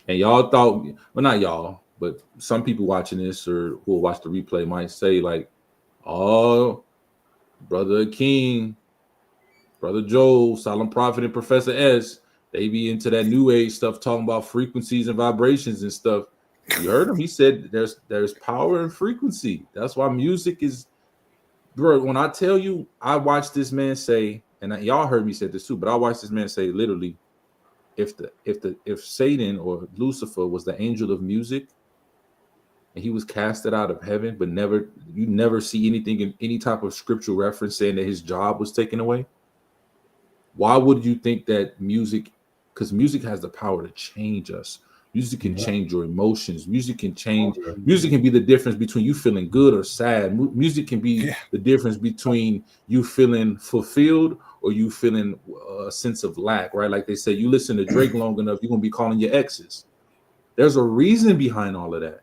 And y'all thought, well, not y'all, but some people watching this or who will watch the replay might say like, oh, Brother King, Brother Joel, Solemn Prophet, and Professor S, they be into that new age stuff, talking about frequencies and vibrations and stuff. You heard him. He said there's power in frequency. That's why music is, bro. When I tell you, I watched this man say, and y'all heard me say this too, but I watched this man say literally, if Satan or Lucifer was the angel of music, and he was casted out of heaven, but you never see anything in any type of scriptural reference saying that his job was taken away. Why would you think that music? Because music has the power to change us. Music can change your emotions. Music can change. Music can be the difference between you feeling good or sad. Music can be the difference between you feeling fulfilled or you feeling a sense of lack, right? Like they say, you listen to Drake long enough, you're gonna be calling your exes. There's a reason behind all of that.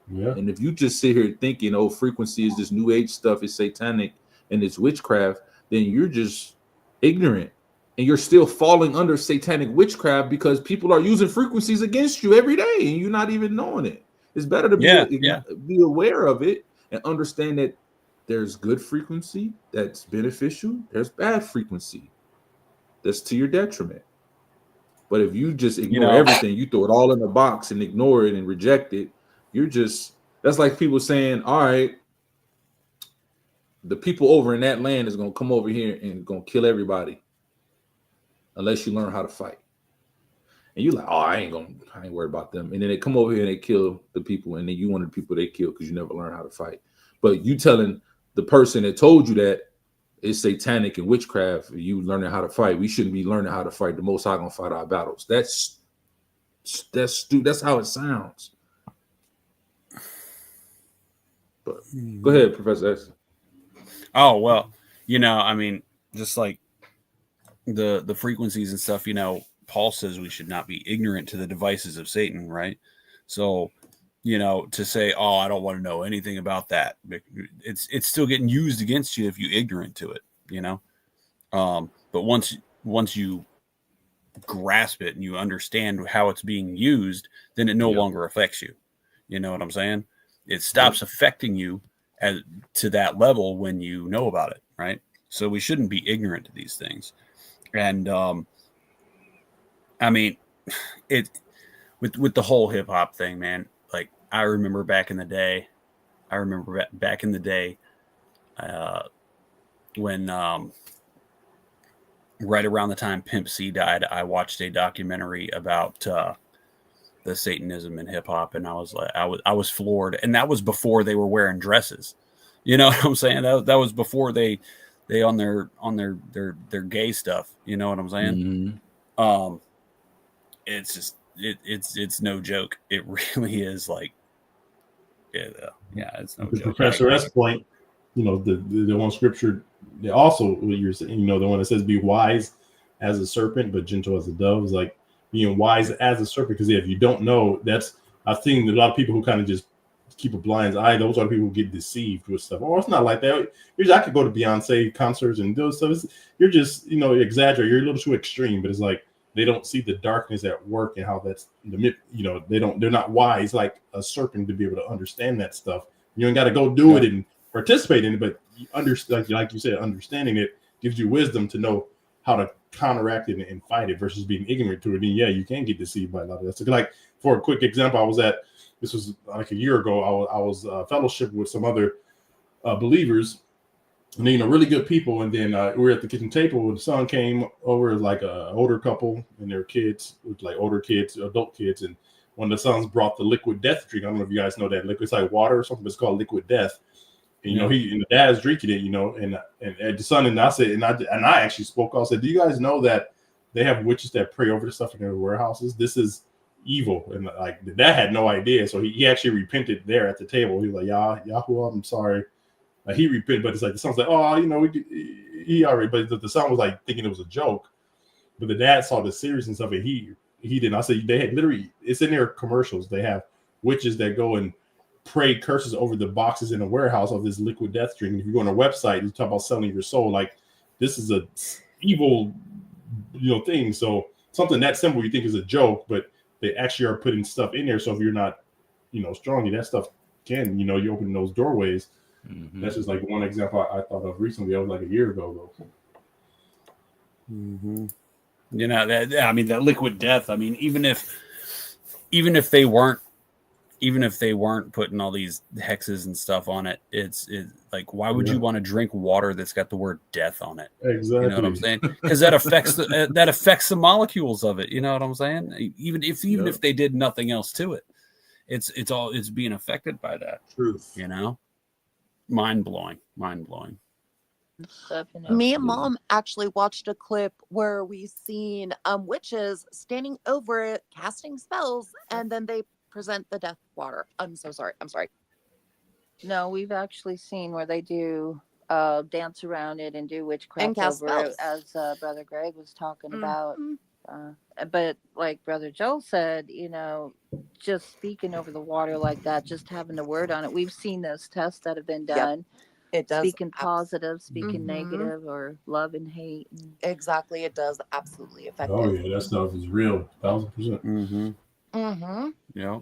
Yeah. And if you just sit here thinking, oh, frequency is this new age stuff, it's satanic and it's witchcraft, then you're just ignorant. And you're still falling under satanic witchcraft because people are using frequencies against you every day and you're not even knowing it. It's better to be aware of it and understand that there's good frequency that's beneficial. There's bad frequency that's to your detriment. But if you just ignore everything, you throw it all in a box and ignore it and reject it, that's like people saying, all right, the people over in that land is going to come over here and going to kill everybody unless you learn how to fight. And you're like, oh, I ain't worried about them. And then they come over here and they kill the people, and then you one of the people they kill because you never learn how to fight. But you telling the person that told you that it's satanic and witchcraft, you learning how to fight. We shouldn't be learning how to fight. The Most High gonna fight our battles. That's how it sounds. But go ahead, Professor X. Oh, well, I mean, just like the frequencies and stuff, Paul says we should not be ignorant to the devices of Satan, right? So, to say, oh, I don't want to know anything about that, it's still getting used against you if you're ignorant to it, but once you grasp it and you understand how it's being used, then it no longer affects you. You know what I'm saying? It stops affecting you to that level when you know about it, right? So we shouldn't be ignorant to these things. And I mean, with the whole hip hop thing, man. Like I remember back in the day, when right around the time Pimp C died, I watched a documentary about the Satanism in hip hop, and I was floored. And that was before they were wearing dresses. You know what I'm saying? That was before they on their gay stuff. You know what I'm saying? Mm-hmm. It's just it's no joke. It really is like, it's no joke. Professor S point, the one scripture, also what you're saying, the one that says be wise as a serpent but gentle as a dove, is like being wise as a serpent. Because if you don't know, I've seen a lot of people who kind of just keep a blind eye. Those are the people who get deceived with stuff. Oh, it's not like that. I could go to Beyonce concerts and do stuff. You're just exaggerate. You're a little too extreme. But it's like they don't see the darkness at work and how that's they're not wise like a serpent to be able to understand that stuff. You ain't got to go do it and participate in it, but like you said, understanding it gives you wisdom to know how to counteract it and fight it versus being ignorant to it. And you can get deceived by a lot of that. So like for a quick example, this was like a year ago. I was fellowship with some other believers, and really good people. And then we were at the kitchen table when the son came over, like a older couple and their kids, with like older kids, adult kids. And one of the sons brought the liquid death drink. I don't know if you guys know that liquid. It's like water or something. But it's called liquid death. And he and the dad's drinking it. And the son and I said, and I actually spoke. I said, do you guys know that they have witches that pray over the stuff in their warehouses? This is evil. And like the dad had no idea. So he actually repented there at the table. He was like, Yahoo, I'm sorry. He repented, but it's like the son's like, oh, he already. But the son was like thinking it was a joke. But the dad saw the seriousness of it. He didn't. I said they had literally. It's in their commercials. They have witches that go and pray curses over the boxes in a warehouse of this liquid death drink. And if you go on a website, you talk about selling your soul. Like this is a evil, thing. So something that simple you think is a joke, but they actually are putting stuff in there. So if you're not, strong, that stuff can, you open those doorways. Mm-hmm. That's just like one example I thought of recently. That was like a year ago though. Mm-hmm. That liquid death. I mean, even if they weren't putting all these hexes and stuff on it, it's like, why would you want to drink water that's got the word death on it? Exactly. You know what I'm saying? Because that affects the molecules of it. You know what I'm saying? Even if they did nothing else to it, it's being affected by that. Truth. Mind blowing. Definitely. Me and Mom actually watched a clip where we seen witches standing over it, casting spells, and then they present the death water. I'm so sorry. No, we've actually seen where they do dance around it and do witchcraft And cast over it, spells. as Brother Greg was talking about. But like Brother Joel said, just speaking over the water like that, just having a word on it. We've seen those tests that have been done. It does. Speaking positive, speaking negative, or love and hate. Exactly. It does absolutely affect Oh it. yeah, that stuff is real, 1000%. Mm-hmm. Mm-hmm. Yeah.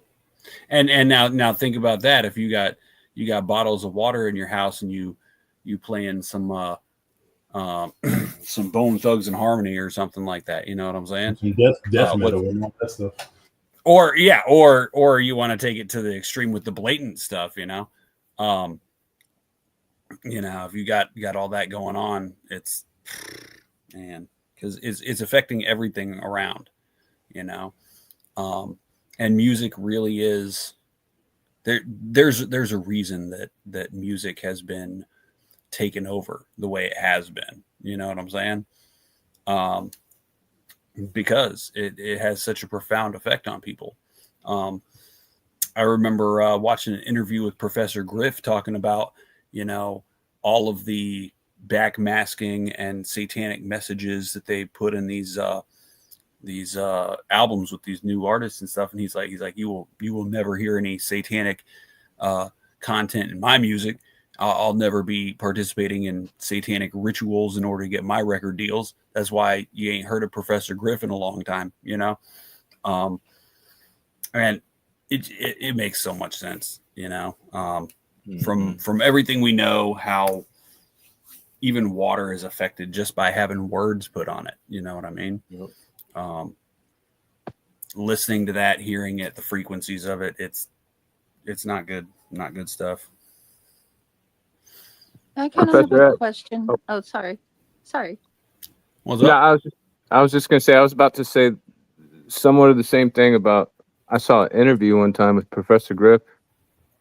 And now think about that. If you got bottles of water in your house and you playing some some Bone Thugs and Harmony or something like that, you know what I'm saying? Death metal and all that stuff. Or you want to take it to the extreme with the blatant stuff, if you got all that going on, it's because it's affecting everything around, and music really is there's a reason that music has been taken over the way it has been. You know what I'm saying? Because it has such a profound effect on people. I remember watching an interview with Professor Griff talking about, all of the backmasking and satanic messages that they put in these albums with these new artists and stuff. And he's like, you will never hear any satanic content in my music. I'll never be participating in satanic rituals in order to get my record deals. That's why you ain't heard of Professor Griff in a long time, and it makes so much sense, from everything we know, how even water is affected just by having words put on it. You know what I mean? Yep. Listening to that, hearing it, the frequencies of it, it's not good stuff. I kind of have a question. Oh, sorry. What's up? I was just gonna say, I was about to say somewhat of the same thing about, I saw an interview one time with Professor Griff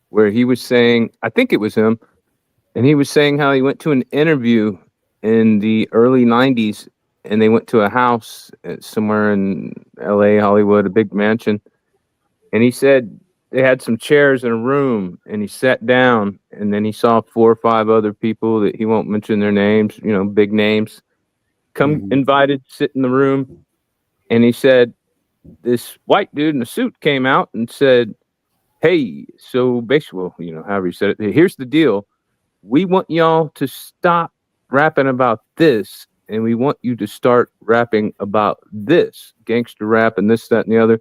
where he was saying, I think it was him, and he was saying how he went to an interview in the early 90s, and they went to a house somewhere in LA, Hollywood, a big mansion. And he said they had some chairs in a room, and he sat down, and then he saw 4 or 5 other people that he won't mention their names, big names, invited, sit in the room. And he said, this white dude in a suit came out and said, hey, so basically, however he said it, here's the deal. We want y'all to stop rapping about this, and we want you to start rapping about this, gangster rap and this, that, and the other.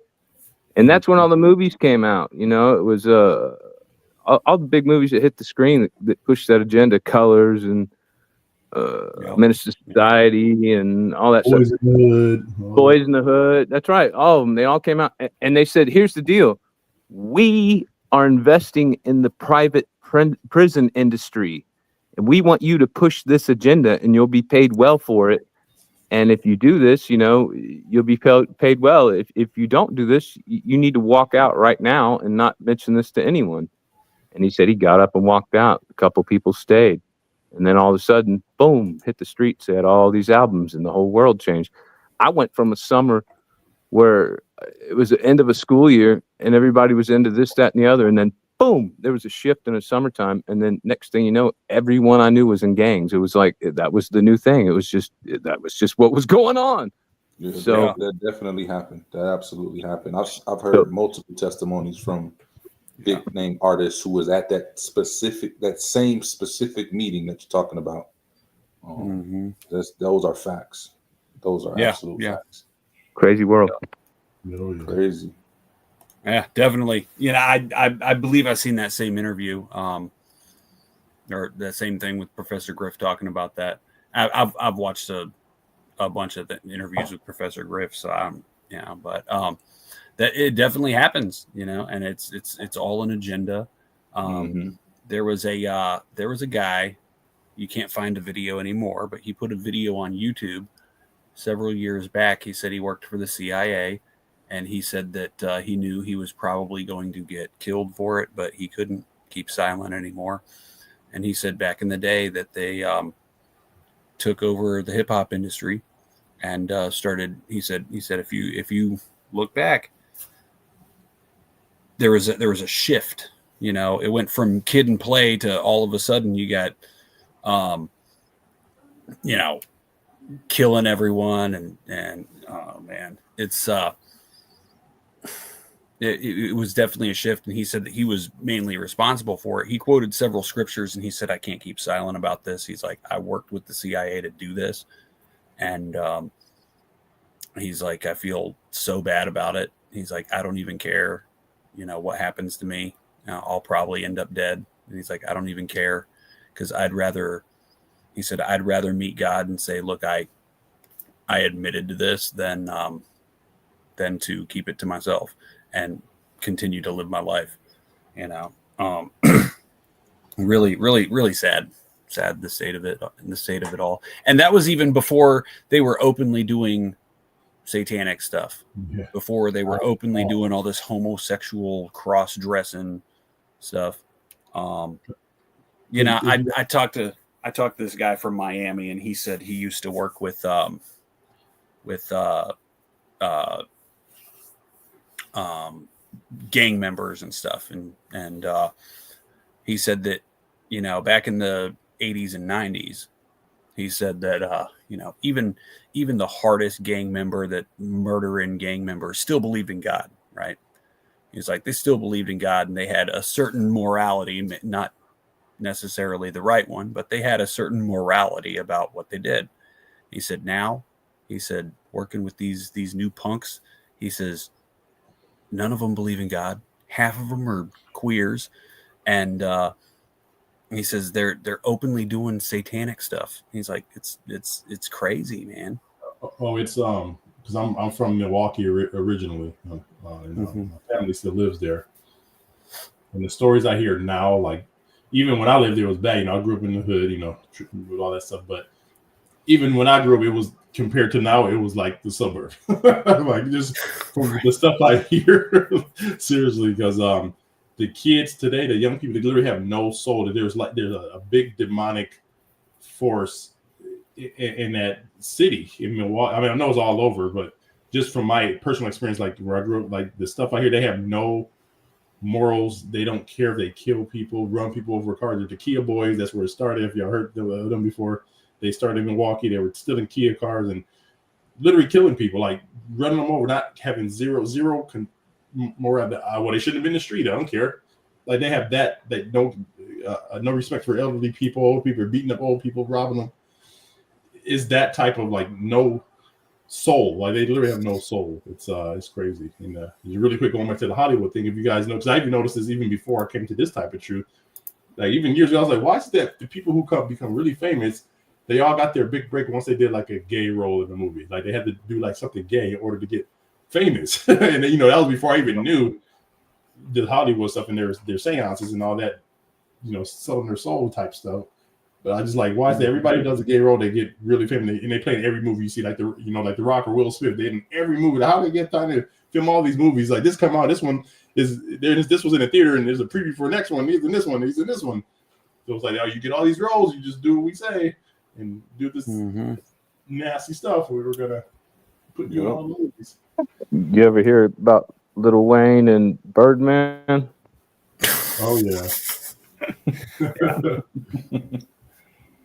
And that's when all the movies came out. It was all the big movies that hit the screen that pushed that agenda, Colors and Menace to Society and all that Boys stuff. in the Hood. Boys in the Hood. That's right. All of them. They all came out. And they said, here's the deal. We are investing in the private prison industry. And we want you to push this agenda, and you'll be paid well for it. And if you do this, you'll be paid well. If you don't do this, you need to walk out right now and not mention this to anyone. And he said he got up and walked out. A couple people stayed. And then all of a sudden, boom, hit the streets. They had all these albums, and the whole world changed. I went from a summer where it was the end of a school year, and everybody was into this, that, and the other. And then, boom, there was a shift in the summertime. And then next thing you know, everyone I knew was in gangs. It was like, that was the new thing. That was just what was going on. Yeah, So that definitely happened. That absolutely happened. I've heard multiple testimonies from big name artists who was at that same specific meeting that you're talking about. Those are facts. Those are absolute facts. Crazy world. Crazy. Yeah, definitely. You know, I believe I've seen that same interview, or that same thing with Professor Griff talking about that. I've watched a bunch of the interviews with Professor Griff, so but that it definitely happens, you know, and it's all an agenda. There was a guy, you can't find a video anymore, but he put a video on YouTube several years back. He said he worked for the CIA, and he said that he knew he was probably going to get killed for it, but he couldn't keep silent anymore. And he said back in the day that they took over the hip hop industry and started. He said if you look back, there was a shift. You know, it went from Kid and Play to all of a sudden you got, you know, killing everyone and oh man, it's it was definitely a shift. And he said that he was mainly responsible for it. He quoted several scriptures and he said, I can't keep silent about this. He's like, I worked with the CIA to do this. And he's like, I feel so bad about it. He's like, I don't even care, you know, what happens to me. I'll probably end up dead. And he's like, I don't even care, because he said, I'd rather meet God and say, look, I admitted to this than to keep it to myself and continue to live my life, you know. Really, really, really sad the state of it all. And that was even before they were openly doing satanic stuff, before they were openly doing all this homosexual cross-dressing stuff. You know, I talked to this guy from Miami, and he said he used to work with gang members and stuff, and he said that, you know, back in the 80s and 90s, he said that you know, even the hardest gang member, that murdering gang members, still believed in God, right? He's like, they still believed in God, and they had a certain morality, not necessarily the right one, but they had a certain morality about what they did. He said, now, he said, working with these new punks, he says, none of them believe in God. Half of them are queers, and he says they're openly doing satanic stuff. He's like, it's crazy, man. Oh, it's because I'm from Milwaukee originally, and my family still lives there. And the stories I hear now, like, even when I lived there, it was bad. You know, I grew up in the hood, you know, with all that stuff. But even when I grew up, it was, compared to now, it was like the suburb. Like, just from the stuff I hear, seriously, because the kids today, the young people, they literally have no soul. There's a big demonic force in that city in Milwaukee. I mean, I know it's all over, but just from my personal experience, like where I grew up, like the stuff I hear, they have no morals. They don't care if they kill people, run people over cars. The Kia boys, that's where it started. If y'all heard them before, they started in Milwaukee. They were stealing Kia cars and literally killing people, like running them over, not having zero moral. Well, they shouldn't have been in the street. I don't care. Like, they have that no respect for elderly people. Old people are beating up old people, robbing them. Is that type of, like, no soul. Like, they literally have no soul. It's crazy. And really quick, going back to the Hollywood thing, if you guys know, because I even noticed this even before I came to this type of truth. Like, even years ago, I was like, why is that the people who become really famous, they all got their big break once they did like a gay role in the movie. Like, they had to do like something gay in order to get famous. And you know, that was before I even knew the Hollywood stuff and their seances and all that, you know, selling their soul type stuff. But I just like, why is that everybody who does a gay role, they get really famous, and they play in every movie you see, like like The Rock or Will Smith, they in every movie. How do they get time to film all these movies? Like, this come out, this one is there, this was in a theater, and there's a preview for the next one. He's in this one, he's in this one. So it's like, oh, you get all these roles, you just do what we say and do this nasty stuff. We were gonna put you in all the movies. You ever hear about Lil Wayne and Birdman? Oh yeah.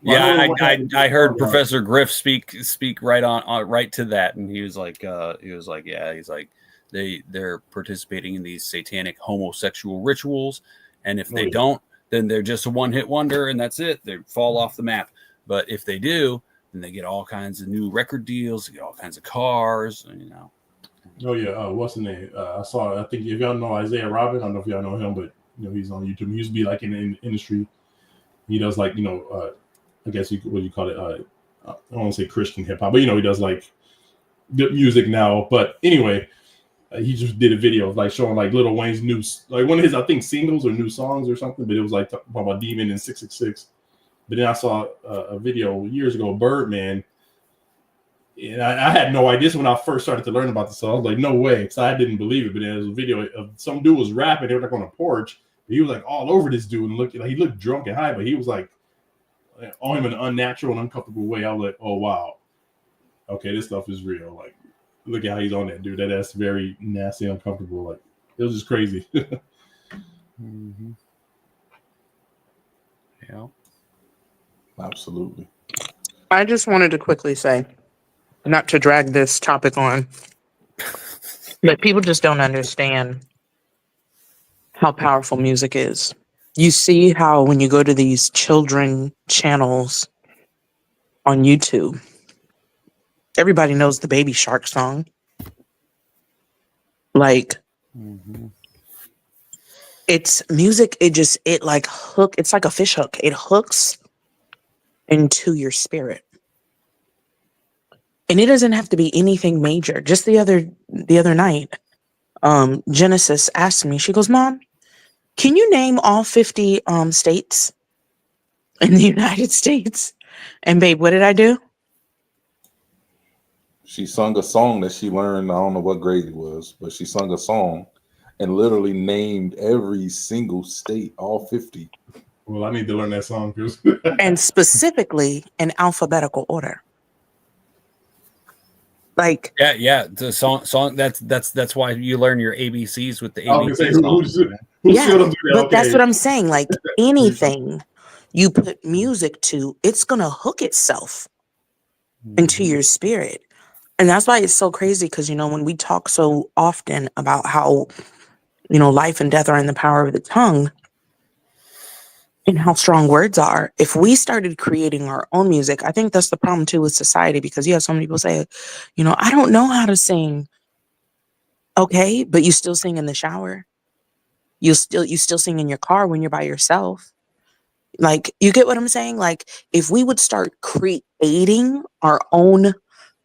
Yeah, I heard Professor Griff speak right on right to that, and he was like, they're participating in these satanic homosexual rituals, and if they don't, then they're just a one-hit wonder, and that's it. They fall off the map. But if they do, then they get all kinds of new record deals, they get all kinds of cars, you know. Oh yeah, what's the name? I think if y'all know Isaiah Robin, I don't know if y'all know him, but he's on YouTube. He used to be like in the industry. He does like I guess what you call it? I don't want to say Christian hip hop, but he does like good music now. But anyway, he just did a video of like showing like Lil Wayne's new, like one of his I think singles or new songs or something. But it was like talking about Demon and 666. But then I saw a video years ago, Birdman. And I had no idea. This when I first started to learn about the song. I was like, no way, because I didn't believe it. But then there was a video of some dude was rapping. They were like on a porch. He was like all over this dude and he looked drunk and high, but he was like on him in an unnatural and uncomfortable way. I was like, oh wow, okay, this stuff is real. Like, look at how he's on that dude. That's very nasty, uncomfortable. Like, it was just crazy. Mm-hmm. Yeah, absolutely. I just wanted to quickly say, not to drag this topic on, but people just don't understand how powerful music is. You see how when you go to these children channels on YouTube, everybody knows the Baby Shark song. Like, it's music, it like hook, it's like a fish hook. It hooks into your spirit. And it doesn't have to be anything major. Just the other night, Genesis asked me, she goes, Mom, can you name all 50 states in the United States? And babe, what did I do? She sung a song that she learned, I don't know what grade it was, but she sung a song and literally named every single state, all 50. Well, I need to learn that song, Chris. And specifically in alphabetical order. Like, yeah, the song that's why you learn your ABCs with the ABC song. But that's what I'm saying. Like, anything you put music to, it's gonna hook itself into your spirit. And that's why it's so crazy, because when we talk so often about how life and death are in the power of the tongue and how strong words are, if we started creating our own music, I think that's the problem too with society, because you have so many people say, I don't know how to sing. Okay, but you still sing in the shower. You still sing in your car when you're by yourself. Like, you get what I'm saying? Like, if we would start creating our own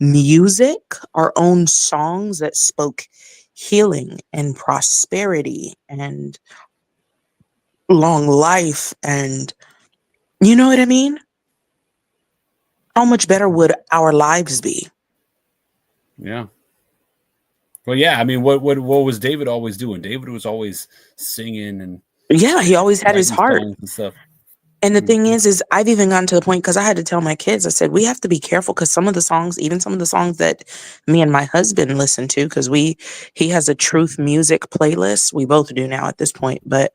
music, our own songs that spoke healing and prosperity and long life, and you know what I mean? How much better would our lives be? Yeah. Well, yeah. I mean, what was David always doing? David was always singing and he always had his heart and stuff. And the thing is I've even gotten to the point, because I had to tell my kids, I said, we have to be careful, because some of the songs that me and my husband listen to, because he has a truth music playlist. We both do now at this point, but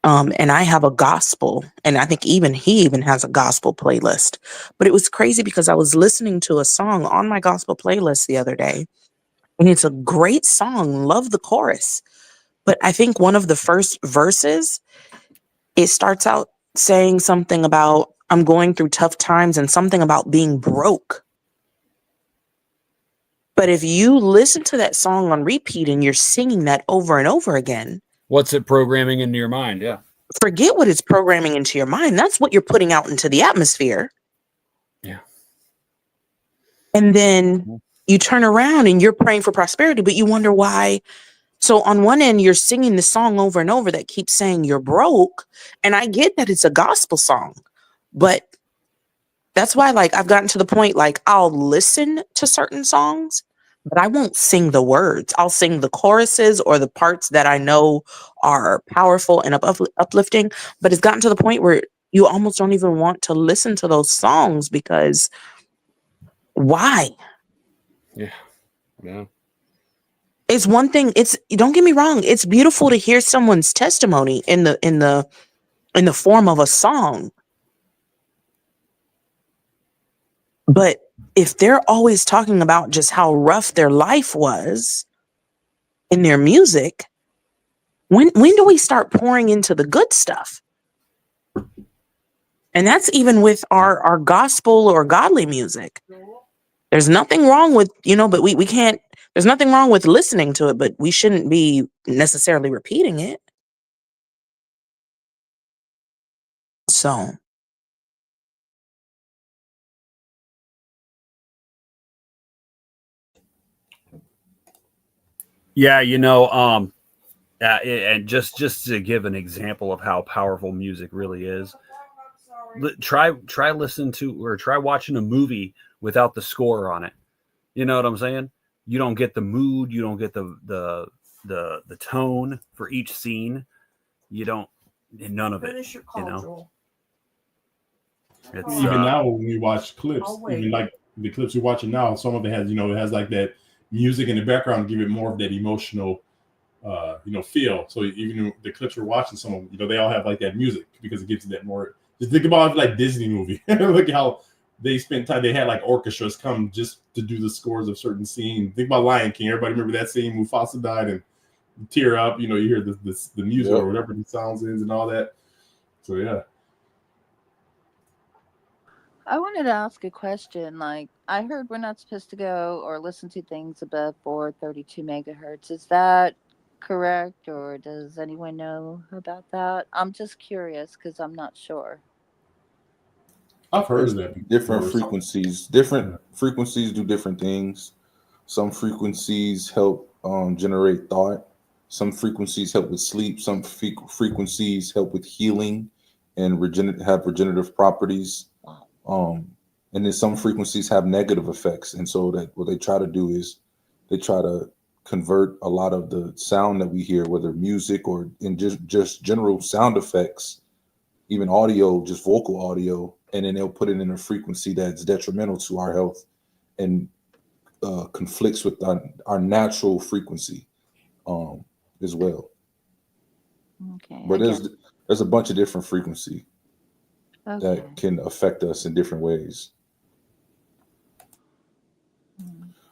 and I have a gospel, and I think he even has a gospel playlist. But it was crazy, because I was listening to a song on my gospel playlist the other day, and it's a great song, love the chorus. But I think one of the first verses, it starts out saying something about I'm going through tough times and something about being broke. But if you listen to that song on repeat and you're singing that over and over again, what's it programming into your mind? Yeah. Forget what it's programming into your mind. That's what you're putting out into the atmosphere. Yeah. And then you turn around and you're praying for prosperity, but you wonder why. So on one end, you're singing the song over and over that keeps saying you're broke. And I get that it's a gospel song, but that's why, like, I've gotten to the point, like, I'll listen to certain songs, but I won't sing the words. I'll sing the choruses or the parts that I know are powerful and uplifting. But it's gotten to the point where you almost don't even want to listen to those songs, because why? Yeah. Yeah. It's one thing. Don't get me wrong. It's beautiful to hear someone's testimony in the form of a song. But if they're always talking about just how rough their life was in their music, when do we start pouring into the good stuff? And that's even with our gospel or godly music. There's nothing wrong with, but we can't There's nothing wrong with listening to it, but we shouldn't be necessarily repeating it. So. Yeah, and just to give an example of how powerful music really is, try watching a movie without the score on it. You know what I'm saying? You don't get the mood, you don't get the tone for each scene. You don't, none of it. Finish your call, Joel. It's, even now when we watch clips, even like the clips we're watching now, some of it has, it has like that music in the background to give it more of that emotional feel. So even the clips we're watching, some of them, they all have like that music because it gives it that more. Just think about it like Disney movie. Look how they spent time. They had like orchestras come just to do the scores of certain scenes. Think about Lion King. Everybody remember that scene Mufasa died and you tear up. You hear the music or whatever the sounds is and all that. So yeah. I wanted to ask a question. Like, I heard we're not supposed to go or listen to things above 432 megahertz. Is that correct, or does anyone know about that? I'm just curious because I'm not sure. I've heard There's of that. Different frequencies. Different frequencies do different things. Some frequencies help generate thought. Some frequencies help with sleep. Some frequencies help with healing and have regenerative properties. And then some frequencies have negative effects. And so that what they try to do is they try to convert a lot of the sound that we hear, whether music or in just general sound effects, even audio, just vocal audio, and then they'll put it in a frequency that's detrimental to our health and conflicts with our natural frequency as well. Okay. But there's a bunch of different frequency that can affect us in different ways.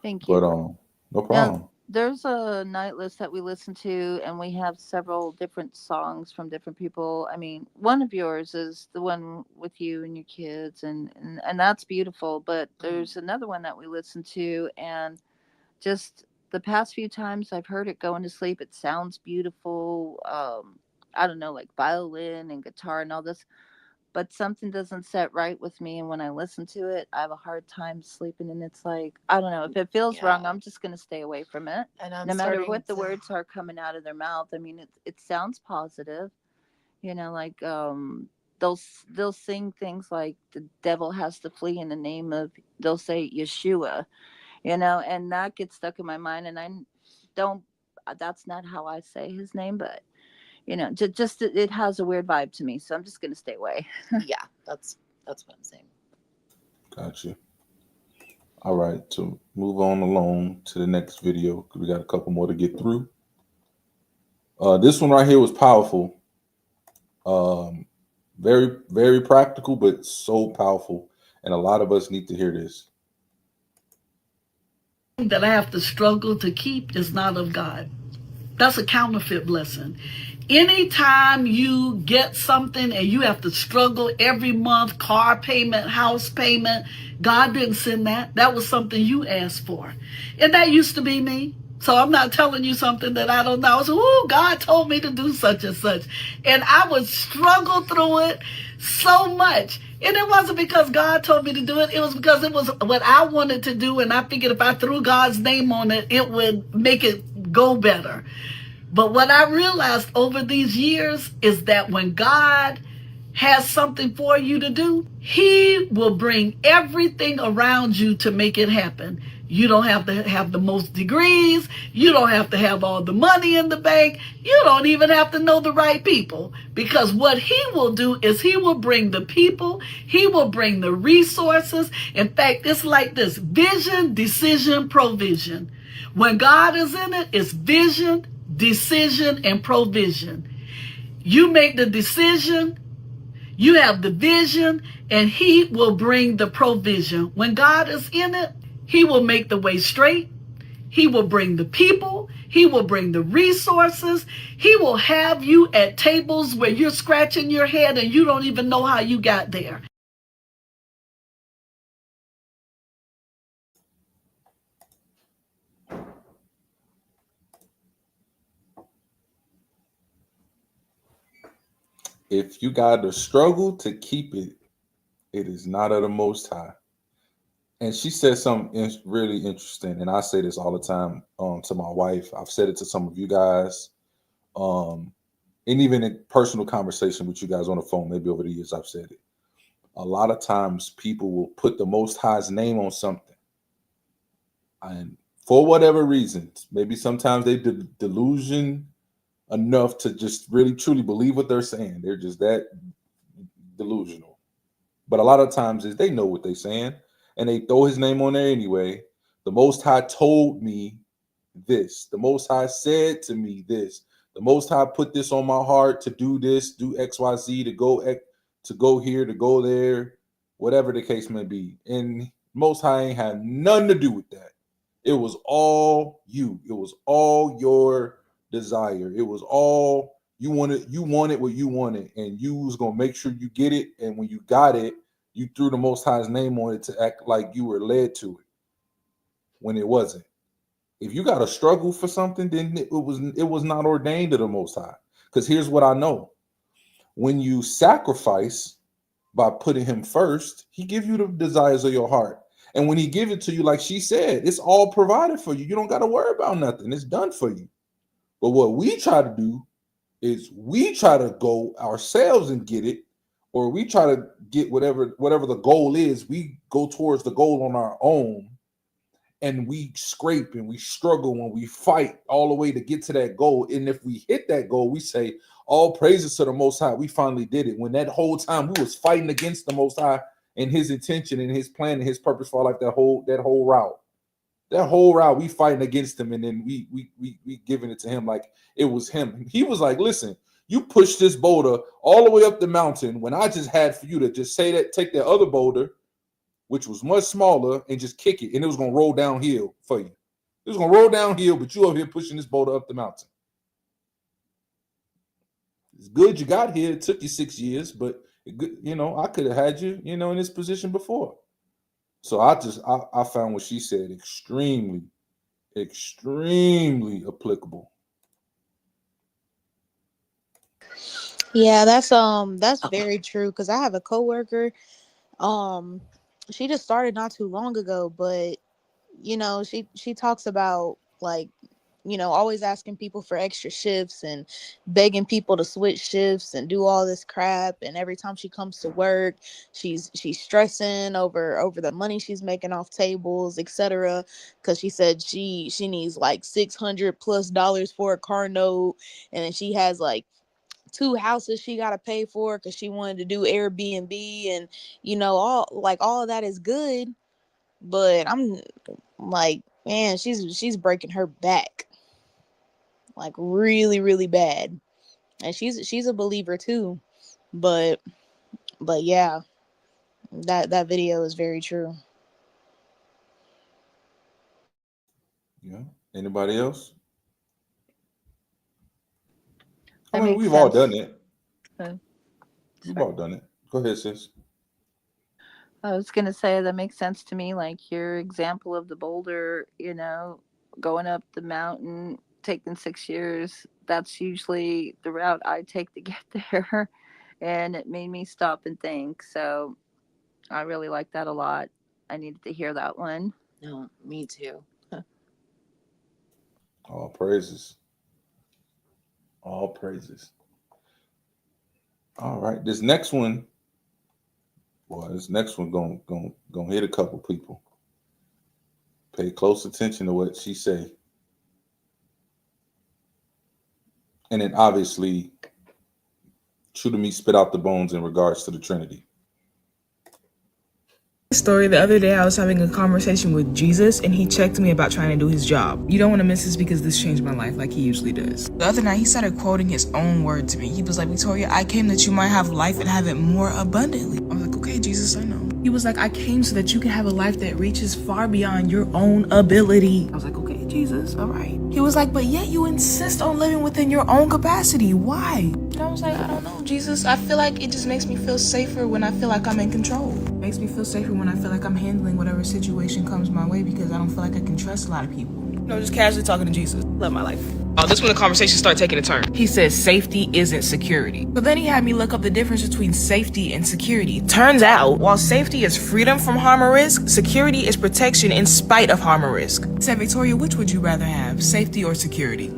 Thank you. But no problem. Now, there's a night list that we listen to, and we have several different songs from different people. I mean, one of yours is the one with you and your kids, and that's beautiful. But there's another one that we listen to, and just the past few times I've heard it going to sleep, it sounds beautiful. I don't know, like violin and guitar and all this, but something doesn't set right with me, and when I listen to it, I have a hard time sleeping. And it's like, I don't know, if it feels wrong, I'm just going to stay away from it. And I'm no matter starting what the to- words are coming out of their mouth. I mean, it sounds positive, like they'll sing things like the devil has to flee in the name of, they'll say Yeshua, and that gets stuck in my mind. And I don't, that's not how I say his name, but just it has a weird vibe to me, so I'm just gonna stay away. Yeah, that's what I'm saying. Gotcha. All right, to move on along to the next video, because we got a couple more to get through. This one right here was powerful. Very, very practical, but so powerful. And a lot of us need to hear this. That I have to struggle to keep is not of God. That's a counterfeit blessing. Anytime you get something and you have to struggle every month, car payment, house payment, God didn't send that. That was something you asked for. And that used to be me. So I'm not telling you something that I don't know. So, God told me to do such and such. And I would struggle through it so much. And it wasn't because God told me to do it. It was because it was what I wanted to do. And I figured if I threw God's name on it, it would make it go better. But what I realized over these years is that when God has something for you to do, he will bring everything around you to make it happen. You don't have to have the most degrees. You don't have to have all the money in the bank. You don't even have to know the right people, because what he will do is he will bring the people. He will bring the resources. In fact, it's like this: vision, decision, provision. When God is in it, it's vision, decision, and provision. You make the decision, you have the vision, and he will bring the provision. When God is in it, he will make the way straight. He will bring the people. He will bring the resources. He will have you at tables where you're scratching your head and you don't even know how you got there. If you got to struggle to keep it, it is not of the Most High. And she said something really interesting, and I say this all the time to my wife. I've said it to some of you guys, and even in personal conversation with you guys on the phone, maybe over the years I've said it. A lot of times people will put the Most High's name on something, and for whatever reasons, maybe sometimes they delusion enough to just really truly believe what they're saying. They're just that delusional. But a lot of times is they know what they're saying and they throw his name on there anyway. The Most High told me this. The Most High said to me this. The Most High put this on my heart to do this, do XYZ, to go here, to go there, whatever the case may be. And Most High ain't had nothing to do with that. It was all you. It was all your desire. It was all you wanted what you wanted, and you was gonna make sure you get it. And when you got it, you threw the Most High's name on it to act like you were led to it when it wasn't. If you got to struggle for something, then it was not ordained to the Most High. Because here's what I know: when you sacrifice by putting Him first, He give you the desires of your heart. And when He give it to you, like she said, it's all provided for you. You don't got to worry about nothing. It's done for you. But what we try to do is we try to go ourselves and get it, or we try to get whatever the goal is. We go towards the goal on our own, and we scrape and we struggle and we fight all the way to get to that goal. And if we hit that goal, we say, all praises to the Most High. We finally did it. When that whole time we was fighting against the Most High and His intention and His plan and His purpose for our life, that whole route, we fighting against Him, and then we giving it to Him like it was Him. He was like, listen, you push this boulder all the way up the mountain when I just had for you to just say that, take that other boulder, which was much smaller, and just kick it, and it was going to roll downhill for you. It was going to roll downhill, but you over here pushing this boulder up the mountain. It's good you got here. It took you 6 years, but I could have had you, in this position before. So I found what she said extremely, extremely applicable. Yeah, that's very true. Because I have a coworker. She just started not too long ago, but she talks about always asking people for extra shifts and begging people to switch shifts and do all this crap. And every time she comes to work, she's stressing over the money she's making off tables, etc. Because she said she needs like $600+ for a car note, and then she has like 2 houses she got to pay for because she wanted to do Airbnb, and all of that is good, but I'm like, man, she's breaking her back like really, really bad. And she's a believer too, but yeah, that video is very true. Yeah. Anybody else? That I mean, makes we've all sense. done it. So, We've all done it. Go ahead, sis. I was gonna say that makes sense to me. Like your example of the boulder, going up the mountain, taking 6 years. That's usually the route I take to get there, and it made me stop and think. So I really like that a lot. I needed to hear that one. No, me too. All praises. All praises. All right. This next one gonna hit a couple people. Pay close attention to what she say. And then obviously, chew the meat, spit out the bones in regards to the Trinity. Story. The other day I was having a conversation with Jesus and he checked me about trying to do his job. You don't want to miss this because this changed my life like he usually does. The other night he started quoting his own word to me. He was like, Victoria, I came that you might have life and have it more abundantly. I was like, okay, Jesus, I know. He was like, I came so that you can have a life that reaches far beyond your own ability. I was like, okay, Jesus, all right. He was like, but yet you insist on living within your own capacity. Why? And I was like, I don't know, Jesus. I feel like it just makes me feel safer when I feel like I'm in control. It makes me feel safer when I feel like I'm handling whatever situation comes my way because I don't feel like I can trust a lot of people. Just casually talking to Jesus. Love my life. Oh, this when the conversation started taking a turn. He says safety isn't security. So then he had me look up the difference between safety and security. Turns out, while safety is freedom from harm or risk, security is protection in spite of harm or risk. He said, Victoria, which would you rather have, safety or security?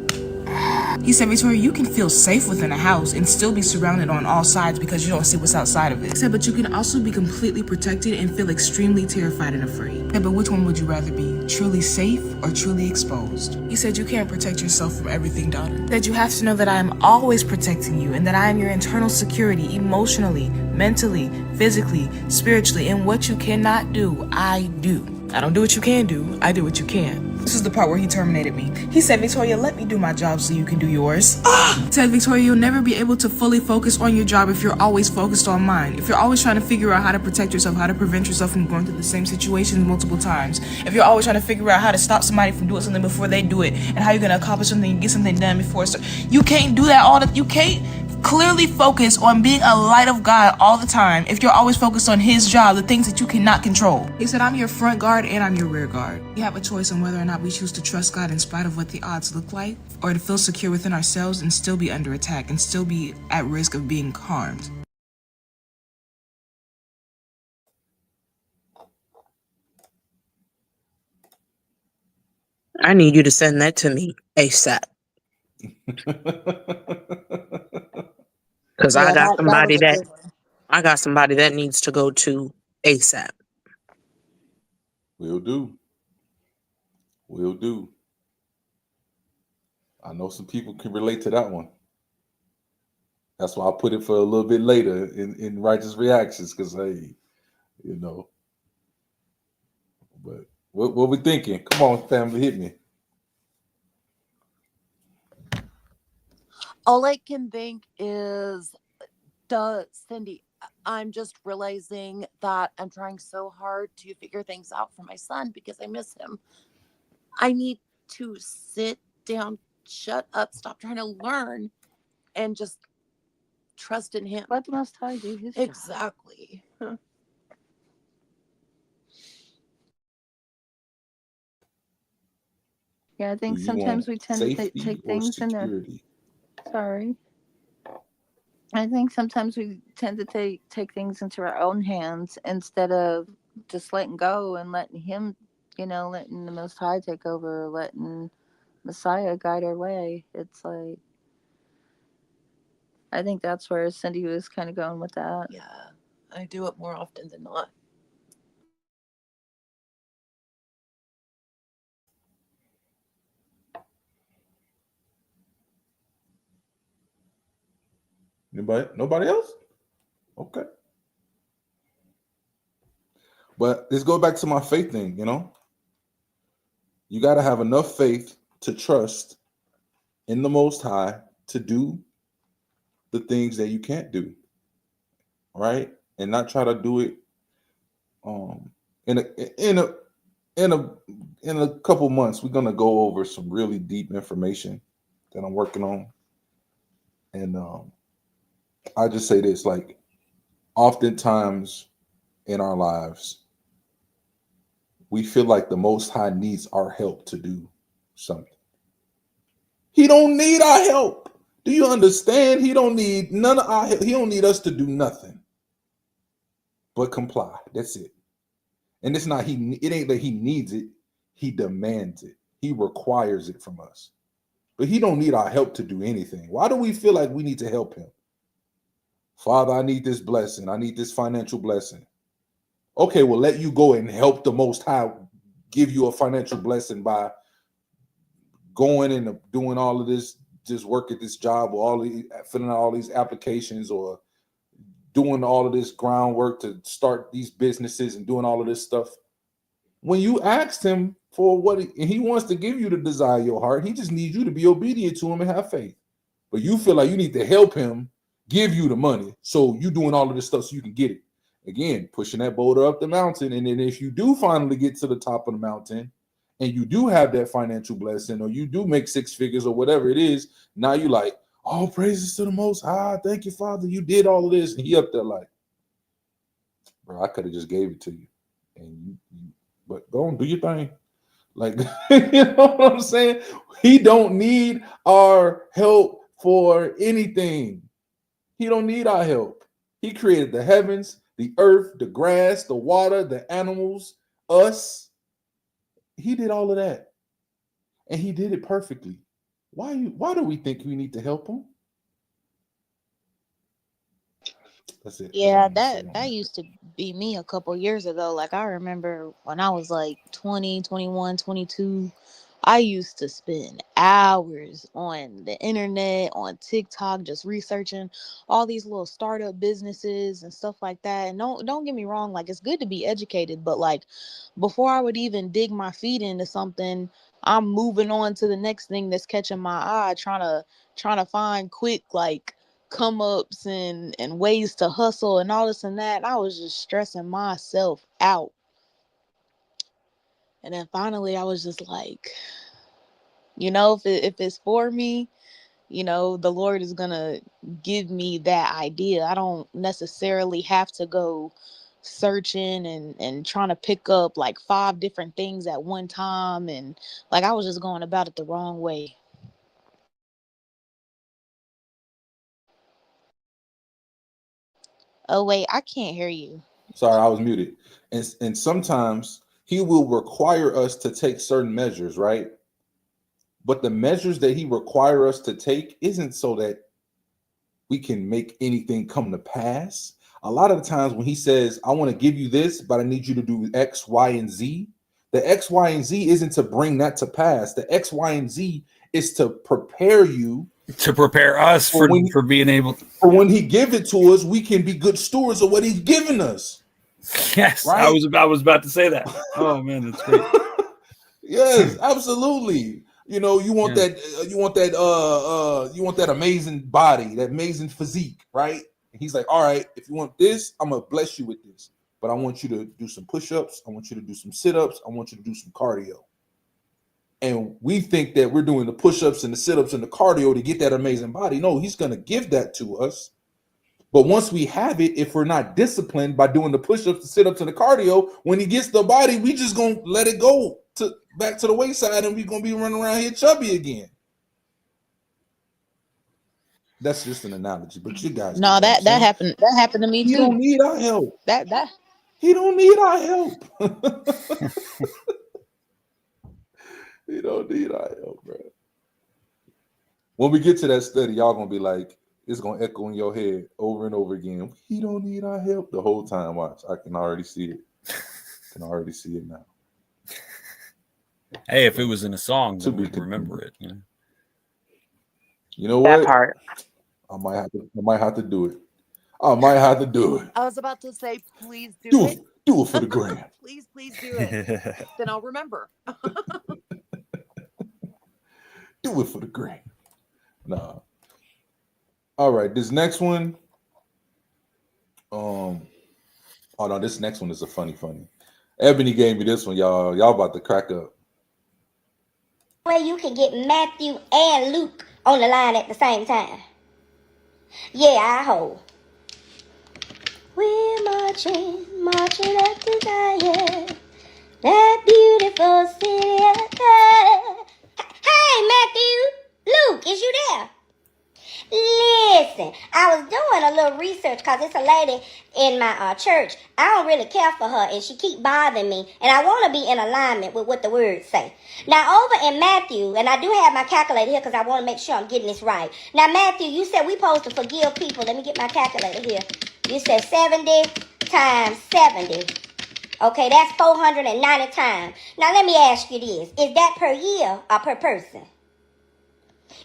He said, Victoria, you can feel safe within a house and still be surrounded on all sides because you don't see what's outside of it. He said, but you can also be completely protected and feel extremely terrified and afraid. He said, but which one would you rather be, truly safe or truly exposed? He said, you can't protect yourself from everything, daughter. He said, you have to know that I am always protecting you and that I am your internal security emotionally, mentally, physically, spiritually, and what you cannot do, I do. I don't do what you can do, I do what you can. This is the part where he terminated me. He said, Victoria, let me do my job so you can do yours. He said, Victoria, you'll never be able to fully focus on your job if you're always focused on mine. If you're always trying to figure out how to protect yourself, how to prevent yourself from going through the same situations multiple times. If you're always trying to figure out how to stop somebody from doing something before they do it, and how you're going to accomplish something and get something done before it starts. You can't do that you can't clearly focus on being a light of God all the time if you're always focused on his job, the things that you cannot control. He said, I'm your front guard and I'm your rear guard. We have a choice on whether or not we choose to trust God in spite of what the odds look like, or to feel secure within ourselves and still be under attack and still be at risk of being harmed. I need you to send that to me ASAP. Because Yeah, I got that somebody was a that good one. I got somebody that needs to go to ASAP. Will do. Will do. I know some people can relate to that one. That's why I put it for a little bit later in righteous reactions, because hey, you know. But what we thinking? Come on, family, hit me. All I can think is, Cindy, I'm just realizing that I'm trying so hard to figure things out for my son because I miss him. I need to sit down, shut up, stop trying to learn, and just trust in him. Let the Most High do his job. Exactly. Yeah, I think Do you sometimes want we tend to safety take or things in their. security? Sorry. I think sometimes we tend to take things into our own hands instead of just letting go and letting him, letting the Most High take over, letting Messiah guide our way. It's like, I think that's where Cindy was kind of going with that. Yeah, I do it more often than not. Anybody? Nobody else? Okay. But let's go back to my faith thing, You got to have enough faith to trust in the Most High to do the things that you can't do, right? And not try to do it in a couple months. We're going to go over some really deep information that I'm working on. And I just say this, like, oftentimes in our lives, we feel like the Most High needs our help to do something. He don't need our help. Do you understand? He don't need none of our help. He don't need us to do nothing but comply. That's it. And it's not it ain't that he needs it. He demands it. He requires it from us. But he don't need our help to do anything. Why do we feel like we need to help him? Father, I need this blessing. I need this financial blessing. Okay, well, let you go and help the Most High give you a financial blessing by going and doing all of this, just work at this job, or filling out all these applications, or doing all of this groundwork to start these businesses and doing all of this stuff. When you asked him for what he wants to give you the desire of your heart, he just needs you to be obedient to him and have faith. But you feel like you need to help him give you the money, so you doing all of this stuff so you can get it. Again, pushing that boulder up the mountain. And then if you do finally get to the top of the mountain and you do have that financial blessing, or you do make 6 figures or whatever it is, now you like, oh, praises to the Most High. Thank you, Father. You did all of this. And he up there like, bro, I could have just gave it to you. But go on, do your thing. Like, you know what I'm saying? He don't need our help for anything. He don't need our help. He created the heavens, the earth, the grass, the water, the animals, us. He did all of that. And he did it perfectly. Why do we think we need to help him? That's it. Yeah, that used to be me a couple years ago. Like I remember when I was like 20, 21, 22, I used to spend hours on the internet, on TikTok, just researching all these little startup businesses and stuff like that. And don't get me wrong, like it's good to be educated, but like before I would even dig my feet into something, I'm moving on to the next thing that's catching my eye, trying to find quick like come ups and ways to hustle and all this and that. And I was just stressing myself out. And then finally I was just like, if it's for me, the Lord is gonna give me that idea. I don't necessarily have to go searching and trying to pick up like 5 different things at one time, and like I was just going about it the wrong way. Oh wait, I can't hear you. Sorry, I was muted. And sometimes he will require us to take certain measures, right? But the measures that he require us to take isn't so that we can make anything come to pass. A lot of the times when he says, I want to give you this, but I need you to do X, Y, and Z, the X, Y, and Z isn't to bring that to pass. The X, Y, and Z is to prepare you. To prepare us for being able to. For when he give it to us, we can be good stewards of what he's given us. Yes, right? I was about to say that. Oh man, that's great. Yes, absolutely. You want that amazing body, that amazing physique, right? And he's like, all right, if you want this, I'm gonna bless you with this. But I want you to do some push-ups, I want you to do some sit-ups, I want you to do some cardio. And we think that we're doing the push-ups and the sit-ups and the cardio to get that amazing body. No, he's gonna give that to us. But once we have it, if we're not disciplined by doing the push-ups, the sit-ups, and the cardio, when he gets the body, we just gonna let it go back to the wayside, and we're gonna be running around here chubby again. That's just an analogy, but you guys. No, that happened. That happened to me too. He don't need our help. That he don't need our help. He don't need our help, bro. When we get to that study, y'all gonna be like, it's gonna echo in your head over and over again. He don't need our help the whole time. Watch, I can already see it. I can already see it now. Hey, if it was in a song, then we'd remember it. You know what? That part. I might have to do it. I might have to do it. I was about to say, please do it. Do it for the gram. Please do it. Then I'll remember. Do it for the gram. Nah. All right, this next one. Oh no, this next one is a funny. Ebony gave me this one, y'all. Y'all about to crack up. Where you can get Matthew and Luke on the line at the same time. Yeah, I hold. We're marching up to Zion, that beautiful city of God. Hey, Matthew, Luke, is you there? Listen, I was doing a little research because it's a lady in my church. I don't really care for her, and she keep bothering me, and I want to be in alignment with what the words say. Now, over in Matthew, and I do have my calculator here because I want to make sure I'm getting this right. Now, Matthew, you said we supposed to forgive people. Let me get my calculator here. You said 70 times 70. Okay, that's 490 times. Now, let me ask you this. Is that per year or per person?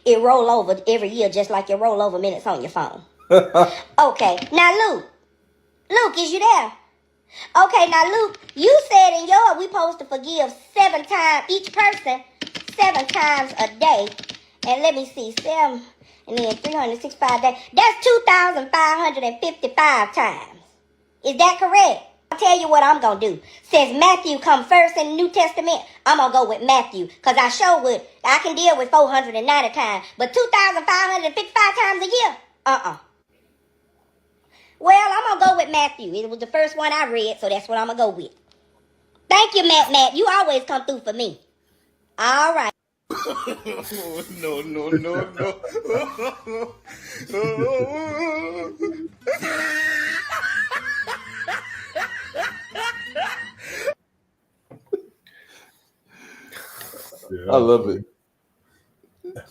It roll over every year just like you roll over minutes on your phone. Okay, now Luke, is you there? Okay, now Luke, you said in yours we supposed to forgive 7 times each person, 7 times a day. And let me see, 7 and then 365 days. That's 2,555 times. Is that correct? I'll tell you what I'm going to do. Since Matthew come first in the New Testament, I'm going to go with Matthew. Because I can deal with 490 times. But 2,555 times a year? Well, I'm going to go with Matthew. It was the first one I read, so that's what I'm going to go with. Thank you, Matt. You always come through for me. All right. No, no, no, no. Yeah, I love it.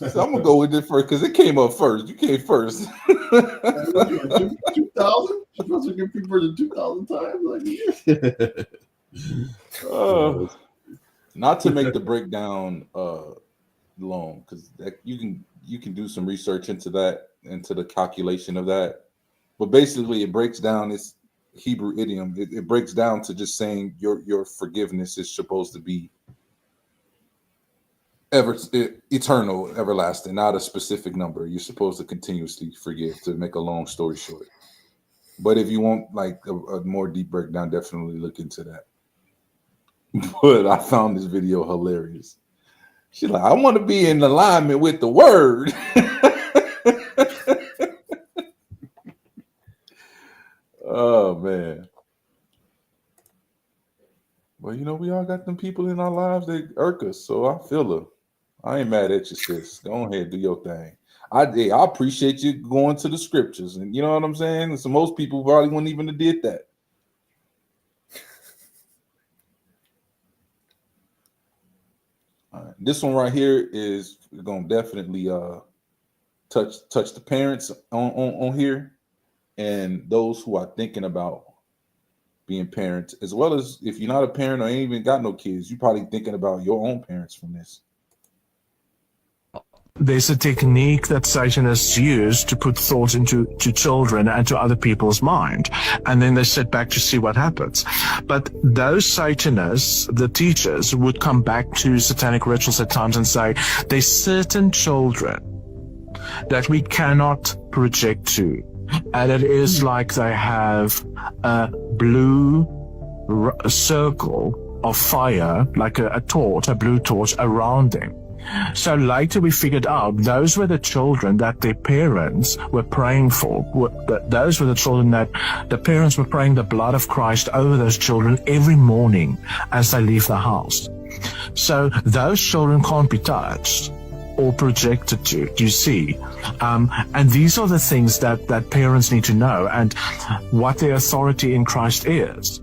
So I'm gonna go with it first because it came up first. You came first. 2,000? She supposed to give people 2,000 times. Like, yeah. Not to make the breakdown long, because you can do some research into that, into the calculation of that. But basically, it breaks down this Hebrew idiom. It breaks down to just saying your forgiveness is supposed to be eternal, everlasting, not a specific number. You're supposed to continuously forgive, to make a long story short. But if you want like a more deep breakdown, definitely look into that. But I found this video hilarious. She's like, I want to be in alignment with the word. Oh man. Well, we all got them people in our lives that irk us, so I feel her. I ain't mad at you, sis. Go ahead, do your thing. I appreciate you going to the scriptures, and you know what I'm saying. So most people probably wouldn't even have did that. All right. This one right here is gonna definitely touch the parents on here, and those who are thinking about being parents, as well as if you're not a parent or ain't even got no kids, you're probably thinking about your own parents from this. There's a technique that Satanists use to put thought into children and to other people's mind, and then they sit back to see what happens. But those Satanists, the teachers, would come back to satanic rituals at times and say, there's certain children that we cannot project to. And it is like they have a blue circle of fire, like a torch, a blue torch around them. So later we figured out those were the children that their parents were praying for. Those were the children that the parents were praying the blood of Christ over those children every morning as they leave the house. So those children can't be touched or projected to, you see. And these are the things that parents need to know, and what their authority in Christ is.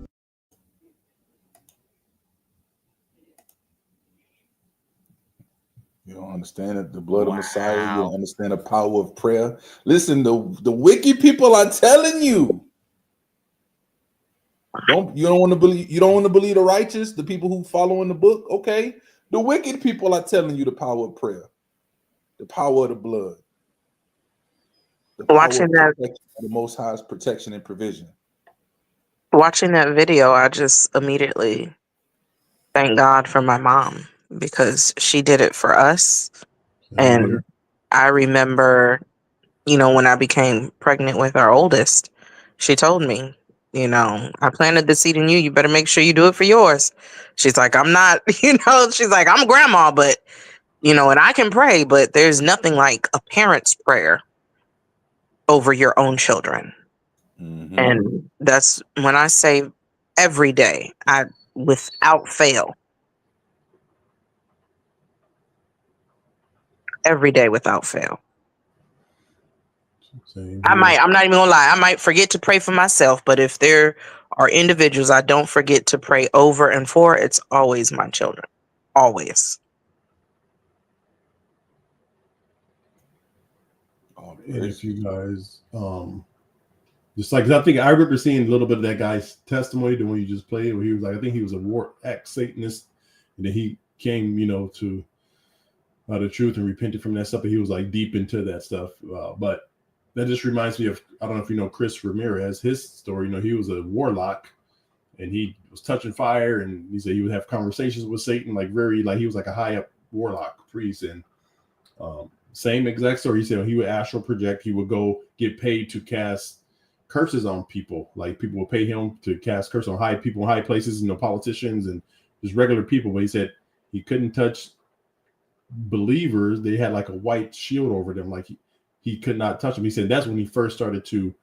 You don't understand the blood of Messiah. You don't understand the power of prayer. Listen, the wicked people are telling you. You don't want to believe the righteous, the people who follow in the book. Okay, the wicked people are telling you the power of prayer, the power of the blood, the power Watching of that, the Most High's protection and provision. watching that video, I just immediately thank God for my mom, because she did it for us. And I remember, when I became pregnant with our oldest, she told me, I planted the seed in you. You better make sure you do it for yours. She's like, I'm not, she's like, I'm grandma, but, and I can pray, but there's nothing like a parent's prayer over your own children. Mm-hmm. And that's when I say every day, without fail, every day without fail. I'm not even gonna lie, I might forget to pray for myself, but if there are individuals I don't forget to pray over and for, it's always my children. Always. And if you guys, just like, I think I remember seeing a little bit of that guy's testimony, the one you just played, where he was like, I think he was a war act Satanist, and then he came, to the truth and repented from that stuff. But he was like deep into that stuff. But that just reminds me of, I don't know if you know Chris Ramirez, his story. He was a warlock, and he was touching fire, and he said he would have conversations with Satan, like he was like a high up warlock priest, and same exact story. He said he would astral project. He would go get paid to cast curses on people. Like people would pay him to cast curses on high people in high places, politicians and just regular people. But he said he couldn't touch believers. They had like a white shield over them. Like he could not touch them. He said that's when he first started to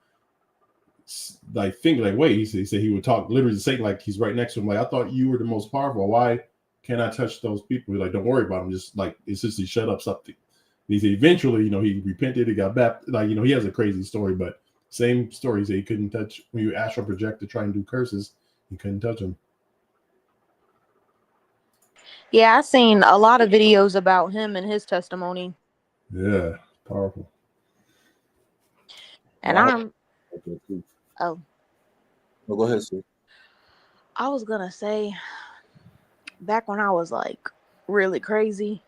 like think like, wait, he said he would talk literally to Satan like he's right next to him. Like, I thought you were the most powerful. Why cannot touch those people. He's like, don't worry about them. Just like, it's just he shut up something. He said eventually, he repented, he got baptized. Like, he has a crazy story, but same story. He said he couldn't touch, when you astral project to try and do curses, he couldn't touch them. Yeah, I've seen a lot of videos about him and his testimony. Yeah, powerful. And oh, go ahead, sir. I was gonna say, back when I was like really crazy,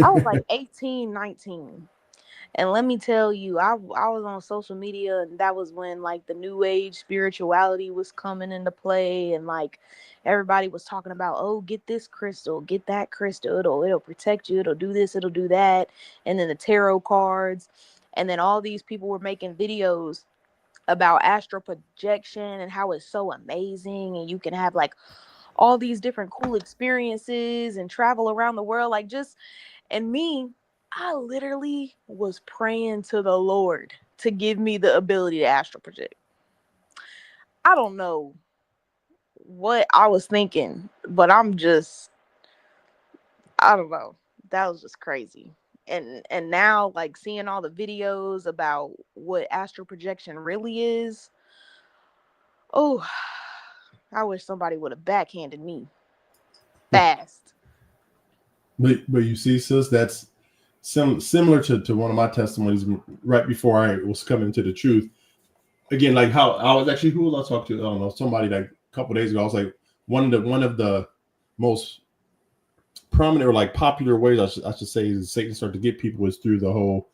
I was like 18, 19. And let me tell you, I was on social media, and that was when like the new age spirituality was coming into play, and like everybody was talking about, oh, get this crystal, get that crystal, it'll protect you, it'll do this, it'll do that, and then the tarot cards, and then all these people were making videos about astral projection and how it's so amazing, and you can have like all these different cool experiences and travel around the world, like just, and me, I literally was praying to the Lord to give me the ability to astral project. I don't know what I was thinking, but I don't know. That was just crazy. And now, like, seeing all the videos about what astral projection really is, oh, I wish somebody would have backhanded me fast. But you see, sis, that's similar to one of my testimonies right before I was coming to the truth. Again, like how I was actually, who was I talking to? I don't know, somebody like a couple days ago. I was like, one of the most prominent or like popular ways I should say is Satan start to get people is through the whole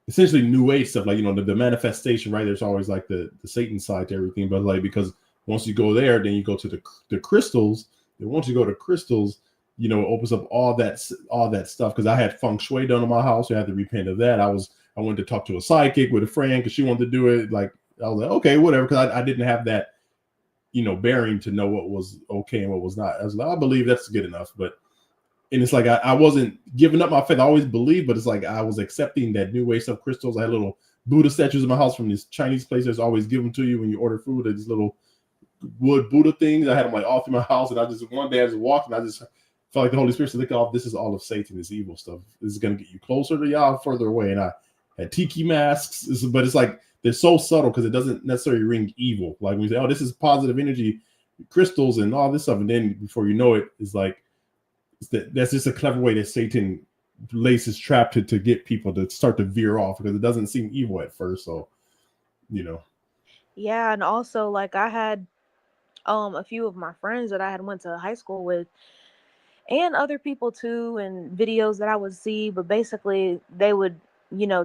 essentially new age stuff, like the manifestation, right? There's always like the Satan side to everything, but like because once you go there, then you go to the crystals, and once you go to crystals, it opens up all that stuff. Because I had feng shui done in my house, so I had to repent of that. I went to talk to a psychic with a friend because she wanted to do it. Like I was like, okay, whatever, because I didn't have that bearing to know what was okay and what was not. I was like, I believe that's good enough, and it's like I wasn't giving up my faith. I always believed, but it's like I was accepting that new age stuff. Crystals. I had little Buddha statues in my house from this Chinese place that's always given to you when you order food. These little wood Buddha things. I had them like all through my house, and one day I just walked, and I just felt like the Holy Spirit said, "Look, off. This is all of Satan. This evil stuff. This is going to get you closer to y'all, further away." And I had tiki masks, but it's like they're so subtle because it doesn't necessarily ring evil. Like when you say, "Oh, this is positive energy, crystals, and all this stuff," and then before you know it, it's like that's just a clever way that Satan lays his trap to get people to start to veer off because it doesn't seem evil at first. So, Yeah, and also like I had a few of my friends that I had went to high school with, and other people too, and videos that I would see, but basically they would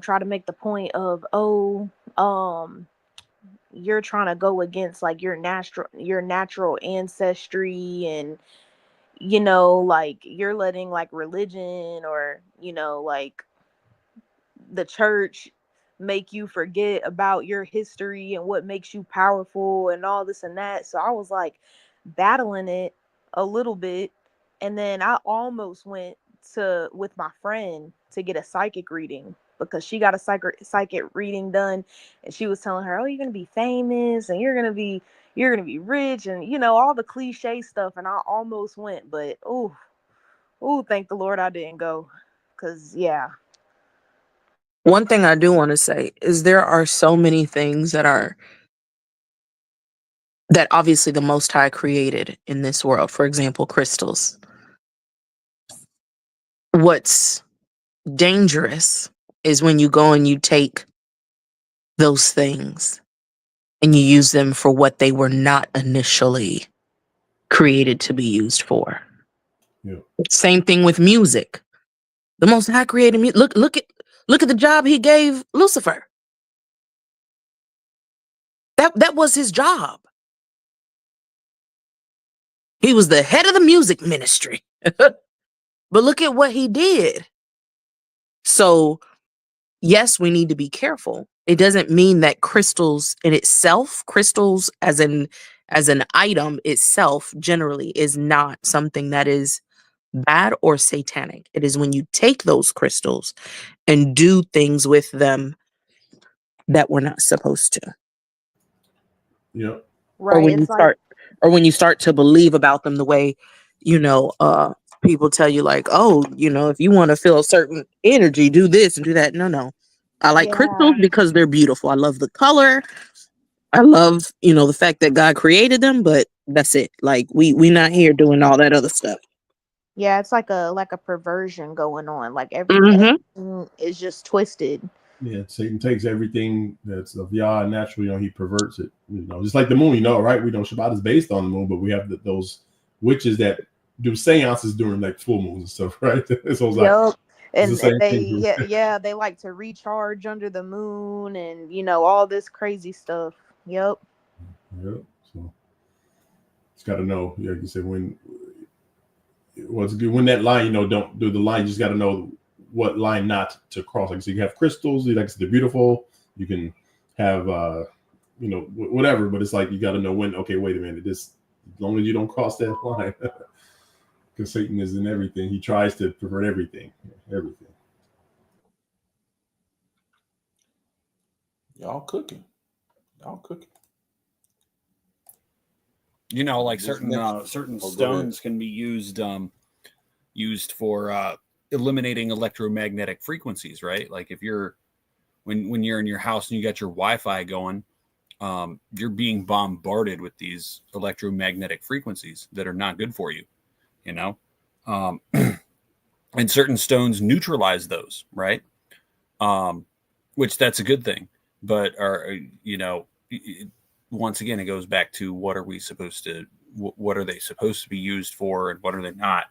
try to make the point of, oh, you're trying to go against like your natural ancestry, and like you're letting like religion or like the church make you forget about your history and what makes you powerful and all this and that. So I was like battling it a little bit, and then I almost went to with my friend to get a psychic reading because she got a psychic reading done, and she was telling her, "Oh, you're gonna be famous and you're gonna be rich," and all the cliche stuff. And I almost went, but oh, thank the Lord I didn't go, because yeah. One thing I do want to say is there are so many things that obviously the Most High created in this world. For example, crystals. What's dangerous is when you go and you take those things and you use them for what they were not initially created to be used for. Yeah. Same thing with music. The Most High created music. Look at the job he gave Lucifer. That was his job. He was the head of the music ministry. But look at what he did. So, yes, we need to be careful. It doesn't mean that crystals in itself, crystals as an item itself generally is not something that is bad or satanic. It is when you take those crystals and do things with them that we're not supposed to. Yeah. Right. Or when you start to believe about them the way people tell you like, oh, if you want to feel a certain energy, do this and do that. No. I like crystals Yeah. because they're beautiful. I love the color. I love, the fact that God created them, but that's it. Like we not here doing all that other stuff. Yeah, it's like a perversion going on. Like Mm-hmm. everything is just twisted. Yeah, Satan takes everything that's of Yah natural, he perverts it. Just like the moon, right? We know Shabbat is based on the moon, but we have those witches that do seances during like full moons and stuff, right? So it's like Yep. it's the And same they thing. they like to recharge under the moon and all this crazy stuff. Yep. Yeah. So it's got to know, like you said, when that line, don't do the line. You just got to know what line not to cross. Like I said, you have crystals. Like I said, they're beautiful. You can have, whatever. But it's like you got to know when. Okay, wait a minute. As long as you don't cross that line, because Satan is in everything. He tries to pervert everything. Everything. Y'all cooking. Like This certain next- certain Oh, go ahead. stones can be used for eliminating electromagnetic frequencies, right? Like if you're when you're in your house and you got your Wi-Fi going, you're being bombarded with these electromagnetic frequencies that are not good for you, and certain stones neutralize those, right? Which that's a good thing, but once again, it goes back to what are they supposed to be used for, and what are they not?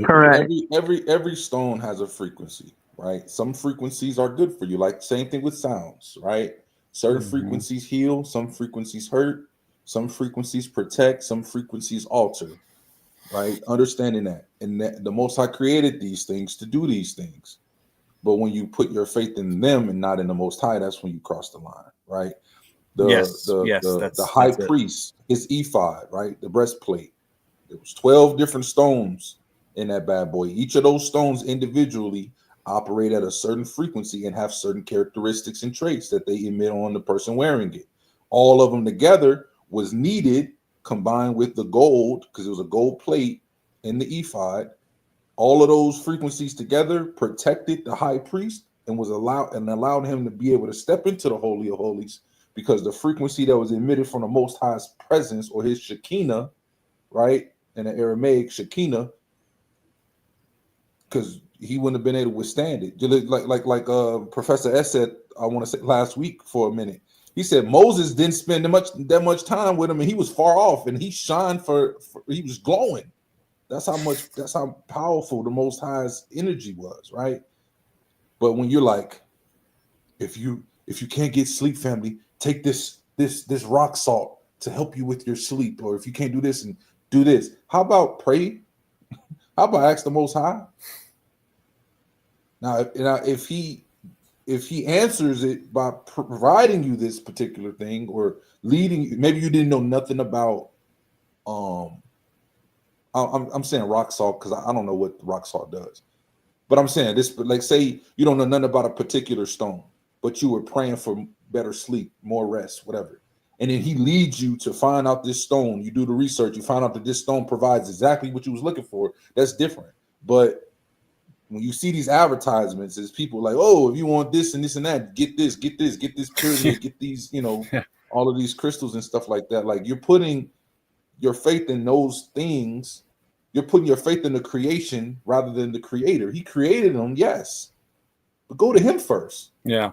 Correct. Every stone has a frequency, right? Some frequencies are good for you, like same thing with sounds, right? Certain frequencies heal, some frequencies hurt, some frequencies protect, some frequencies alter, right? Understanding that, and that the Most High created these things to do these things. But when you put your faith in them and not in the Most High, that's when you cross the line, right? The high priest, his ephod, right? The breastplate. There was 12 different stones in that bad boy. Each of those stones individually operate at a certain frequency and have certain characteristics and traits that they emit on the person wearing it. All of them together was needed, combined with the gold, because it was a gold plate in the ephod. All of those frequencies together protected the high priest and allowed him to be able to step into the Holy of Holies, because the frequency that was emitted from the Most High's presence, or his Shekinah, right, in the Aramaic Shekinah, because he wouldn't have been able to withstand it. Like Professor S said, I want to say last week for a minute. He said Moses didn't spend that much time with him, and he was far off, and he shined he was glowing. That's how powerful the Most High's energy was, right? But when you're like, if you can't get sleep, family, take this rock salt to help you with your sleep, or if you can't do this, and do this. How about pray? How about ask the Most High? Now, if he answers it by providing you this particular thing, or leading you, maybe you didn't know nothing about. I'm saying rock salt because I don't know what rock salt does, but I'm saying this. But like, say you don't know nothing about a particular stone, but you were praying for better sleep, more rest, whatever, and then he leads you to find out this stone. You do the research, you find out that this stone provides exactly what you was looking for. That's different. But when you see these advertisements, it's people like, oh, if you want this and this and that, get this pyramid, get these, all of these crystals and stuff like that. Like, you're putting your faith in those things. You're putting your faith in the creation rather than the creator. He created them, yes, but go to him first. Yeah,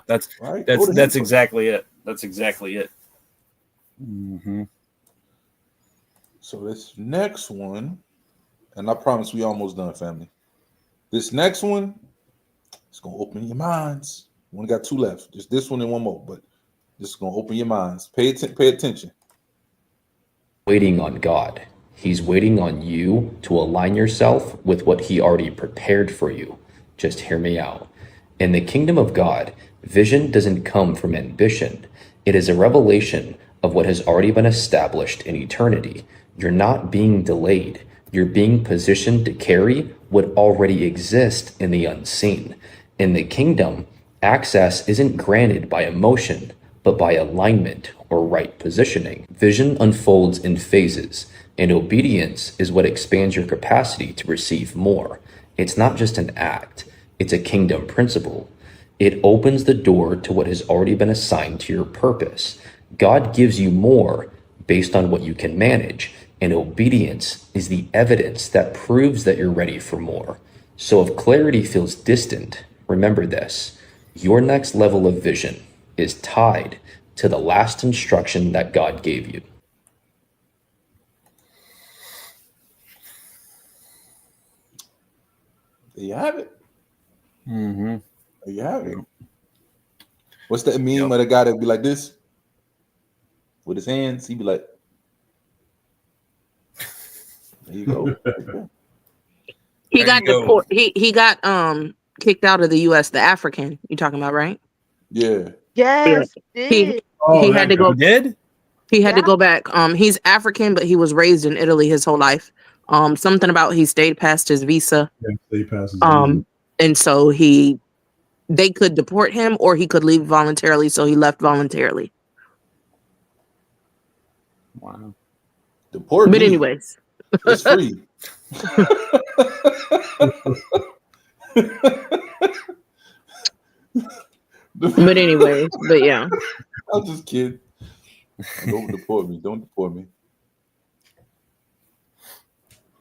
that's right. That's exactly it. That's exactly it. Mm-hmm. So this next one, and I promise we almost done, family. This next one is gonna open your minds. We only got two left. Just this one and one more, but this is gonna open your minds. Pay attention. Waiting on God. He's waiting on you to align yourself with what he already prepared for you. Just hear me out. In the kingdom of God, vision doesn't come from ambition. It is a revelation of what has already been established in eternity. You're not being delayed. You're being positioned to carry what already exists in the unseen. In the kingdom, access isn't granted by emotion, but by alignment or right positioning. Vision unfolds in phases, and obedience is what expands your capacity to receive more. It's not just an act, it's a kingdom principle. It opens the door to what has already been assigned to your purpose. God gives you more based on what you can manage, and obedience is the evidence that proves that you're ready for more. So if clarity feels distant, remember this: your next level of vision is tied to the last instruction that God gave you. There you have it. Mm-hmm. There you have it. What's that meme of the guy that be like this with his hands? He be like, there you go. He got he got kicked out of the US, the African you talking about, right? Yeah. Yes, He did. had to go. He did? He had to go back. He's African, but he was raised in Italy his whole life. Something about he stayed past his visa. Yeah, stay past his visa. And so they could deport him or he could leave voluntarily, so he left voluntarily. Wow. Deport But me. anyways. It's free. But anyways, but yeah. I'm just kidding. Don't deport me. Don't deport me.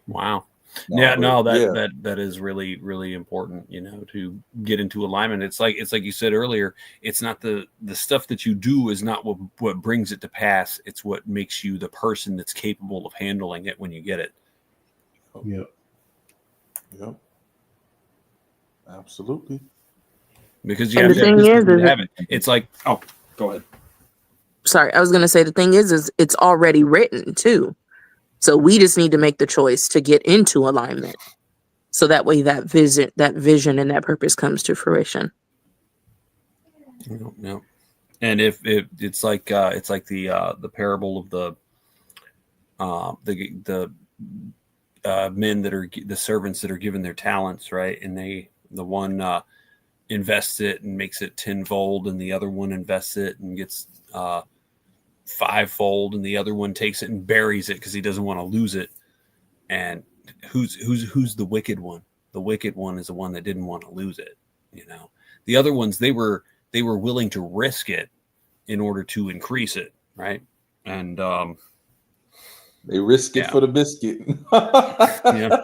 Wow. No, That is really, really important, to get into alignment. It's like you said earlier, it's not the stuff that you do is not what brings it to pass. It's what makes you the person that's capable of handling it when you get it. Yep. Yep. Absolutely. Because you And have the to thing is have it. It's like, oh, go ahead. Sorry, I was gonna say the thing is it's already written too. So we just need to make the choice to get into alignment. So that way that vision and that purpose comes to fruition. No. And if it's like the parable of the men that are the servants that are given their talents, right? And the one invests it and makes it tenfold, and the other one invests it and gets fivefold, and the other one takes it and buries it because he doesn't want to lose it. And who's the wicked one? The wicked one is the one that didn't want to lose it. The other ones, they were willing to risk it in order to increase it, right? And they risk it for the biscuit. Yeah.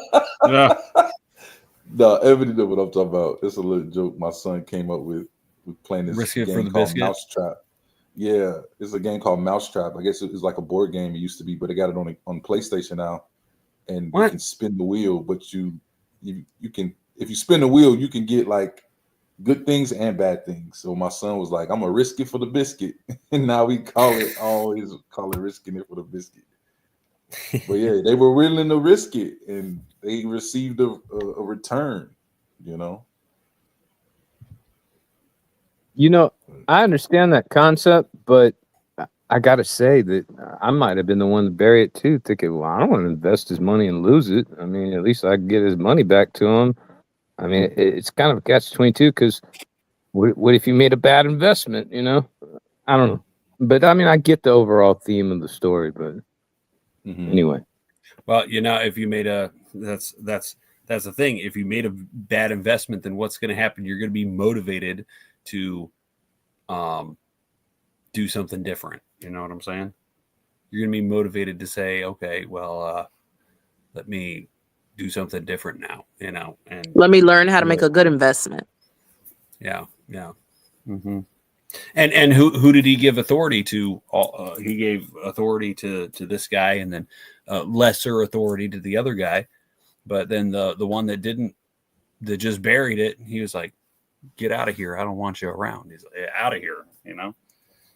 No, Evan know what I'm talking about. It's a little joke my son came up with playing this Risk it for game the called biscuit? Mousetrap. Yeah, it's a game called Mousetrap. I guess it's like a board game. It used to be, but they got it on PlayStation now. And you can spin the wheel, but you can, if you spin the wheel, you can get like good things and bad things. So my son was like, I'm gonna risk it for the biscuit. And now we always call it risking it for the biscuit. But yeah, they were willing to risk it and they received a return, I understand that concept, but I got to say that I might have been the one to bury it too, thinking, well, I don't want to invest his money and lose it. I mean, at least I can get his money back to him. I mean, it's kind of a catch-22 because what if you made a bad investment, I don't know. But I mean, I get the overall theme of the story, but anyway. Well, if you made that's the thing. If you made a bad investment, then what's going to happen? You're going to be motivated to do something different. You know what I'm saying? You're going to be motivated to say, okay, well, let me do something different now, and let me learn how to make a good investment. Yeah. Mm-hmm. And who did he give authority to? He gave authority to this guy, and then lesser authority to the other guy. But then the one that just buried it, he was like, "Get out of here! I don't want you around." He's like, out of here,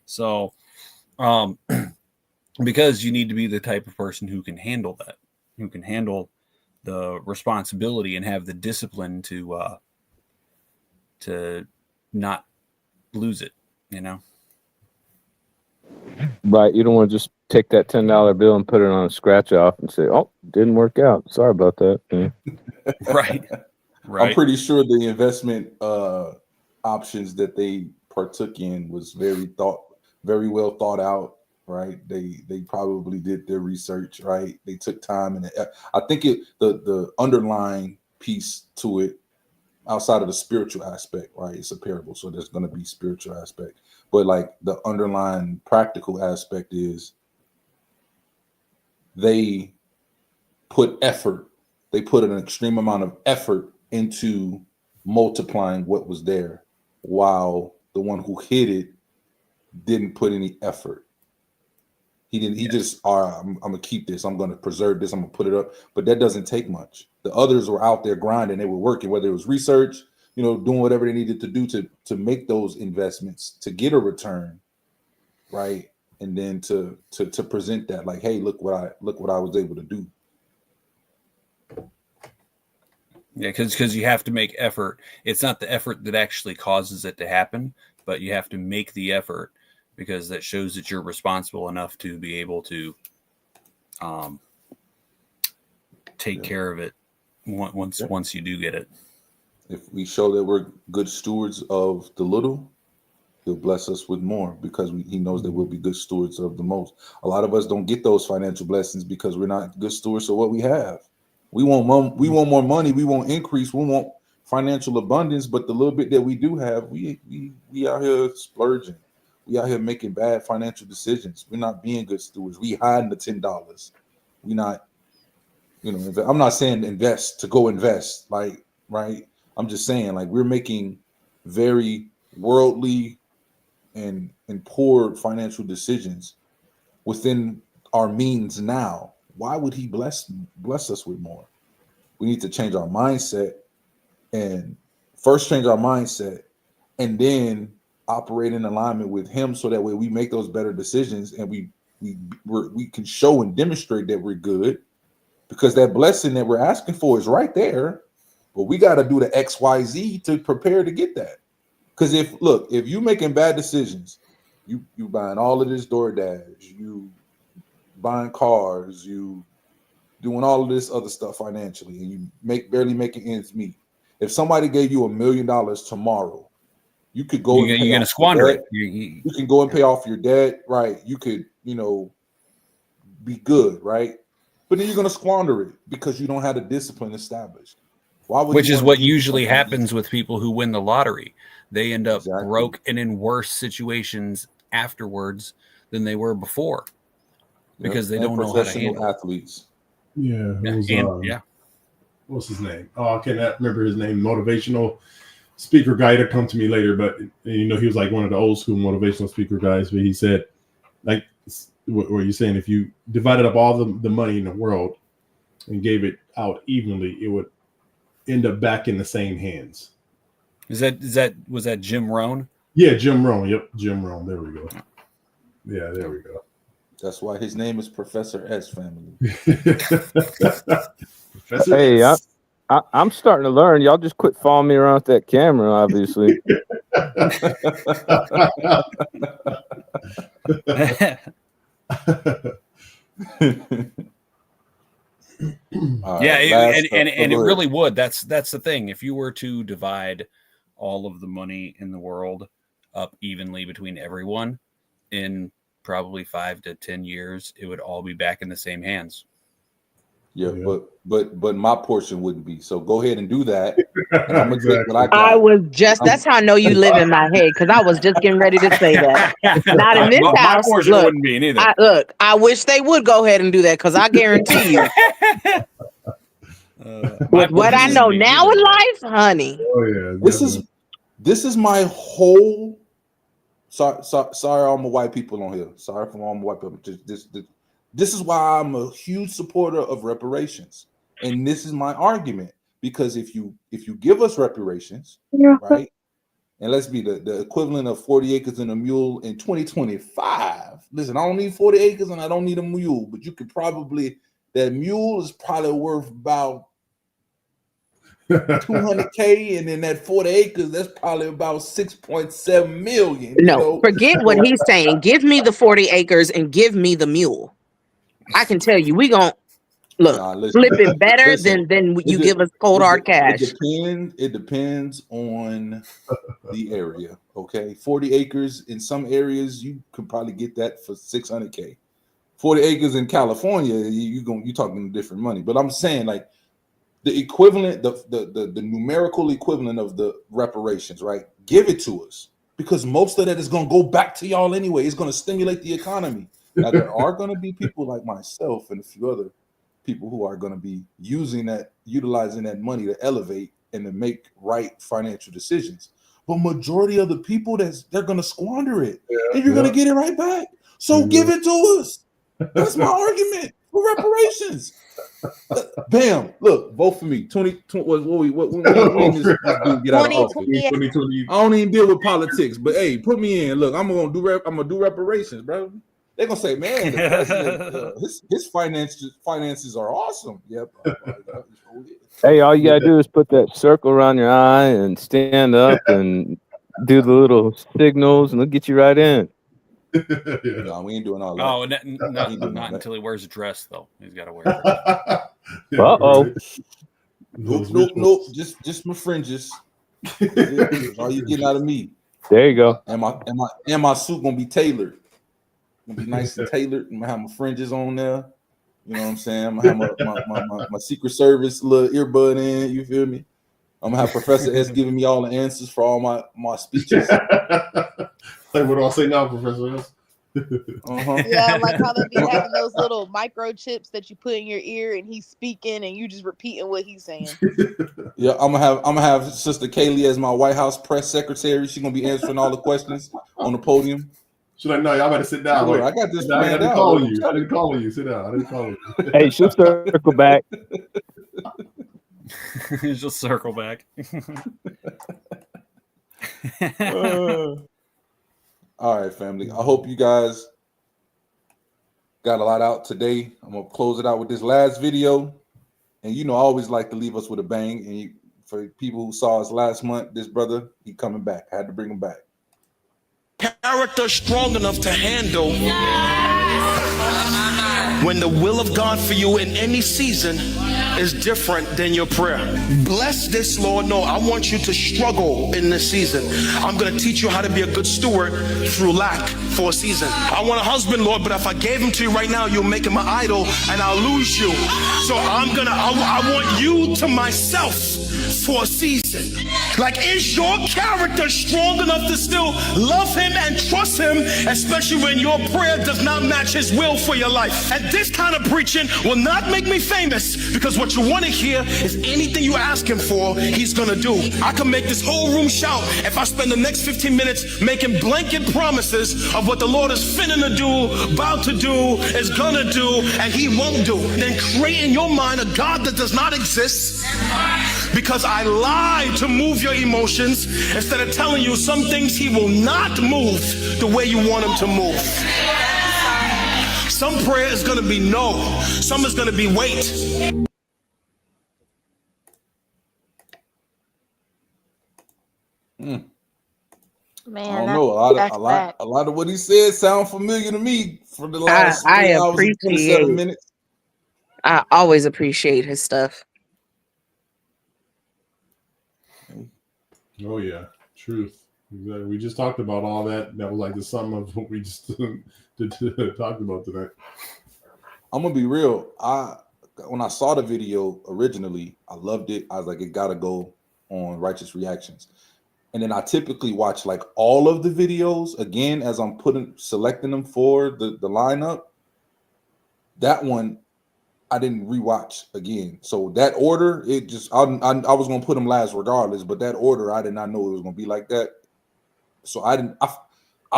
So, because you need to be the type of person who can handle that, who can handle the responsibility and have the discipline to not lose it, Right. You don't want to just take that $10 bill and put it on a scratch off and say, oh, didn't work out. Sorry about that. Yeah. Right. I'm pretty sure the investment options that they partook in was very very well thought out, right? They probably did their research, right? They took time, and I think the underlying piece to it, outside of the spiritual aspect, right? It's a parable, so there's going to be spiritual aspect, but like the underlying practical aspect is they put effort. They put an extreme amount of effort into multiplying what was there, while the one who hid it didn't put any effort. He didn't. He just, all right, I'm gonna keep this. I'm gonna preserve this. I'm gonna put it up. But that doesn't take much. The others were out there grinding. They were working, whether it was research, doing whatever they needed to do to make those investments to get a return, right? And then to present that, like, hey, look what I was able to do. Yeah, because you have to make effort. It's not the effort that actually causes it to happen, but you have to make the effort, because that shows that you're responsible enough to be able to take care of it once you do get it. If we show that we're good stewards of the little, he'll bless us with more, because he knows that we'll be good stewards of the most. A lot of us don't get those financial blessings because we're not good stewards of what we have. We want more money. We want increase. We want financial abundance. But the little bit that we do have, we out here splurging. We out here making bad financial decisions. We're not being good stewards. We hiding the $10. We not, I'm not saying invest to go invest, like, right? I'm just saying, like, we're making very worldly and poor financial decisions within our means now. Why would he bless us with more? We need to change our mindset, and first change our mindset, and then operate in alignment with him, so that way we make those better decisions, and we can show and demonstrate that we're good, because that blessing that we're asking for is right there. But we got to do the XYZ to prepare to get that. Because if you making bad decisions, you buying all of this DoorDash, you buying cars, you doing all of this other stuff financially, and you barely making ends meet. If somebody gave you $1 million tomorrow, you could go. You're gonna squander it. You can go and pay off your debt, right? You could, be good, right? But then you're gonna squander it because you don't have the discipline established. Which is what usually happens with people who win the lottery. They end up broke and in worse situations afterwards than they were before, because they don't know how to handle athletes. Yeah. What's his name? Oh, I cannot remember his name. Motivational speaker guy to come to me later, but he was like one of the old school motivational speaker guys. But he said, like, what you're saying, if you divided up all the money in the world and gave it out evenly, it would end up back in the same hands. Was that Jim Rohn? Yeah, Jim Rohn. Yep, Jim Rohn. There we go. Yeah, there we go. That's why his name is Professor S. Family. Professor Hey, S. I'm starting to learn. Y'all just quit following me around with that camera, obviously. And it really would. That's the thing. If you were to divide all of the money in the world up evenly between everyone, in probably 5 to 10 years, it would all be back in the same hands. Yeah. But my portion wouldn't be. So go ahead and do that. And I'm gonna take what I got. I was just, that's how I know you live in my head, because I was just getting ready to say that. Not in this house. My portion wouldn't be neither. I wish they would go ahead and do that, because I guarantee you. With what I know now in life, honey. Oh yeah. This is my whole. Sorry, all my white people on here. Sorry for all my white people. This is why I'm a huge supporter of reparations, and this is my argument, because if you give us reparations, right, and let's be the equivalent of 40 acres and a mule in 2025. Listen, I don't need 40 acres and I don't need a mule, but you could probably, that mule is probably worth about $200K, and then that 40 acres, that's probably about 6.7 million. No, forget what he's saying. Give me the 40 acres and give me the mule. I can tell you, we gon' Look, Nah, listen, flip it better listen. than you It, give us cold hard cash. it depends on the area. Okay, 40 acres in some areas you could probably get that for $600K. 40 acres in California, you talking different money. But I'm saying like the equivalent, the numerical equivalent of the reparations, right? Give it to us because most of that is going to go back to y'all anyway. It's going to stimulate the economy. Now there are going to be people like myself and a few other people who are going to be utilizing that money to elevate and to make right financial decisions. But majority of the people they're going to squander it, and you're going to get it right back. So give it to us. That's my argument for reparations. Bam! Look, vote for me. 2020. When this dude get out of office? 2020. I don't even deal with politics, but hey, put me in. Look, I'm gonna do reparations, bro. They're gonna say, man, the president, his finances are awesome. Yep. Hey, all you gotta do is put that circle around your eye and stand up and do the little signals, and they'll get you right in. No, we ain't doing all that. Oh, not until he wears a dress, though. He's got to wear a dress. Uh-oh. Nope. Just my fringes. That's all you getting out of me. There you go. And my suit gonna be tailored. Gonna be nice and tailored. I'm gonna have my fringes on there. You know what I'm saying? I'm gonna have my Secret Service little earbud in. You feel me? I'm gonna have Professor S giving me all the answers for all my speeches. Like, what do I say now, Professor S? Yeah, like how they be having those little microchips that you put in your ear, and he's speaking, and you just repeating what he's saying. Yeah, I'm gonna have Sister Kaylee as my White House press secretary. She's gonna be answering all the questions on the podium. She's like, no, y'all better sit down. Look, I got this I planned out. I didn't call you. Sit down. I didn't call you. Hey, she'll circle back. She'll circle back. All right, family. I hope you guys got a lot out today. I'm gonna close it out with this last video, and I always like to leave us with a bang. And for people who saw us last month, this brother, he coming back. I had to bring him back. Character strong enough to handle when the will of God for you in any season is different than your prayer. Bless this, Lord. No, I want you to struggle in this season. I'm going to teach you how to be a good steward through lack for a season. I want a husband, Lord, but if I gave him to you right now, you'll make him an idol and I'll lose you. So I want you to myself for a season. Like, is your character strong enough to still love him and trust him, especially when your prayer does not match his will for your life? And this kind of preaching will not make me famous, because what you want to hear is anything you ask him for, he's gonna do. I can make this whole room shout if I spend the next 15 minutes making blanket promises of what the Lord is finna to do, about to do, is gonna do, and he won't do. Then create in your mind a God that does not exist, because I lied to move your emotions instead of telling you some things he will not move the way you want him to move. Some prayer is going to be no. Some is going to be wait. Man, I don't know. A lot of what he said sound familiar to me for the last 3 hours and 27 minutes. I always appreciate his stuff. Oh yeah, truth. Exactly. We just talked about all that. That was like the sum of what we just talked about tonight. I'm gonna be real. When I saw the video originally, I loved it. I was like, it gotta go on Righteous Reactions. And then I typically watch like all of the videos again as I'm selecting them for the lineup. That one I didn't rewatch again. So that order, it just I was gonna put them last regardless, but that order I did not know it was gonna be like that. So I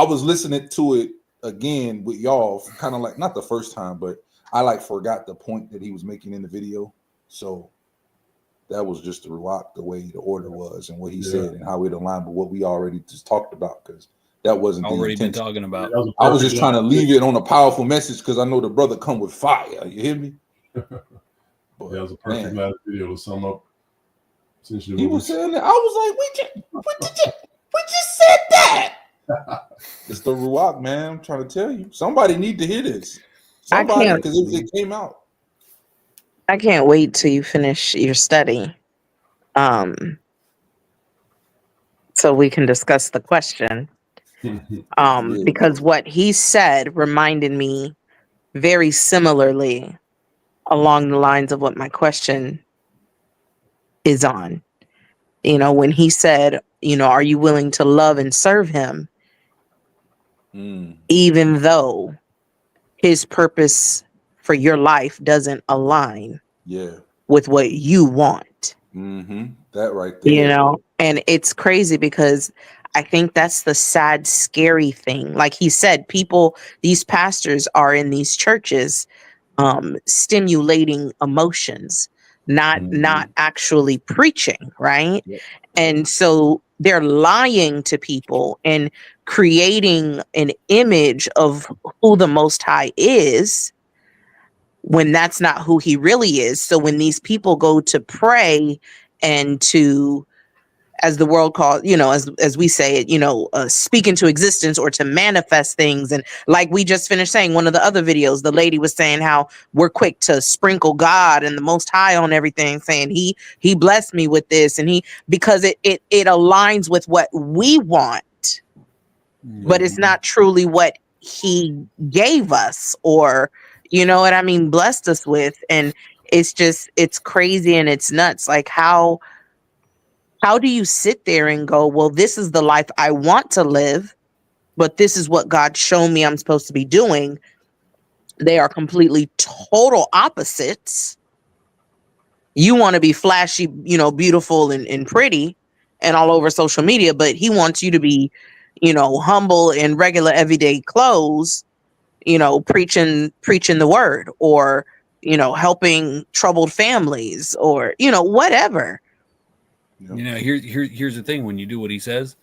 was listening to it again with y'all, kind of like not the first time, but I like forgot the point that he was making in the video. So that was just the way the order was and what he said and how it aligned with what we already just talked about, because that wasn't already the been talking about. I was just trying to leave it on a powerful message because I know the brother come with fire. You hear me? But that was a perfect last video to sum up. He was saying that. I was like, we just said that. It's the Ruach, man. I'm trying to tell you. Somebody need to hear this. Somebody, because it came out. I can't wait till you finish your study. So we can discuss the question. Because what he said reminded me very similarly along the lines of what my question is on. You know, when he said, you know, are you willing to love and serve him even though his purpose for your life doesn't align with what you want? That right there. You know, and it's crazy because I think that's the sad, scary thing. Like he said, people, these pastors are in these churches stimulating emotions, not actually preaching, right? And so they're lying to people and creating an image of who the Most High is when that's not who he really is. So when these people go to pray and to, as the world calls, you know, as we say it, you know, speak into existence or to manifest things. And like we just finished saying, one of the other videos, the lady was saying how we're quick to sprinkle God and the Most High on everything, saying he blessed me with this, and because it aligns with what we want, but it's not truly what he gave us, or you know what I mean, blessed us with. And it's crazy and it's nuts. Like how do you sit there and go, well, this is the life I want to live, but this is what God showed me I'm supposed to be doing? They are completely total opposites. You want to be flashy, you know, beautiful and pretty and all over social media, but he wants you to be, you know, humble in regular everyday clothes, you know, preaching the word, or, you know, helping troubled families, or, you know, whatever. You know, here's the thing: when you do what he says,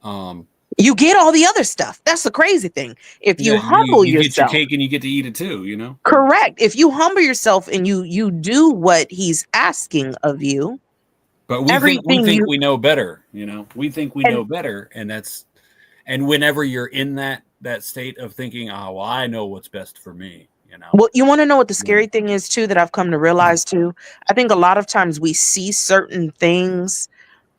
you get all the other stuff. That's the crazy thing. If you humble you get your yourself, cake and you get to eat it too. You know, correct. If you humble yourself and you do what he's asking of you, but we think we know better. You know, we think we know better, and whenever you're in that state of thinking, oh well, I know what's best for me. You know. Well, you want to know what the scary thing is too, that I've come to realize too? I think a lot of times we see certain things,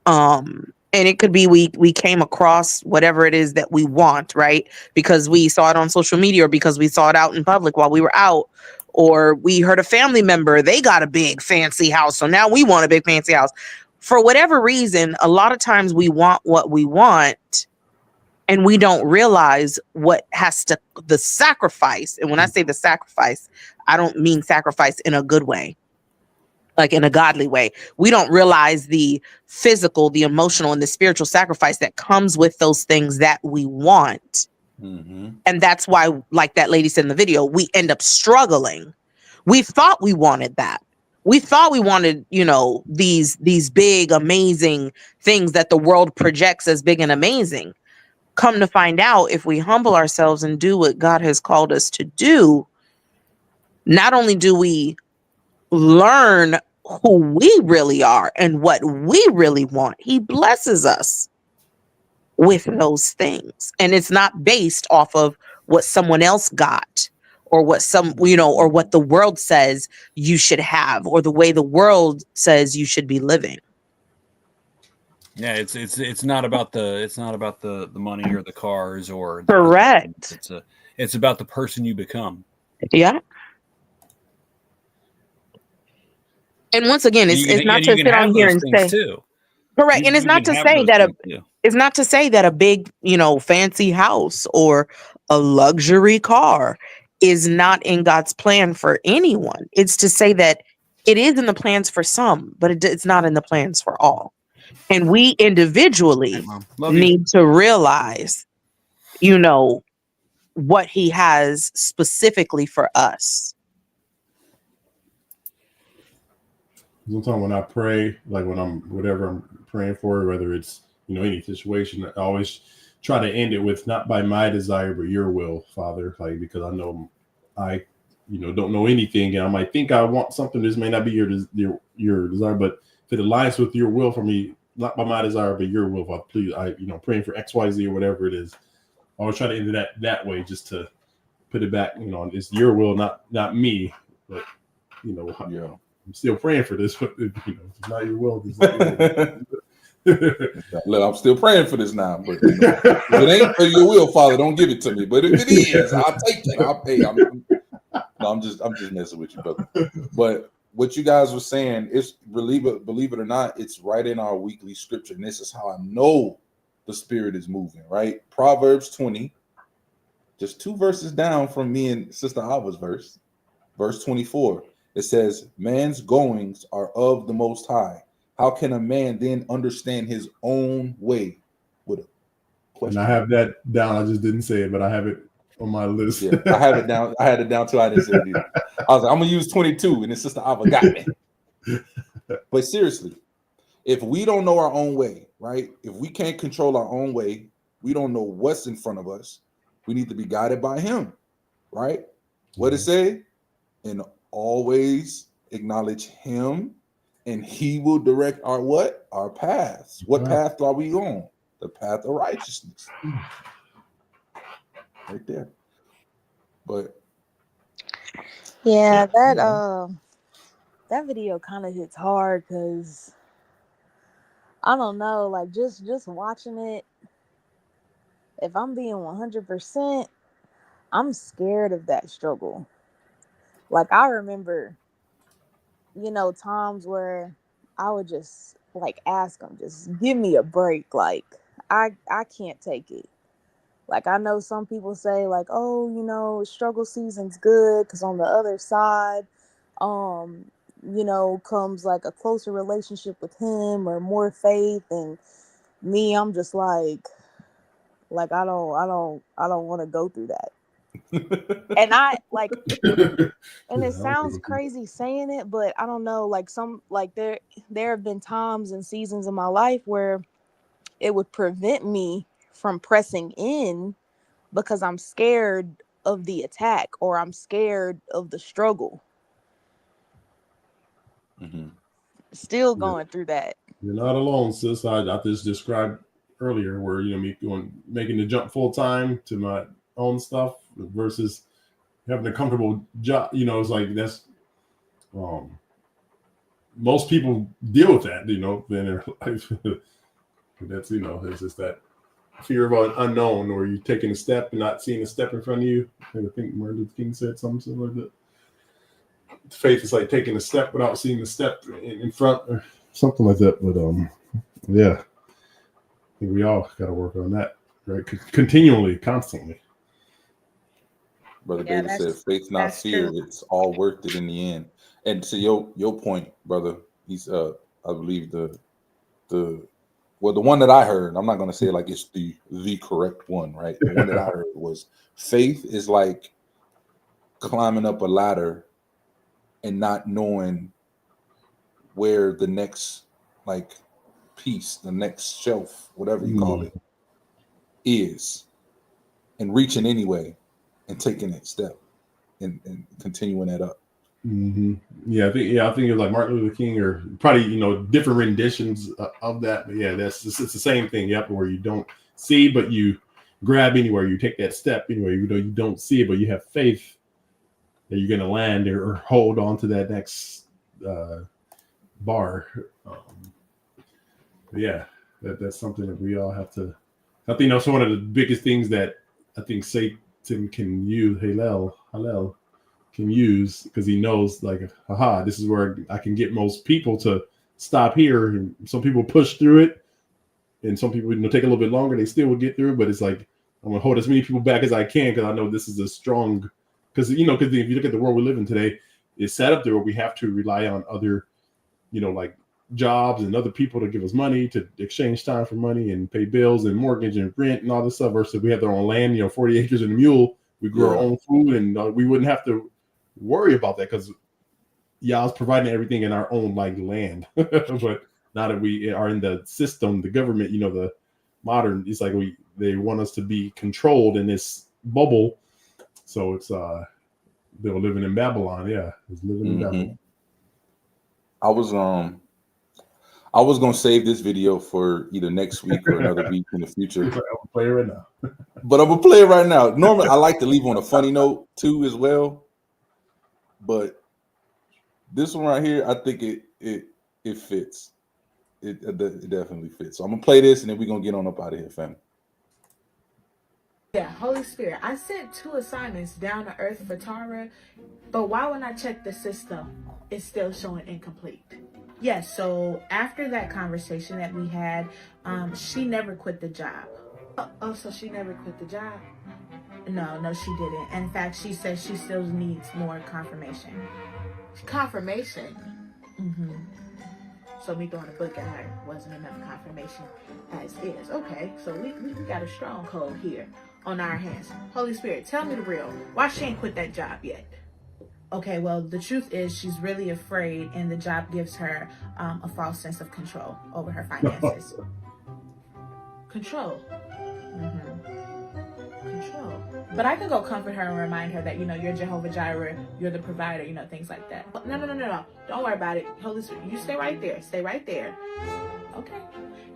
and it could be we came across whatever it is that we want, right? Because we saw it on social media, or because we saw it out in public while we were out, or we heard a family member, they got a big fancy house, so now we want a big fancy house. For whatever reason, a lot of times we want what we want, and we don't realize what has to, the sacrifice. And when I say the sacrifice, I don't mean sacrifice in a good way, like in a godly way. We don't realize the physical, the emotional, and the spiritual sacrifice that comes with those things that we want. And that's why, like that lady said in the video, we end up struggling. We thought we wanted that. We thought we wanted, you know, these big, amazing things that the world projects as big and amazing. Come to find out, if we humble ourselves and do what God has called us to do, not only do we learn who we really are and what we really want, he blesses us with those things. And it's not based off of what someone else got, or what or what the world says you should have, or the way the world says you should be living. Yeah, it's not about the money or the cars or correct. It's about the person you become. Yeah. And once again, it's not to sit on here and say too. Correct. And it's not to say that it's not to say that a big, you know, fancy house or a luxury car is not in God's plan for anyone. It's to say that it is in the plans for some, but it's not in the plans for all. And we individually need to realize, you know, what he has specifically for us. Sometimes when I pray, like when whatever I'm praying for, whether it's, you know, any situation, I always try to end it with, not by my desire, but your will, Father. Like, because I know I, you know, don't know anything, and I might think I want something. This may not be your desire, but if it aligns with your will for me, not by my desire, but your will, Father, please, praying for XYZ or whatever it is. I always try to end it that way, just to put it back, you know, it's your will, not me, but you know, Yeah. I'm still praying for this, but you know, it's not your will. It's not your will. Look, I'm still praying for this now, but you know, if it ain't for your will, Father, don't give it to me. But if it is, I'll take it. I'll pay. I'm just messing with you, brother. But what you guys were saying is, believe it or not, it's right in our weekly scripture, and this is how I know the Spirit is moving. Right, Proverbs 20, just 2 verses down from me and Sister Ava's verse 24. It says, "Man's goings are of the Most High. How can a man then understand his own way?" With a question. And I have that down. I just didn't say it, but I have it on my list. Yeah, I have it down. I had it down too. I didn't say it either. I was like, I'm gonna use 22, and then Sister Ava got me. But seriously, if we don't know our own way, right? If we can't control our own way, we don't know what's in front of us. We need to be guided by Him, right? What it say? And always acknowledge Him, and He will direct our what? Our paths. What path are we on? The path of righteousness. Right there. But Yeah, that video kind of hits hard because I don't know, like just watching it. If I'm being 100%, I'm scared of that struggle. Like I remember, you know, times where I would just like ask them, just give me a break. Like I can't take it. Like I know some people say like, oh, you know, struggle season's good because on the other side, you know, comes like a closer relationship with Him or more faith. And me, I'm just like I don't want to go through that. And I like, and it sounds crazy saying it, but I don't know. Like there have been times and seasons in my life where it would prevent me from pressing in because I'm scared of the attack or I'm scared of the struggle. Still going through that. You're not alone, sis. I just described earlier where, you know, me making the jump full time to my own stuff versus having a comfortable job. You know, it's like that's most people deal with that, you know, in their life. That's, you know, it's just that fear of an unknown, or you taking a step and not seeing a step in front of you. I think Martin Luther King said something like that. Faith is like taking a step without seeing the step in front, or something like that. But yeah, I think we all got to work on that, right? Continually, constantly. Brother David said, "Faith, not fear. True. It's all worth it in the end." And to your point, brother, he's I believe the one that I heard. I'm not going to say like it's the correct one, right? The one that I heard was faith is like climbing up a ladder and not knowing where the next like piece, the next shelf, whatever you call it, is, and reaching anyway and taking that step and continuing that up. Yeah, I think it's like Martin Luther King, or probably, you know, different renditions of that. But yeah, it's the same thing. Yep, where you don't see, but you grab anywhere, you take that step anywhere, even though you don't see it, but you have faith that you're going to land or hold on to that next bar. Yeah, that's something that we all have to. I think that's one of the biggest things that I think Satan can use. Hallel can use, because he knows like, aha, this is where I can get most people to stop here. And some people push through it, and some people, you know, take a little bit longer. They still will get through, but it's like I'm gonna hold as many people back as I can because I know this is a strong. Because, you know, because if you look at the world we live in today, it's set up there where we have to rely on other, you know, like jobs and other people to give us money, to exchange time for money and pay bills and mortgage and rent and all this stuff. Versus we have our own land, you know, 40 acres and a mule. We grow our own food, and we wouldn't have to worry about that because y'all's providing everything in our own like land. But now that we are in the system, the government, you know, the modern, it's like they want us to be controlled in this bubble. So it's they were living in Babylon. Yeah, it's living in Babylon. I was gonna save this video for either next week or another week in the future. I'm gonna play it right now. But I'm gonna play it right now. Normally, I like to leave on a funny note too, as well. But this one right here, I think it fits. It definitely fits. So I'm gonna play this, and then we're gonna get on up out of here, family. Yeah, Holy Spirit, I sent 2 assignments down to earth for Tara, but why when I check the system, it's still showing incomplete? Yes, so after that conversation that we had, she never quit the job. Oh, so she never quit the job? No, she didn't. In fact, she says she still needs more confirmation. Confirmation? Mm-hmm. So me throwing a book at her wasn't enough confirmation as is. Okay, so we got a stronghold here on our hands. Holy Spirit, tell me the real. Why she ain't quit that job yet? Okay, well, the truth is she's really afraid, and the job gives her a false sense of control over her finances. Control. Control. But I can go comfort her and remind her that, you're Jehovah Jireh, you're the provider, things like that. No. Don't worry about it. Holy Spirit, you stay right there. Stay right there. Okay.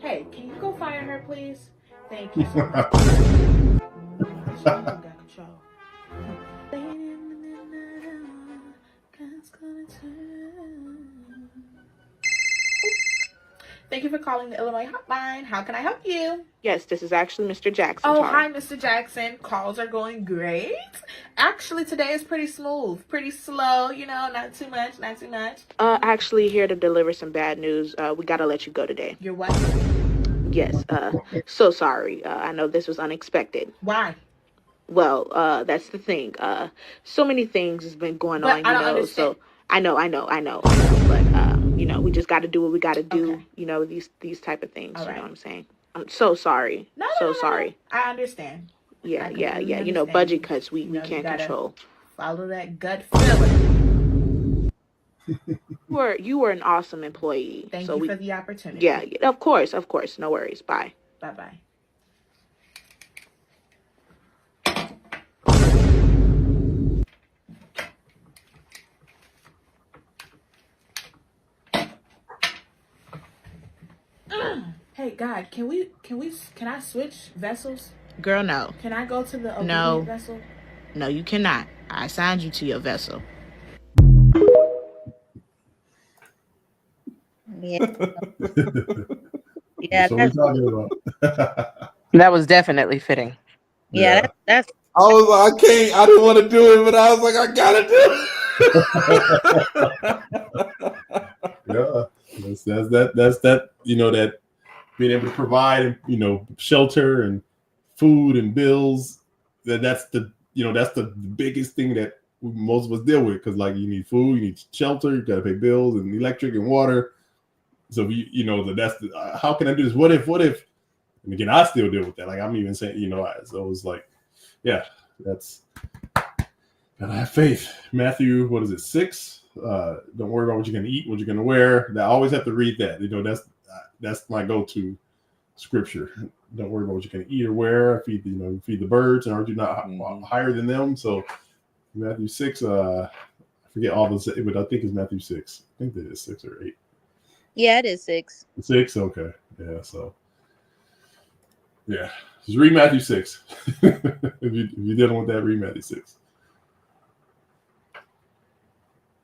Hey, can you go fire her, please? Thank you so much. She got control. Thank you for calling the Illinois hotline. How can I help you? Yes, this is actually Mr. Jackson. Oh, hi, Mr. Jackson. Calls are going great. Actually, today is pretty smooth, pretty slow, not too much. Actually here to deliver some bad news. We gotta let you go today. You're what? Yes, so sorry. I know this was unexpected. Why? Well, that's the thing. So many things has been going on, I don't understand. so I know, but we just got to do what we got to do. Okay. These type of things. All right. You know what I'm saying? I'm so sorry. No, sorry. I understand. Yeah. Budget cuts we can't control. Follow that gut feeling. You were an awesome employee. Thank you for the opportunity. Yeah, of course. No worries. Bye. Bye. Hey God, can I switch vessels? Girl, no. Can I go to the obedient vessel? No, you cannot. I assigned you to your vessel. Yeah. That's what we're talking about. That was definitely fitting. Yeah, that's I was like, I didn't want to do it, but I was like, I gotta do it. Yeah, that's that that being able to provide shelter and food and bills. That's the biggest thing that most of us deal with, because you need food, you need shelter, you got to pay bills and electric and water. So that's how can I do this? What if? And again, I still deal with that. I'm even saying so it's that's gotta have faith. Matthew, what is it, 6? Don't worry about what you're gonna eat, what you're gonna wear. I always have to read that. That's my go-to scripture. Don't worry about what you're gonna eat or wear. Feed the birds, and aren't you not higher than them? So Matthew 6. I forget all those, but I think it's Matthew 6. I think that is 6 or 8. Yeah, it is 6. 6, okay. Yeah, so yeah. Just read Matthew 6. if you're dealing with that, read Matthew 6.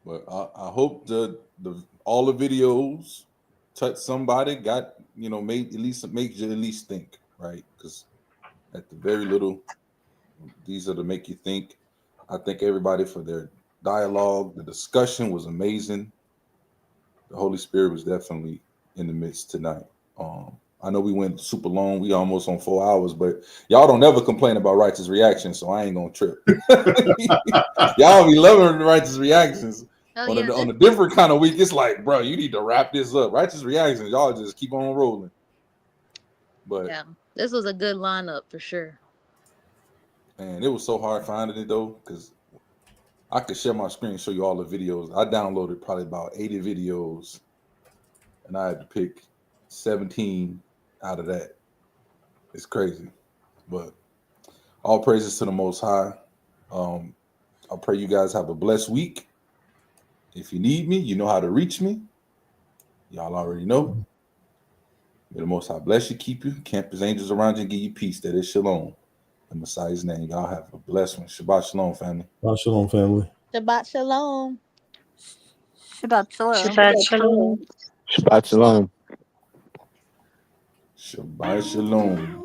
But I hope all the videos touch somebody, got made you at least think, right? Because at the very little, these are to make you think. I thank everybody for their dialogue. The discussion was amazing. The Holy Spirit was definitely in the midst tonight. I know we went super long. We almost on 4 hours, but y'all don't ever complain about righteous reactions, so I ain't gonna trip. Y'all be loving righteous reactions. On a different kind of week, it's like, bro, you need to wrap this up. Righteous reactions, y'all just keep on rolling. But yeah, this was a good lineup for sure. And it was so hard finding it though, because I could share my screen and show you all the videos. I downloaded probably about 80 videos, and I had to pick 17 out of that. It's crazy, but all praises to the Most High. I pray you guys have a blessed week. If you need me, you know how to reach me. Y'all already know. May the Most High bless you, keep you, camp his angels around you, and give you peace. That is shalom. In Messiah's name, y'all have a blessed one. Shabbat shalom, family. Shabbat shalom, family. Shabbat shalom. Shabbat shalom. Shabbat shalom. Shabbat shalom. Shabbat shalom.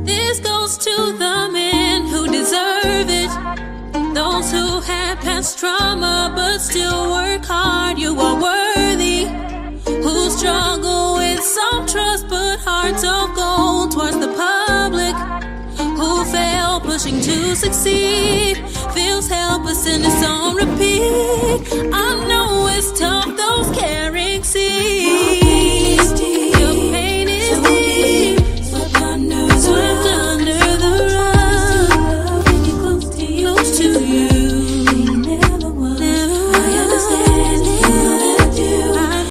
This goes to the men who deserve it. Those who have past trauma but still work hard. You are worthy. Who struggle with some trust but hearts of gold towards the public. Who fail pushing to succeed. Feels helpless and it's on repeat. I know it's tough, those carrying seeds.